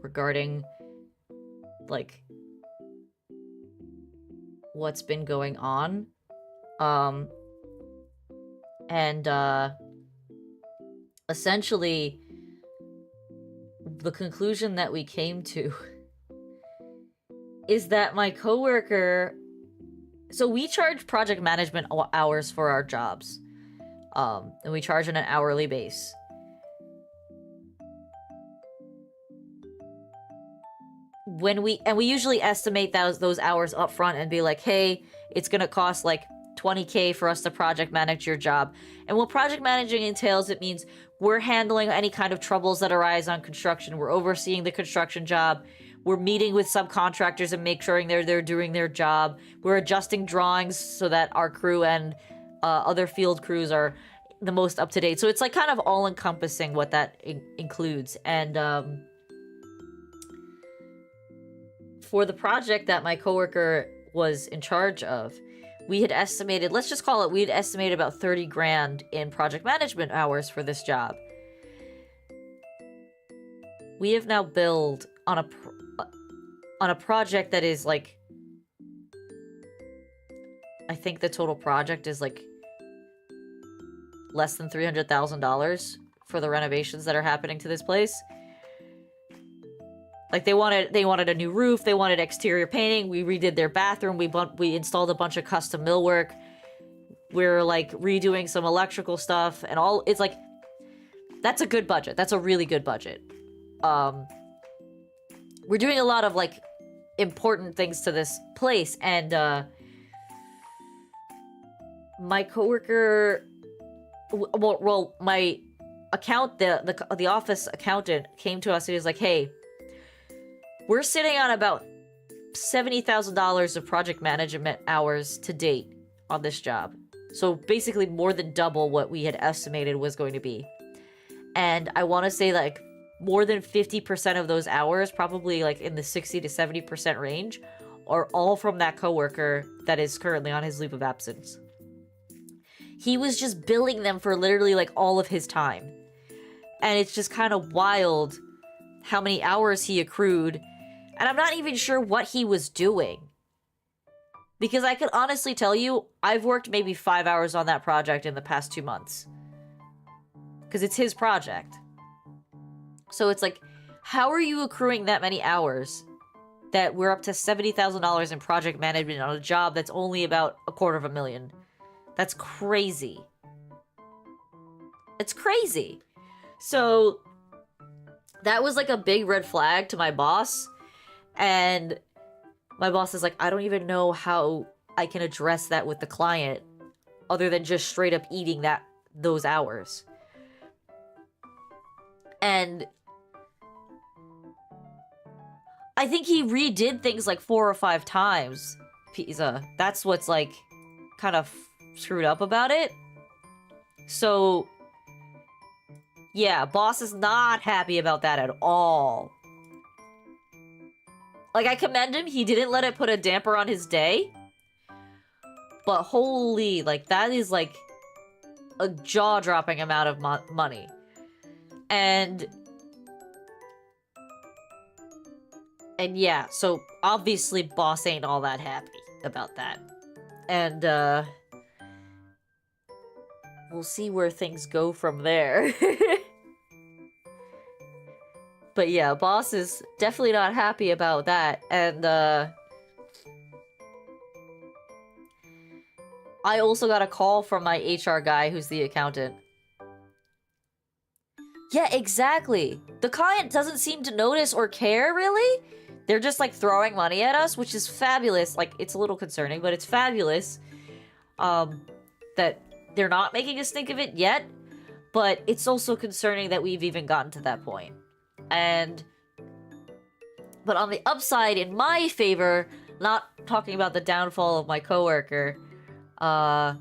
regarding, like, what's been going on. Essentially, the conclusion that we came to is that my coworker... So we charge project management hours for our jobs. And we charge on an hourly base. We usually estimate those hours up front and be like, hey, it's gonna cost like 20K for us to project manage your job. And what project managing entails, it means we're handling any kind of troubles that arise on construction. We're overseeing the construction job. We're meeting with subcontractors and make sure they're doing their job. We're adjusting drawings so that our crew and other field crews are the most up to date. So it's like kind of all encompassing what that includes. And for the project that my coworker was in charge of, we had estimated, let's just call it, we had estimated about 30 grand in project management hours for this job. We have now billed on a project that is like, I think the total project is like less than $300,000 for the renovations that are happening to this place. Like, they wanted a new roof, they wanted exterior painting, we redid their bathroom, we installed a bunch of custom millwork, we're like redoing some electrical stuff and all. It's like, that's a good budget. That's a really good budget. We're doing a lot of like important things to this place, and my coworker, well, my the office accountant came to us and he was like, hey, we're sitting on about $70,000 of project management hours to date on this job. So basically more than double what we had estimated was going to be. And I want to say like more than 50% of those hours, probably like in the 60 to 70% range, are all from that coworker that is currently on his leave of absence. He was just billing them for literally like all of his time. And it's just kind of wild how many hours he accrued. And I'm not even sure what he was doing. Because I can honestly tell you, I've worked maybe 5 hours on that project in the past 2 months. Because it's his project. So it's like, how are you accruing that many hours that we're up to $70,000 in project management on a job that's only about $250,000? That's crazy. It's crazy. So that was like a big red flag to my boss. And my boss is like, I don't even know how I can address that with the client other than just straight up eating those hours. And I think he redid things like 4 or 5 times pizza. That's what's like kind of screwed up about it. So yeah, boss is not happy about that at all. Like, I commend him. He didn't let it put a damper on his day. But holy, like, that is, like, a jaw-dropping amount of money. And yeah, so obviously boss ain't all that happy about that. And, we'll see where things go from there. But yeah, boss is definitely not happy about that. And, I also got a call from my HR guy who's the accountant. Yeah, exactly. The client doesn't seem to notice or care, really. They're just, like, throwing money at us, which is fabulous. Like, it's a little concerning, but it's fabulous. That they're not making us think of it yet. But it's also concerning that we've even gotten to that point. But on the upside, in my favor, not talking about the downfall of my coworker, I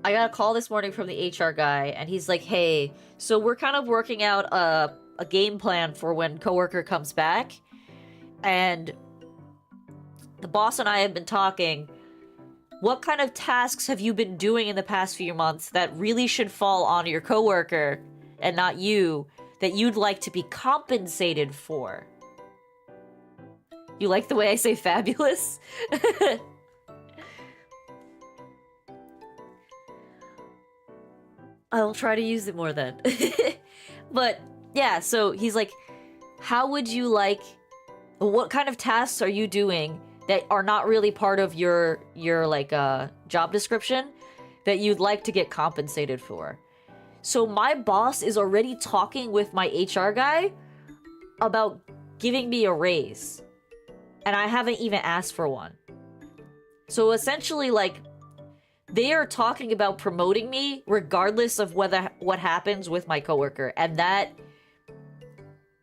got a call this morning from the HR guy, and he's like, hey, so we're kind of working out a game plan for when coworker comes back, and the boss and I have been talking. What kind of tasks have you been doing in the past few months that really should fall on your coworker and not you, that you'd like to be compensated for? You like the way I say fabulous? I'll try to use it more then. But yeah, so he's like, how would you like, what kind of tasks are you doing that are not really part of your like job description that you'd like to get compensated for? So my boss is already talking with my HR guy about giving me a raise, and I haven't even asked for one. So essentially, like, they are talking about promoting me regardless of what happens with my coworker, and that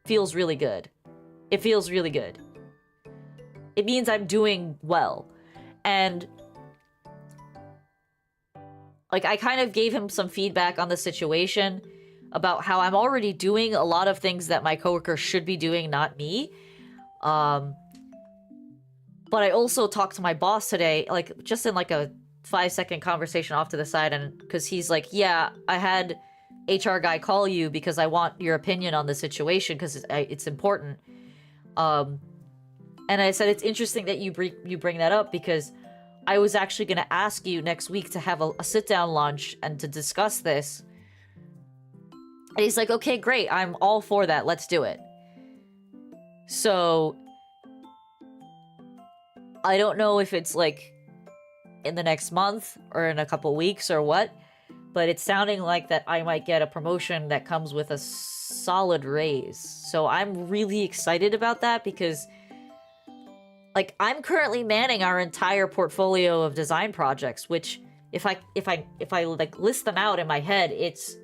feels really good. It feels really good. It means I'm doing well. And like, I kind of gave him some feedback on the situation about how I'm already doing a lot of things that my coworker should be doing, not me. But I also talked to my boss today, like, just in like a 5-second conversation off to the side, and because he's like, yeah, I had HR guy call you because I want your opinion on the situation because it's important. And I said, it's interesting that you bring that up because I was actually going to ask you next week to have a sit-down lunch and to discuss this. And he's like, okay, great. I'm all for that. Let's do it. So I don't know if it's like in the next month or in a couple weeks or what, but it's sounding like that I might get a promotion that comes with a solid raise. So I'm really excited about that because, like, I'm currently manning our entire portfolio of design projects, which if I like list them out in my head, it's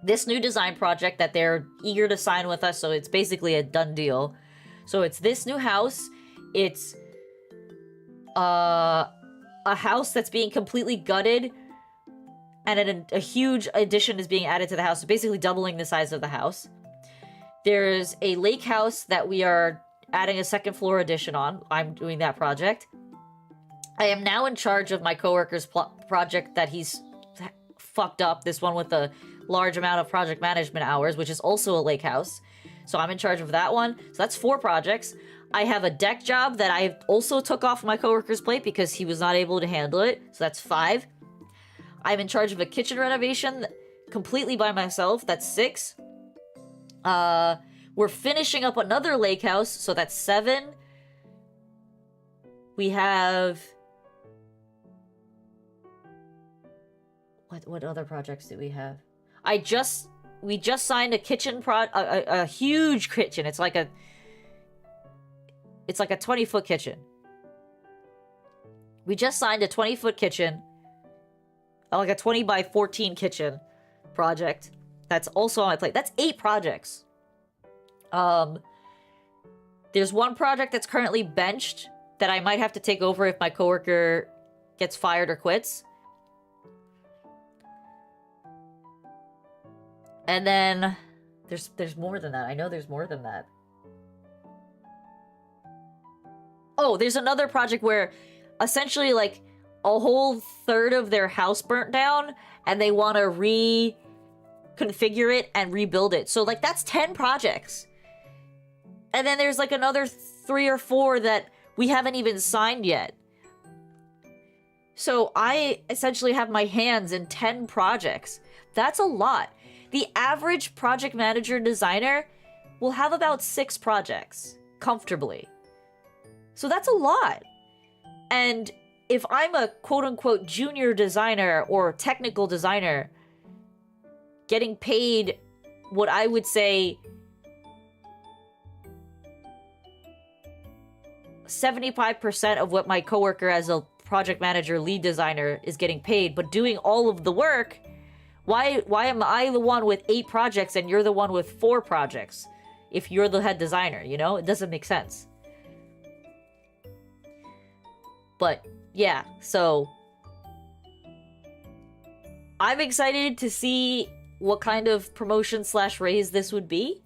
this new design project that they're eager to sign with us, so it's basically a done deal. So it's this new house, it's a house that's being completely gutted, and a huge addition is being added to the house, so basically doubling the size of the house. There's a lake house that we are adding a second floor addition on. I'm doing that project. I am now in charge of my coworker's project that he's fucked up, this one with a large amount of project management hours, which is also a lake house. So I'm in charge of that one. So that's 4 projects. I have a deck job that I also took off my coworker's plate because he was not able to handle it. So that's 5. I'm in charge of a kitchen renovation completely by myself. That's 6. We're finishing up another lake house, so that's 7. We have... What other projects do we have? We just signed a kitchen a huge kitchen. It's like a 20-foot kitchen. We just signed a 20-foot kitchen, like a 20 by 14 kitchen project. That's also on my plate. That's 8 projects. There's one project that's currently benched that I might have to take over if my coworker gets fired or quits. And then there's more than that. I know there's more than that. Oh, there's another project where essentially like a whole third of their house burnt down and they want to reconfigure it and rebuild it. So like that's 10 projects. And then there's like another 3 or 4 that we haven't even signed yet. So I essentially have my hands in 10 projects. That's a lot. The average project manager designer will have about 6 projects comfortably. So that's a lot. And if I'm a quote-unquote junior designer or technical designer getting paid what I would say 75% of what my coworker as a project manager lead designer is getting paid, but doing all of the work, why am I the one with 8 projects and you're the one with 4 projects if you're the head designer, you know? It doesn't make sense. But yeah, so I'm excited to see what kind of promotion / raise this would be.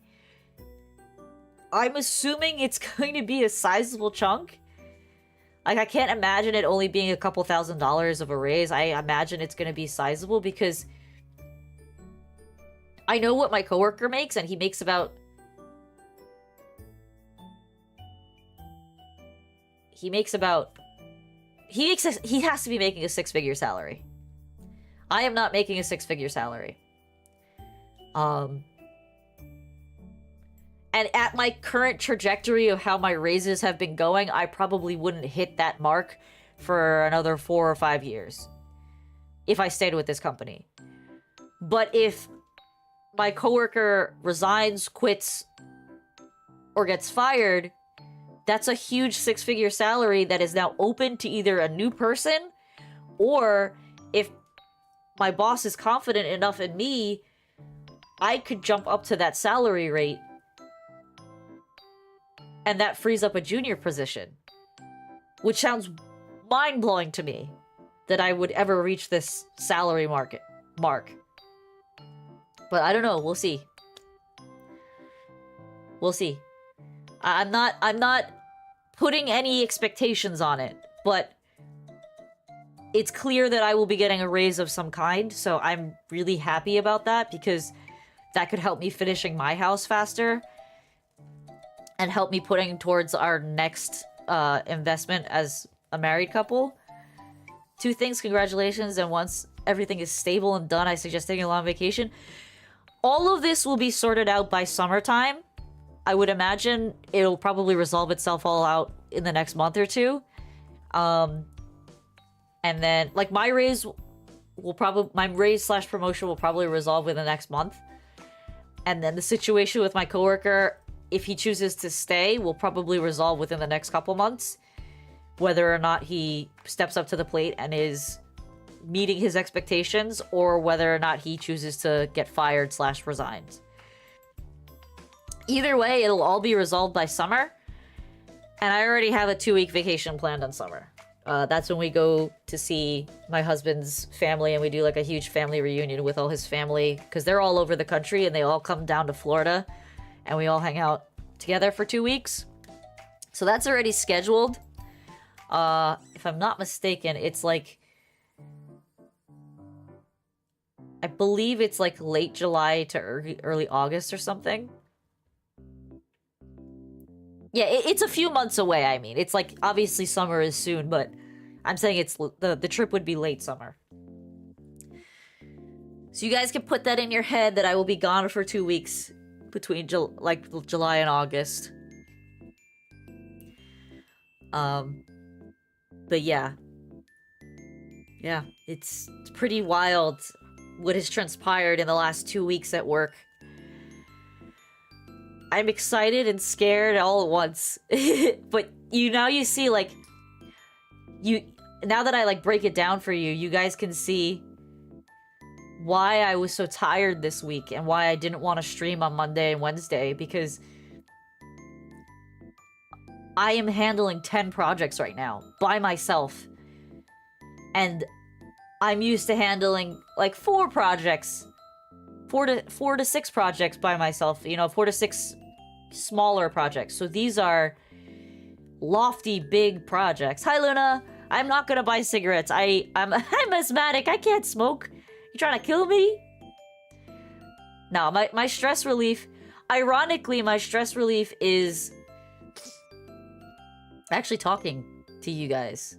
I'm assuming it's going to be a sizable chunk. Like, I can't imagine it only being a couple $1,000s of a raise. I imagine it's going to be sizable because I know what my coworker makes, and he makes about... He has to be making a 6-figure salary. I am not making a 6-figure salary. And at my current trajectory of how my raises have been going, I probably wouldn't hit that mark for another 4 or 5 years if I stayed with this company. But if my coworker resigns, quits, or gets fired, that's a huge 6-figure salary that is now open to either a new person, or if my boss is confident enough in me, I could jump up to that salary rate. And that frees up a junior position. Which sounds mind-blowing to me, that I would ever reach this salary mark. But I don't know, we'll see. We'll see. I'm not putting any expectations on it, but it's clear that I will be getting a raise of some kind, so I'm really happy about that because that could help me finishing my house faster and help me putting towards our next investment as a married couple. 2 things, congratulations, and once everything is stable and done, I suggest taking a long vacation. All of this will be sorted out by summertime. I would imagine it'll probably resolve itself all out in the next month or 2. And then, like, my raise / promotion will probably resolve in the next month. And then the situation with my coworker, if he chooses to stay, will probably resolve within the next couple months. Whether or not he steps up to the plate and is meeting his expectations, or whether or not he chooses to get fired / resigns. Either way, it'll all be resolved by summer. And I already have a 2-week vacation planned on summer. That's when we go to see my husband's family, and we do like a huge family reunion with all his family, because they're all over the country and they all come down to Florida, and we all hang out together for 2 weeks. So that's already scheduled. If I'm not mistaken, it's like... I believe it's like late July to early August or something. Yeah, it's a few months away, I mean. It's like, obviously summer is soon, but I'm saying it's the trip would be late summer. So you guys can put that in your head that I will be gone for 2 weeks between July and August. But yeah. Yeah, it's pretty wild what has transpired in the last 2 weeks at work. I'm excited and scared all at once. But you see, like, now that I like break it down for you, you guys can see why I was so tired this week and why I didn't want to stream on Monday and Wednesday, because I am handling 10 projects right now by myself. And I'm used to handling like 4 projects. 4 to 6 projects by myself, you know, 4 to 6 smaller projects. So these are lofty big projects. Hi Luna, I'm not gonna buy cigarettes. I'm I'm asthmatic. I can't smoke. You trying to kill me? No, my stress relief, ironically, my stress relief is actually talking to you guys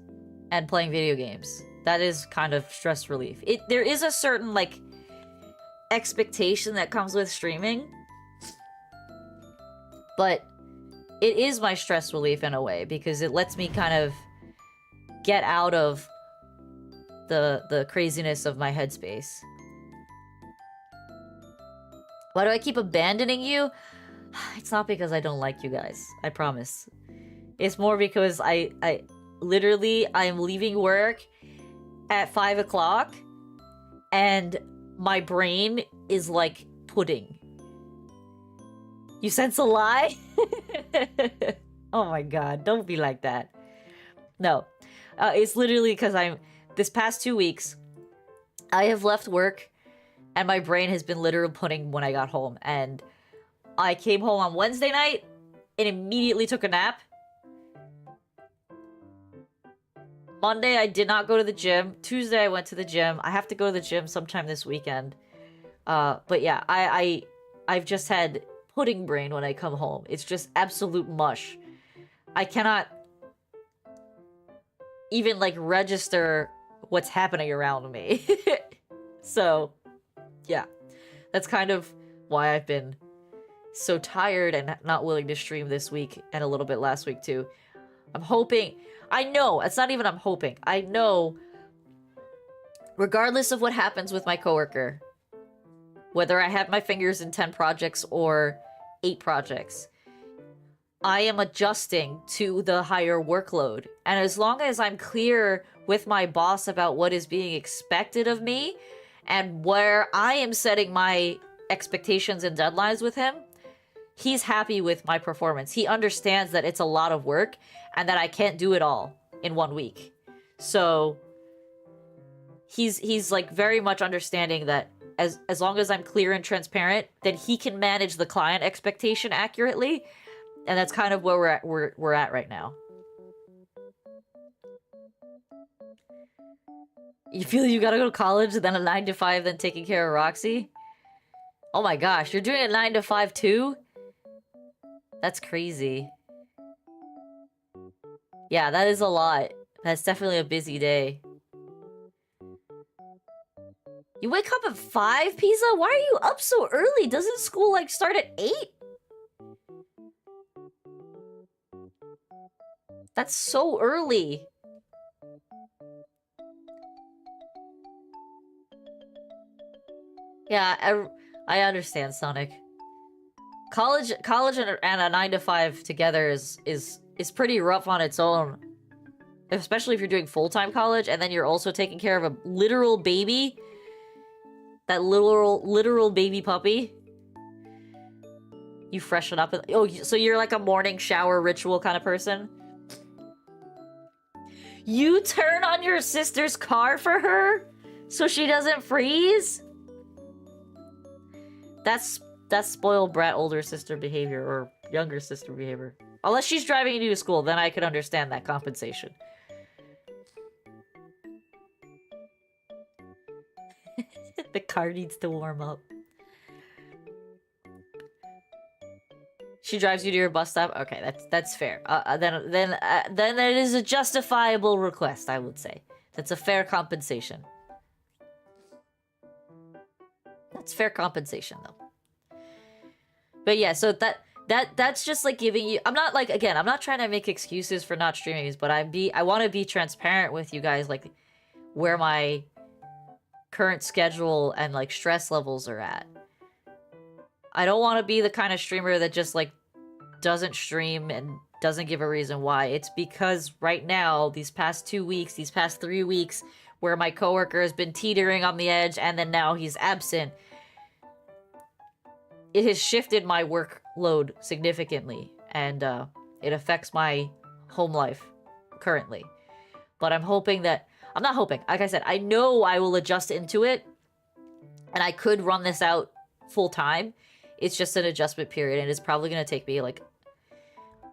and playing video games. That is kind of stress relief. There is a certain like expectation that comes with streaming, but it is my stress relief in a way because it lets me kind of get out of the craziness of my headspace. Why do I keep abandoning you? It's not because I don't like you guys. I promise. It's more because I literally, I'm leaving work at 5 o'clock and my brain is like pudding. You sense a lie? Oh my god, don't be like that. No. It's literally because this past 2 weeks, I have left work and my brain has been literal pudding when I got home. And I came home on Wednesday night and immediately took a nap. Monday, I did not go to the gym. Tuesday, I went to the gym. I have to go to the gym sometime this weekend. But yeah, I've just had pudding brain when I come home. It's just absolute mush. I cannot even, like, register what's happening around me. So, yeah. That's kind of why I've been so tired and not willing to stream this week and a little bit last week, too. I'm hoping... I know, it's not even I'm hoping. I know, regardless of what happens with my coworker, whether I have my fingers in 10 projects or 8 projects, I am adjusting to the higher workload. And as long as I'm clear with my boss about what is being expected of me and where I am setting my expectations and deadlines with him, he's happy with my performance. He understands that it's a lot of work and that I can't do it all in 1 week. So he's like very much understanding that as long as I'm clear and transparent, then he can manage the client expectation accurately. And that's kind of where we're at right now. You feel you gotta go to college, then a 9 to 5, then taking care of Roxy? Oh my gosh, you're doing a 9 to 5 too? That's crazy. Yeah, that is a lot. That's definitely a busy day. You wake up at 5, Pizza? Why are you up so early? Doesn't school, like, start at 8? That's so early. Yeah, I understand, Sonic. College and a 9 to 5 together is pretty rough on its own. Especially if you're doing full-time college and then you're also taking care of a literal baby. That literal baby puppy. You freshen up. Oh, so you're like a morning shower ritual kind of person? You turn on your sister's car for her so she doesn't freeze? That's spoiled brat older sister behavior or younger sister behavior. Unless she's driving you to school, then I could understand that compensation. The car needs to warm up. She drives you to your bus stop? Okay, that's fair. Then it is a justifiable request, I would say. That's a fair compensation. That's fair compensation, though. But yeah, so that's just like giving you... I'm not like, again, I'm not trying to make excuses for not streaming, but I want to be transparent with you guys, like, where my current schedule and, like, stress levels are at. I don't want to be the kind of streamer that just, like, doesn't stream and doesn't give a reason why. It's because right now, these past 2 weeks, these past 3 weeks, where my coworker has been teetering on the edge and then now he's absent, it has shifted my workload significantly. And It affects my home life currently. But I'm hoping that... I'm not hoping. Like I said, I know I will adjust into it. And I could run this out full time. It's just an adjustment period. And it's probably going to take me, like...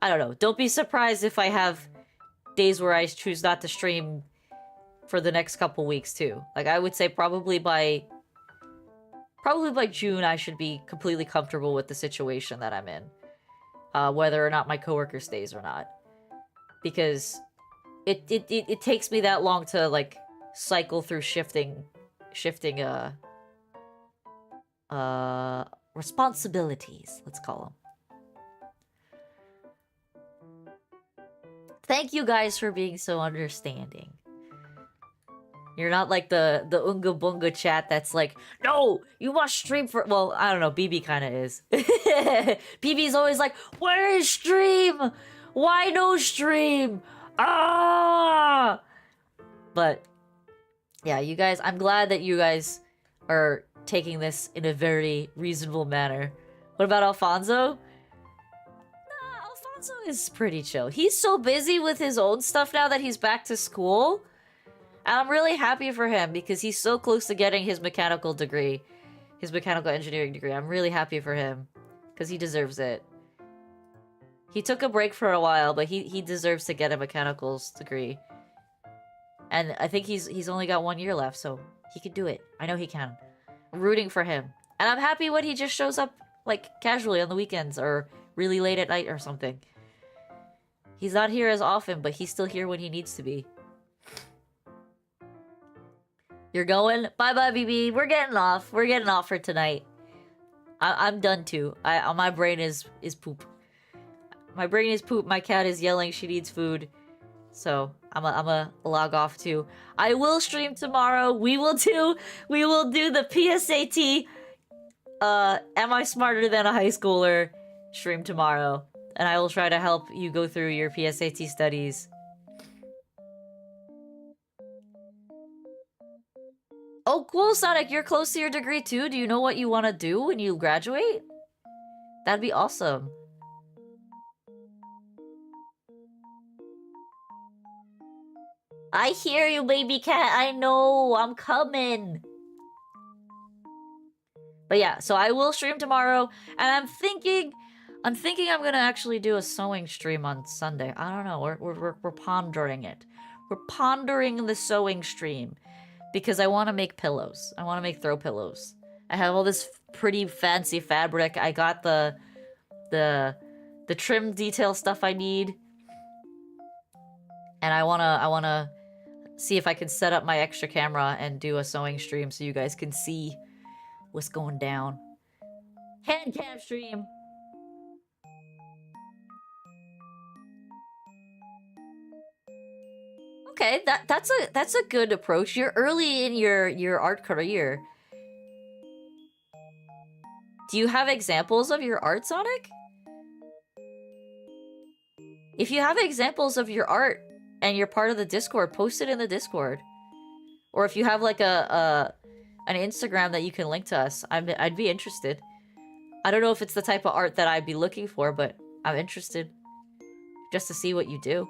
I don't know. Don't be surprised if I have days where I choose not to stream for the next couple weeks, too. Like, I would say probably by June, I should be completely comfortable with the situation that I'm in. Whether or not my coworker stays or not. Because it takes me that long to, like, cycle through shifting responsibilities, let's call them. Thank you guys for being so understanding. You're not like the Unga Bunga chat that's like, no, you must stream for... Well, I don't know, BB kind of is. BB's always like, where is stream? Why no stream? Ah! But, yeah, you guys, I'm glad that you guys are taking this in a very reasonable manner. What about Alfonso? Alfonso is pretty chill. He's so busy with his own stuff now that he's back to school. And I'm really happy for him because he's so close to getting his mechanical degree. His mechanical engineering degree. I'm really happy for him. Because he deserves it. He took a break for a while, but he deserves to get a mechanicals degree. And I think he's only got 1 year left, so he could do it. I know he can. I'm rooting for him. And I'm happy when he just shows up, like, casually on the weekends or really late at night or something. He's not here as often, but he's still here when he needs to be. You're going? Bye-bye, BB. We're getting off. We're getting off for tonight. I'm done too. My brain is poop. My brain is poop. My cat is yelling she needs food. So I'm a log off too. I will stream tomorrow. We will do the PSAT. Am I smarter than a high schooler? Stream tomorrow. And I will try to help you go through your PSAT studies. Oh, cool, Sonic. You're close to your degree too. Do you know what you want to do when you graduate? That'd be awesome. I hear you, baby cat. I know. I'm coming. But yeah, so I will stream tomorrow, and I'm thinking I'm gonna actually do a sewing stream on Sunday. I don't know. We're pondering it. We're pondering the sewing stream because I want to make pillows. I want to make throw pillows. I have all this pretty fancy fabric. I got the trim detail stuff I need, and I wanna see if I can set up my extra camera and do a sewing stream so you guys can see what's going down. Hand cam stream. Okay, that's a good approach. You're early in your art career. Do you have examples of your art, Sonic? If you have examples of your art and you're part of the Discord, post it in the Discord. Or if you have like an Instagram that you can link to us, I'd be interested. I don't know if it's the type of art that I'd be looking for, but I'm interested just to see what you do.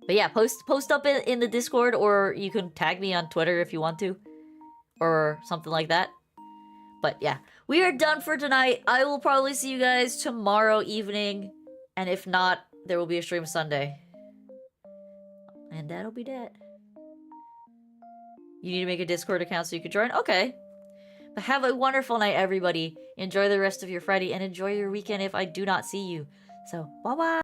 But yeah, post up in the Discord, or you can tag me on Twitter if you want to. Or something like that. But yeah, we are done for tonight. I will probably see you guys tomorrow evening. And if not, there will be a stream Sunday. And that'll be that. You need to make a Discord account so you can join? Okay. But have a wonderful night, everybody. Enjoy the rest of your Friday and enjoy your weekend if I do not see you. So, bye-bye.